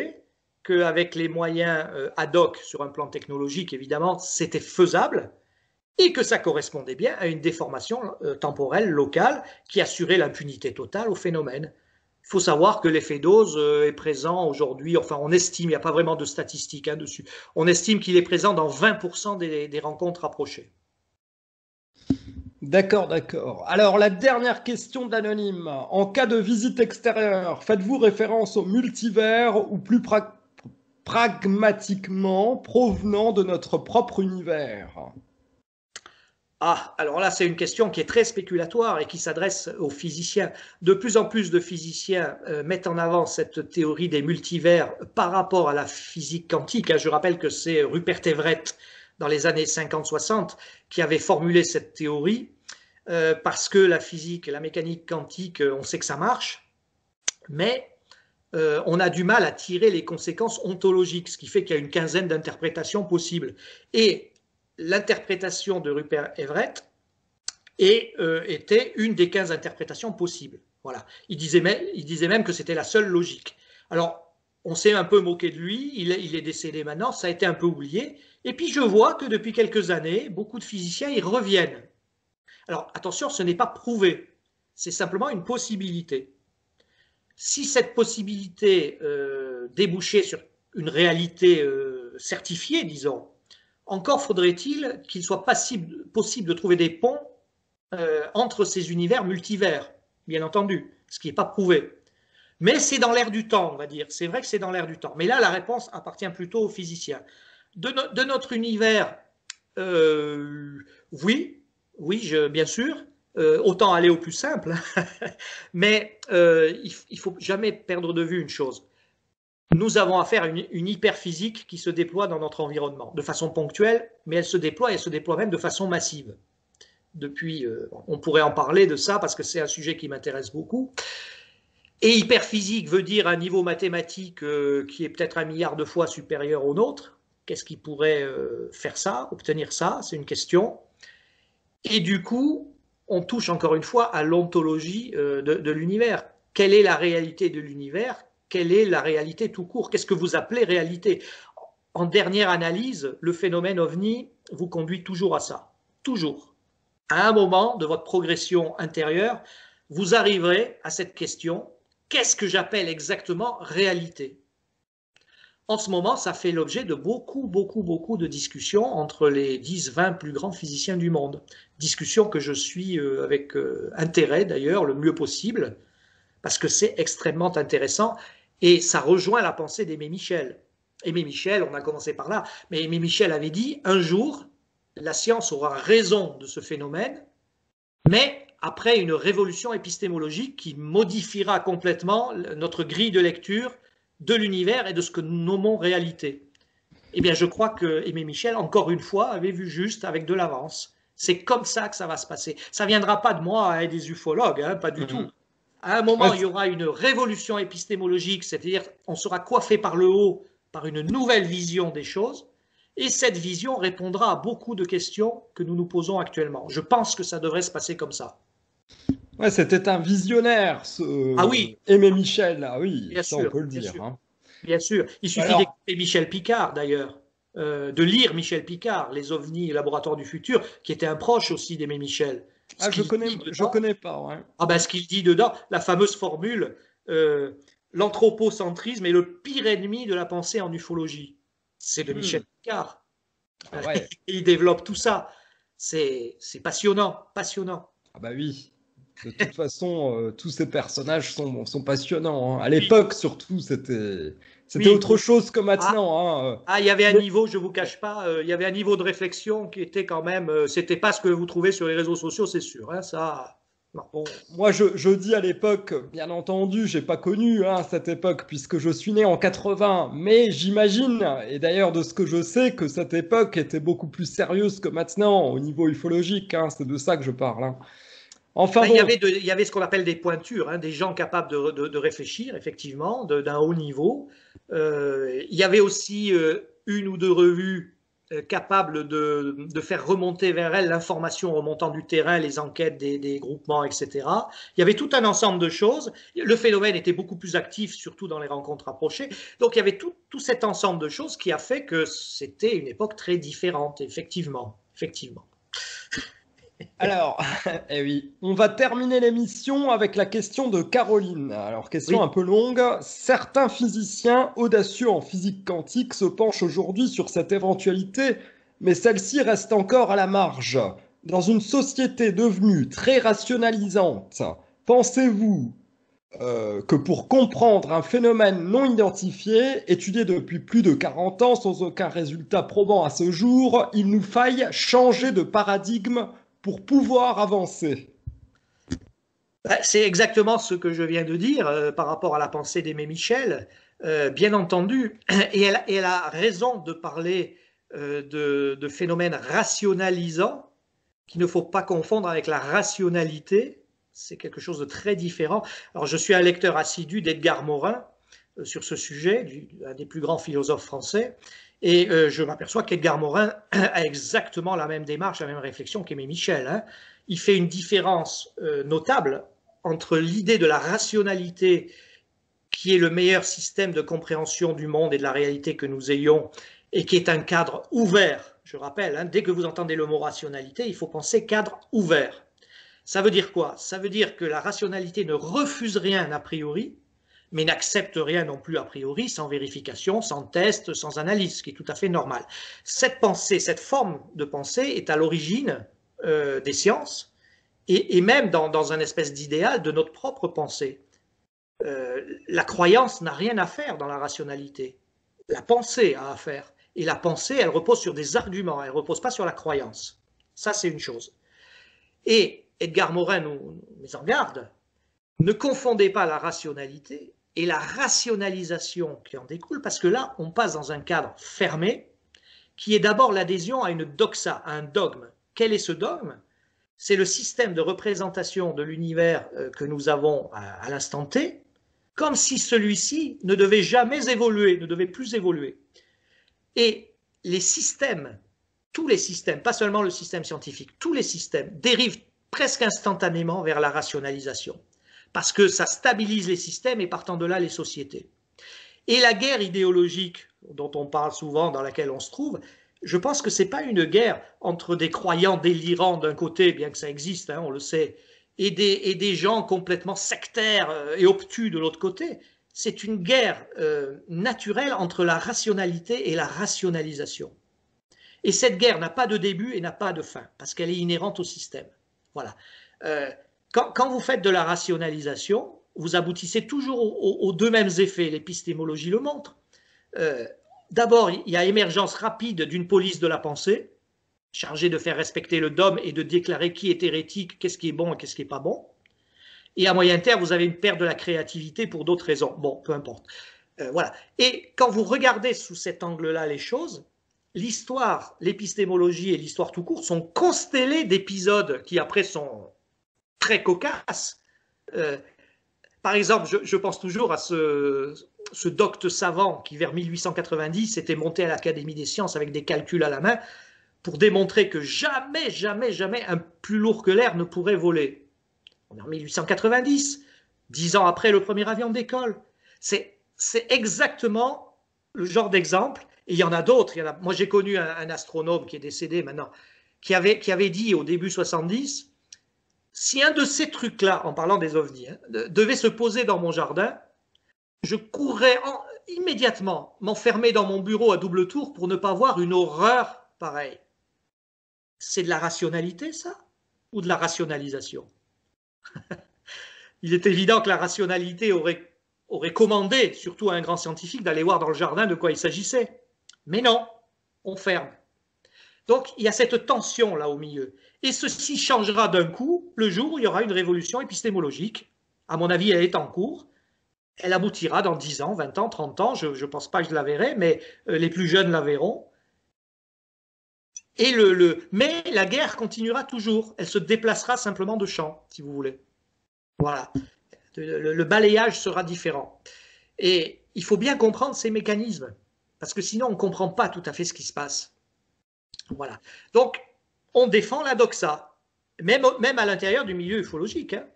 qu'avec les moyens ad hoc sur un plan technologique, évidemment, c'était faisable et que ça correspondait bien à une déformation temporelle locale qui assurait l'impunité totale au phénomène. Il faut savoir que l'effet dose est présent aujourd'hui, enfin on estime, il n'y a pas vraiment de statistiques dessus, on estime qu'il est présent dans 20% des rencontres approchées. D'accord, d'accord. Alors, la dernière question de l'anonyme. En cas de visite extérieure, faites-vous référence au multivers ou plus pragmatiquement provenant de notre propre univers? Ah, alors là, c'est une question qui est très spéculatoire et qui s'adresse aux physiciens. De plus en plus de physiciens mettent en avant cette théorie des multivers par rapport à la physique quantique. Je rappelle que c'est Rupert Everett, dans les années 50-60, qui avait formulé cette théorie, parce que la physique, la mécanique quantique, on sait que ça marche, mais on a du mal à tirer les conséquences ontologiques, ce qui fait qu'il y a une quinzaine d'interprétations possibles. Et l'interprétation de Rupert Everett était une des 15 interprétations possibles. Voilà. Il disait même que c'était la seule logique. Alors, on s'est un peu moqué de lui, il est décédé maintenant, ça a été un peu oublié. Et puis je vois que depuis quelques années, beaucoup de physiciens y reviennent. Alors attention, ce n'est pas prouvé, c'est simplement une possibilité. Si cette possibilité débouchait sur une réalité certifiée, disons, encore faudrait-il qu'il soit possible de trouver des ponts entre ces univers multivers, bien entendu, ce qui n'est pas prouvé. Mais c'est dans l'air du temps, on va dire. C'est vrai que c'est dans l'air du temps. Mais là, la réponse appartient plutôt aux physiciens. De notre univers, oui, bien sûr. Autant aller au plus simple. Mais il ne faut jamais perdre de vue une chose. Nous avons affaire à une hyperphysique qui se déploie dans notre environnement, de façon ponctuelle, mais elle se déploie même de façon massive. Depuis, on pourrait en parler de ça parce que c'est un sujet qui m'intéresse beaucoup. Et hyperphysique veut dire un niveau mathématique qui est peut-être 1 milliard de fois supérieur au nôtre. Qu'est-ce qui pourrait faire ça, obtenir ça? C'est une question. Et du coup, on touche encore une fois à l'ontologie de l'univers. Quelle est la réalité de l'univers? Quelle est la réalité tout court? Qu'est-ce que vous appelez réalité? En dernière analyse, le phénomène ovni vous conduit toujours à ça. Toujours. À un moment de votre progression intérieure, vous arriverez à cette question: qu'est-ce que j'appelle exactement réalité? En ce moment, ça fait l'objet de beaucoup de discussions entre les 10-20 plus grands physiciens du monde. Discussions que je suis avec intérêt d'ailleurs, le mieux possible, parce que c'est extrêmement intéressant et ça rejoint la pensée d'Aimé Michel. Aimé Michel, on a commencé par là, mais Aimé Michel avait dit: un jour, la science aura raison de ce phénomène, mais après une révolution épistémologique qui modifiera complètement notre grille de lecture de l'univers et de ce que nous nommons réalité. Eh bien, je crois que Aimé Michel, encore une fois, avait vu juste avec de l'avance. C'est comme ça que ça va se passer. Ça ne viendra pas de moi et des ufologues, hein, pas du tout. À un moment, il y aura une révolution épistémologique, c'est-à-dire on sera coiffé par le haut par une nouvelle vision des choses, et cette vision répondra à beaucoup de questions que nous nous posons actuellement. Je pense que ça devrait se passer comme ça. Ouais, c'était un visionnaire, Ah oui, Aimé Michel, là, oui, bien ça sûr, on peut le bien dire. sûr. Hein. Bien sûr. Il suffit Alors, d'écouter Michel Picard, d'ailleurs, de lire Michel Picard, Les ovnis et laboratoires du futur, qui était un proche aussi d'Aimé Michel. Ce je qu'il connais, dit je dedans, connais pas. Ouais. ce qu'il dit dedans, la fameuse formule, l'anthropocentrisme est le pire ennemi de la pensée en ufologie. C'est de Michel Picard. Ah ouais. Il développe tout ça. C'est passionnant, passionnant. Ah bah oui. De toute façon, tous ces personnages sont passionnants. Hein. À l'époque, surtout, c'était Oui. autre chose que Ah, maintenant. Hein. il y avait un niveau, je vous cache pas, il y avait un niveau de réflexion qui était quand même, c'était pas ce que vous trouvez sur les réseaux sociaux, c'est sûr. Hein, ça, non. Bon, moi, je dis à l'époque, bien entendu, j'ai pas connu cette époque puisque je suis né en 80, mais j'imagine, et d'ailleurs de ce que je sais, que cette époque était beaucoup plus sérieuse que maintenant au niveau ufologique. Hein, c'est de ça que je parle. Hein. Enfin Ben, bon. il y avait ce qu'on appelle des pointures, hein, des gens capables de réfléchir, effectivement, d'un haut niveau. Il y avait aussi une ou deux revues capables de faire remonter vers elles l'information remontant du terrain, les enquêtes des groupements, etc. Il y avait tout un ensemble de choses. Le phénomène était beaucoup plus actif, surtout dans les rencontres rapprochées. Donc il y avait tout cet ensemble de choses qui a fait que c'était une époque très différente, effectivement. Effectivement. Alors, eh oui, on va terminer l'émission avec la question de Caroline. Alors, question Oui. un peu longue. Certains physiciens audacieux en physique quantique se penchent aujourd'hui sur cette éventualité, mais celle-ci reste encore à la marge. dans une société devenue très rationalisante, pensez-vous que pour comprendre un phénomène non identifié, étudié depuis plus de 40 ans sans aucun résultat probant à ce jour, il nous faille changer de paradigme pour pouvoir avancer? C'est exactement ce que je viens de dire par rapport à la pensée d'Aimé Michel, bien entendu, et elle a raison de parler de phénomènes rationalisants qu'il ne faut pas confondre avec la rationalité. C'est quelque chose de très différent. Alors, je suis un lecteur assidu d'Edgar Morin sur ce sujet, un des plus grands philosophes français, et je m'aperçois qu'Edgar Morin a exactement la même démarche, la même réflexion qu'Aimé Michel. Hein. Il fait une différence notable entre l'idée de la rationalité, qui est le meilleur système de compréhension du monde et de la réalité que nous ayons, et qui est un cadre ouvert. Je rappelle, hein, dès que vous entendez le mot rationalité, il faut penser cadre ouvert. Ça veut dire quoi? Ça veut dire que la rationalité ne refuse rien a priori, mais n'accepte rien non plus a priori, sans vérification, sans test, sans analyse, ce qui est tout à fait normal. Cette pensée, cette forme de pensée est à l'origine des sciences, et même dans un espèce d'idéal de notre propre pensée. La croyance n'a rien à faire dans la rationalité. La pensée a à faire. Et la pensée, elle repose sur des arguments, elle ne repose pas sur la croyance. Ça, c'est une chose. Et Edgar Morin nous met en garde, ne confondez pas la rationalité et la rationalisation qui en découle, parce que là, on passe dans un cadre fermé, qui est d'abord l'adhésion à une doxa, à un dogme. Quel est ce dogme? C'est le système de représentation de l'univers que nous avons à l'instant T, comme si celui-ci ne devait jamais évoluer, ne devait plus évoluer. Et les systèmes, tous les systèmes, pas seulement le système scientifique, tous les systèmes dérivent presque instantanément vers la rationalisation, parce que ça stabilise les systèmes et partant de là les sociétés. Et la guerre idéologique dont on parle souvent, dans laquelle on se trouve, je pense que ce n'est pas une guerre entre des croyants délirants d'un côté, bien que ça existe, hein, on le sait, et des gens complètement sectaires et obtus de l'autre côté. C'est une guerre naturelle entre la rationalité et la rationalisation. Et cette guerre n'a pas de début et n'a pas de fin, parce qu'elle est inhérente au système. Voilà. Quand vous faites de la rationalisation, vous aboutissez toujours aux deux mêmes effets. L'épistémologie le montre. D'abord, il y a émergence rapide d'une police de la pensée, chargée de faire respecter le dogme et de déclarer qui est hérétique, qu'est-ce qui est bon et qu'est-ce qui n'est pas bon. Et à moyen terme, vous avez une perte de la créativité pour d'autres raisons. Bon, peu importe. Voilà. Et quand vous regardez sous cet angle-là les choses, l'histoire, l'épistémologie et l'histoire tout court sont constellées d'épisodes qui après sont très cocasses. Par exemple, je pense toujours à ce docte savant qui, vers 1890, était monté à l'Académie des sciences avec des calculs à la main pour démontrer que jamais, jamais, jamais un plus lourd que l'air ne pourrait voler. On est en 1890, 10 ans après le premier avion d'école. C'est exactement le genre d'exemple, et il y en a d'autres. Moi, j'ai connu un astronome qui est décédé maintenant, qui avait dit au début 70, si un de ces trucs-là, en parlant des ovnis, hein, devait se poser dans mon jardin, je courrais immédiatement m'enfermer dans mon bureau à double tour pour ne pas voir une horreur pareille. C'est de la rationalité, ça? Ou de la rationalisation? Il est évident que la rationalité aurait commandé, surtout à un grand scientifique, d'aller voir dans le jardin de quoi il s'agissait. Mais non, on ferme. Donc, il y a cette tension là au milieu. Et ceci changera d'un coup le jour où il y aura une révolution épistémologique. À mon avis, elle est en cours. Elle aboutira dans 10 ans, 20 ans, 30 ans. Je ne pense pas que je la verrai, mais les plus jeunes la verront. Et mais la guerre continuera toujours. Elle se déplacera simplement de champ, si vous voulez. Voilà. Le balayage sera différent. Et il faut bien comprendre ces mécanismes, parce que sinon on ne comprend pas tout à fait ce qui se passe. Voilà. Donc, on défend la doxa, même à l'intérieur du milieu ufologique. Hein.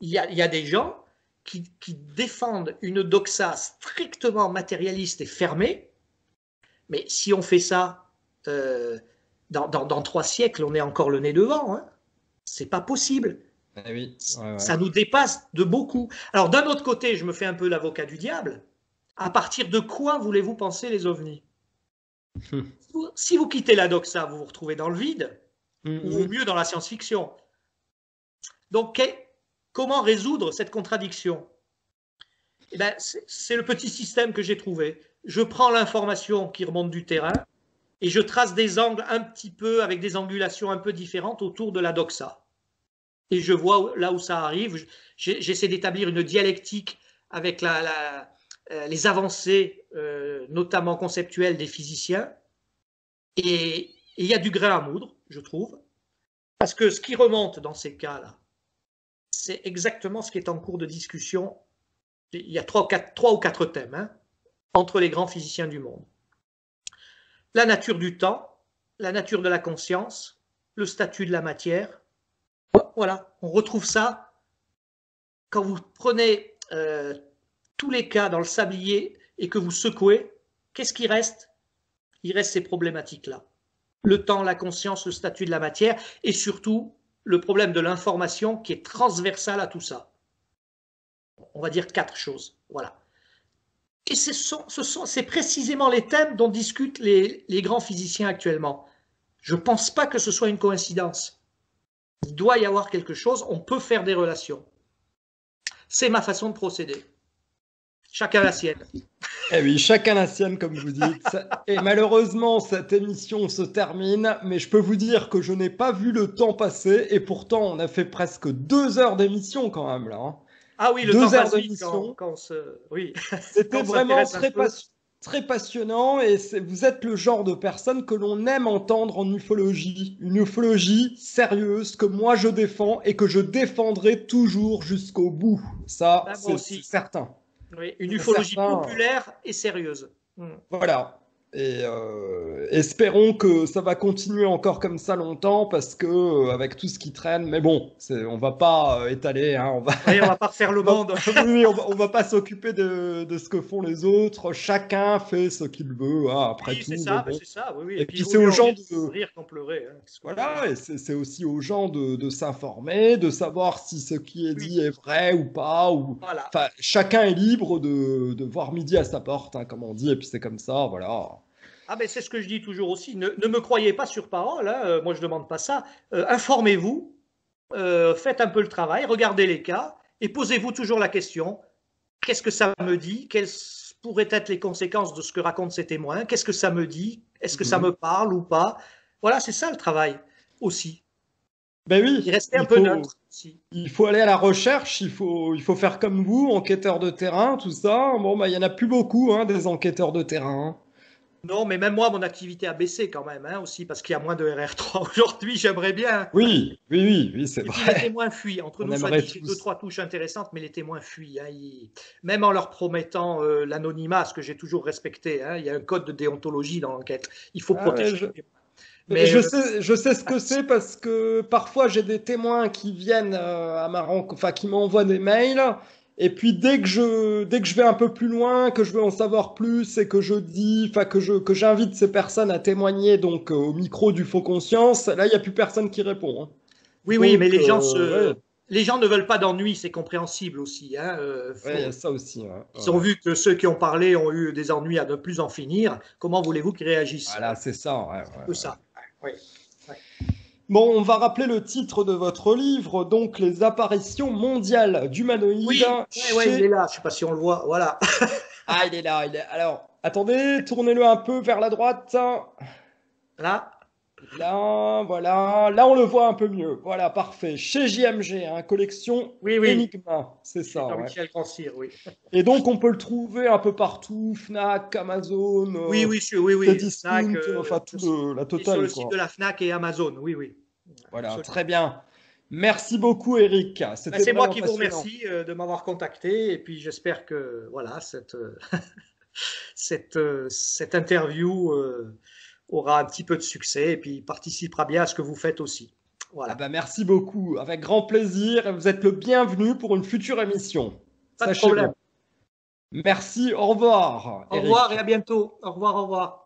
Il y a des gens qui défendent une doxa strictement matérialiste et fermée, mais si on fait ça dans 3 siècles, on est encore le nez devant. Hein. C'est pas possible. Eh oui. Ouais. Ça nous dépasse de beaucoup. Alors, d'un autre côté, je me fais un peu l'avocat du diable. À partir de quoi voulez-vous penser les ovnis? Si vous quittez la doxa, vous vous retrouvez dans le vide. ou au mieux dans la science-fiction. Donc, comment résoudre cette contradiction? Eh ben, c'est le petit système que j'ai trouvé. Je prends l'information qui remonte du terrain et je trace des angles un petit peu, avec des angulations un peu différentes autour de la doxa. Et je vois là où ça arrive. J'essaie d'établir une dialectique avec les avancées, notamment conceptuelles, des physiciens. Et il y a du grain à moudre, je trouve, parce que ce qui remonte dans ces cas-là, c'est exactement ce qui est en cours de discussion. Il y a trois ou quatre thèmes, hein, entre les grands physiciens du monde. La nature du temps, la nature de la conscience, le statut de la matière. Voilà, on retrouve ça quand vous prenez tous les cas dans le sablier et que vous secouez. Qu'est-ce qui reste? Il reste ces problématiques-là. Le temps, la conscience, le statut de la matière et surtout le problème de l'information qui est transversal à tout ça. On va dire 4 choses. Voilà. Et c'est précisément les thèmes dont discutent les grands physiciens actuellement. Je ne pense pas que ce soit une coïncidence. Il doit y avoir quelque chose, on peut faire des relations. C'est ma façon de procéder. Chacun la sienne. Eh oui, chacun la sienne, comme vous dites. Et malheureusement, cette émission se termine, mais je peux vous dire que je n'ai pas vu le temps passer, et pourtant, on a fait presque 2 heures d'émission quand même, là. Hein. Ah oui, le temps passe vite quand on se... Oui. C'était vraiment très passionnant, et vous êtes le genre de personne que l'on aime entendre en ufologie. Une ufologie sérieuse que moi je défends, et que je défendrai toujours jusqu'au bout. Ça, c'est certain. Oui, une ufologie populaire et sérieuse. Voilà. Et espérons que ça va continuer encore comme ça longtemps parce que avec tout ce qui traîne, mais bon, on va pas étaler, hein, on va pas refaire le monde. Oui, on va pas s'occuper de ce que font les autres. Chacun fait ce qu'il veut. Hein, après oui, tout. C'est ça, bon. C'est ça. Oui, oui. Et puis c'est aux gens de rire qu'en pleurer. Hein, voilà, et c'est aussi aux gens de s'informer, de savoir si ce qui est dit est vrai ou pas. Voilà. Enfin, chacun est libre de voir midi à sa porte, hein, comme on dit. Et puis c'est comme ça, voilà. Ah ben c'est ce que je dis toujours aussi. Ne me croyez pas sur parole. Hein, moi je demande pas ça. Informez-vous, faites un peu le travail, regardez les cas et posez-vous toujours la question. Qu'est-ce que ça me dit? Quelles pourraient être les conséquences de ce que racontent ces témoins? Qu'est-ce que ça me dit? Est-ce que ça me parle ou pas? Voilà, c'est ça le travail aussi. Ben oui. Et rester un peu neutre aussi. Il faut aller à la recherche, il faut faire comme vous, enquêteurs de terrain, tout ça. Bon, ben, il y en a plus beaucoup, hein, des enquêteurs de terrain. Non, mais même moi, mon activité a baissé quand même, hein, aussi, parce qu'il y a moins de RR3 aujourd'hui, j'aimerais bien. Oui, c'est vrai. Les témoins fuient. Entre nous, ça dit 2-3 touches intéressantes, mais les témoins fuient. Hein, même en leur promettant l'anonymat, ce que j'ai toujours respecté, hein, il y a un code de déontologie dans l'enquête. Il faut protéger. Mais je sais ce que c'est parce que parfois j'ai des témoins qui viennent qui m'envoient des mails. Et puis dès que je vais un peu plus loin, que je veux en savoir plus et que que j'invite ces personnes à témoigner donc au micro du Faux Conscience, là il y a plus personne qui répond. Hein. Oui, donc, oui, mais les gens ne veulent pas d'ennui, c'est compréhensible aussi. Hein, il y a ça aussi. Hein. Ils ont vu que ceux qui ont parlé ont eu des ennuis à ne plus en finir. Comment voulez-vous qu'ils réagissent? Voilà, c'est ça. Ça. Oui. Bon, on va rappeler le titre de votre livre, donc les apparitions mondiales d'humanoïdes. Oui, il est là, je ne sais pas si on le voit, voilà. Ah, il est là. Alors, attendez, tournez-le un peu vers la droite. Là. Là, voilà. Là, on le voit un peu mieux. Voilà, parfait. Chez JMG, hein, collection Enigma, c'est ça. Jean-Michel Rancière, oui. Et donc, on peut le trouver un peu partout, Fnac, Amazon, oui. Discount, enfin tout la totale. Sur le site de la Fnac et Amazon, oui. Voilà, absolument. Très bien. Merci beaucoup, Eric. C'est moi qui vous remercie de m'avoir contacté et puis j'espère que voilà cette interview aura un petit peu de succès et puis participera bien à ce que vous faites aussi. Voilà. Merci beaucoup, avec grand plaisir. Vous êtes le bienvenu pour une future émission. Pas de problème. Merci, au revoir. Au revoir et à bientôt. Au revoir.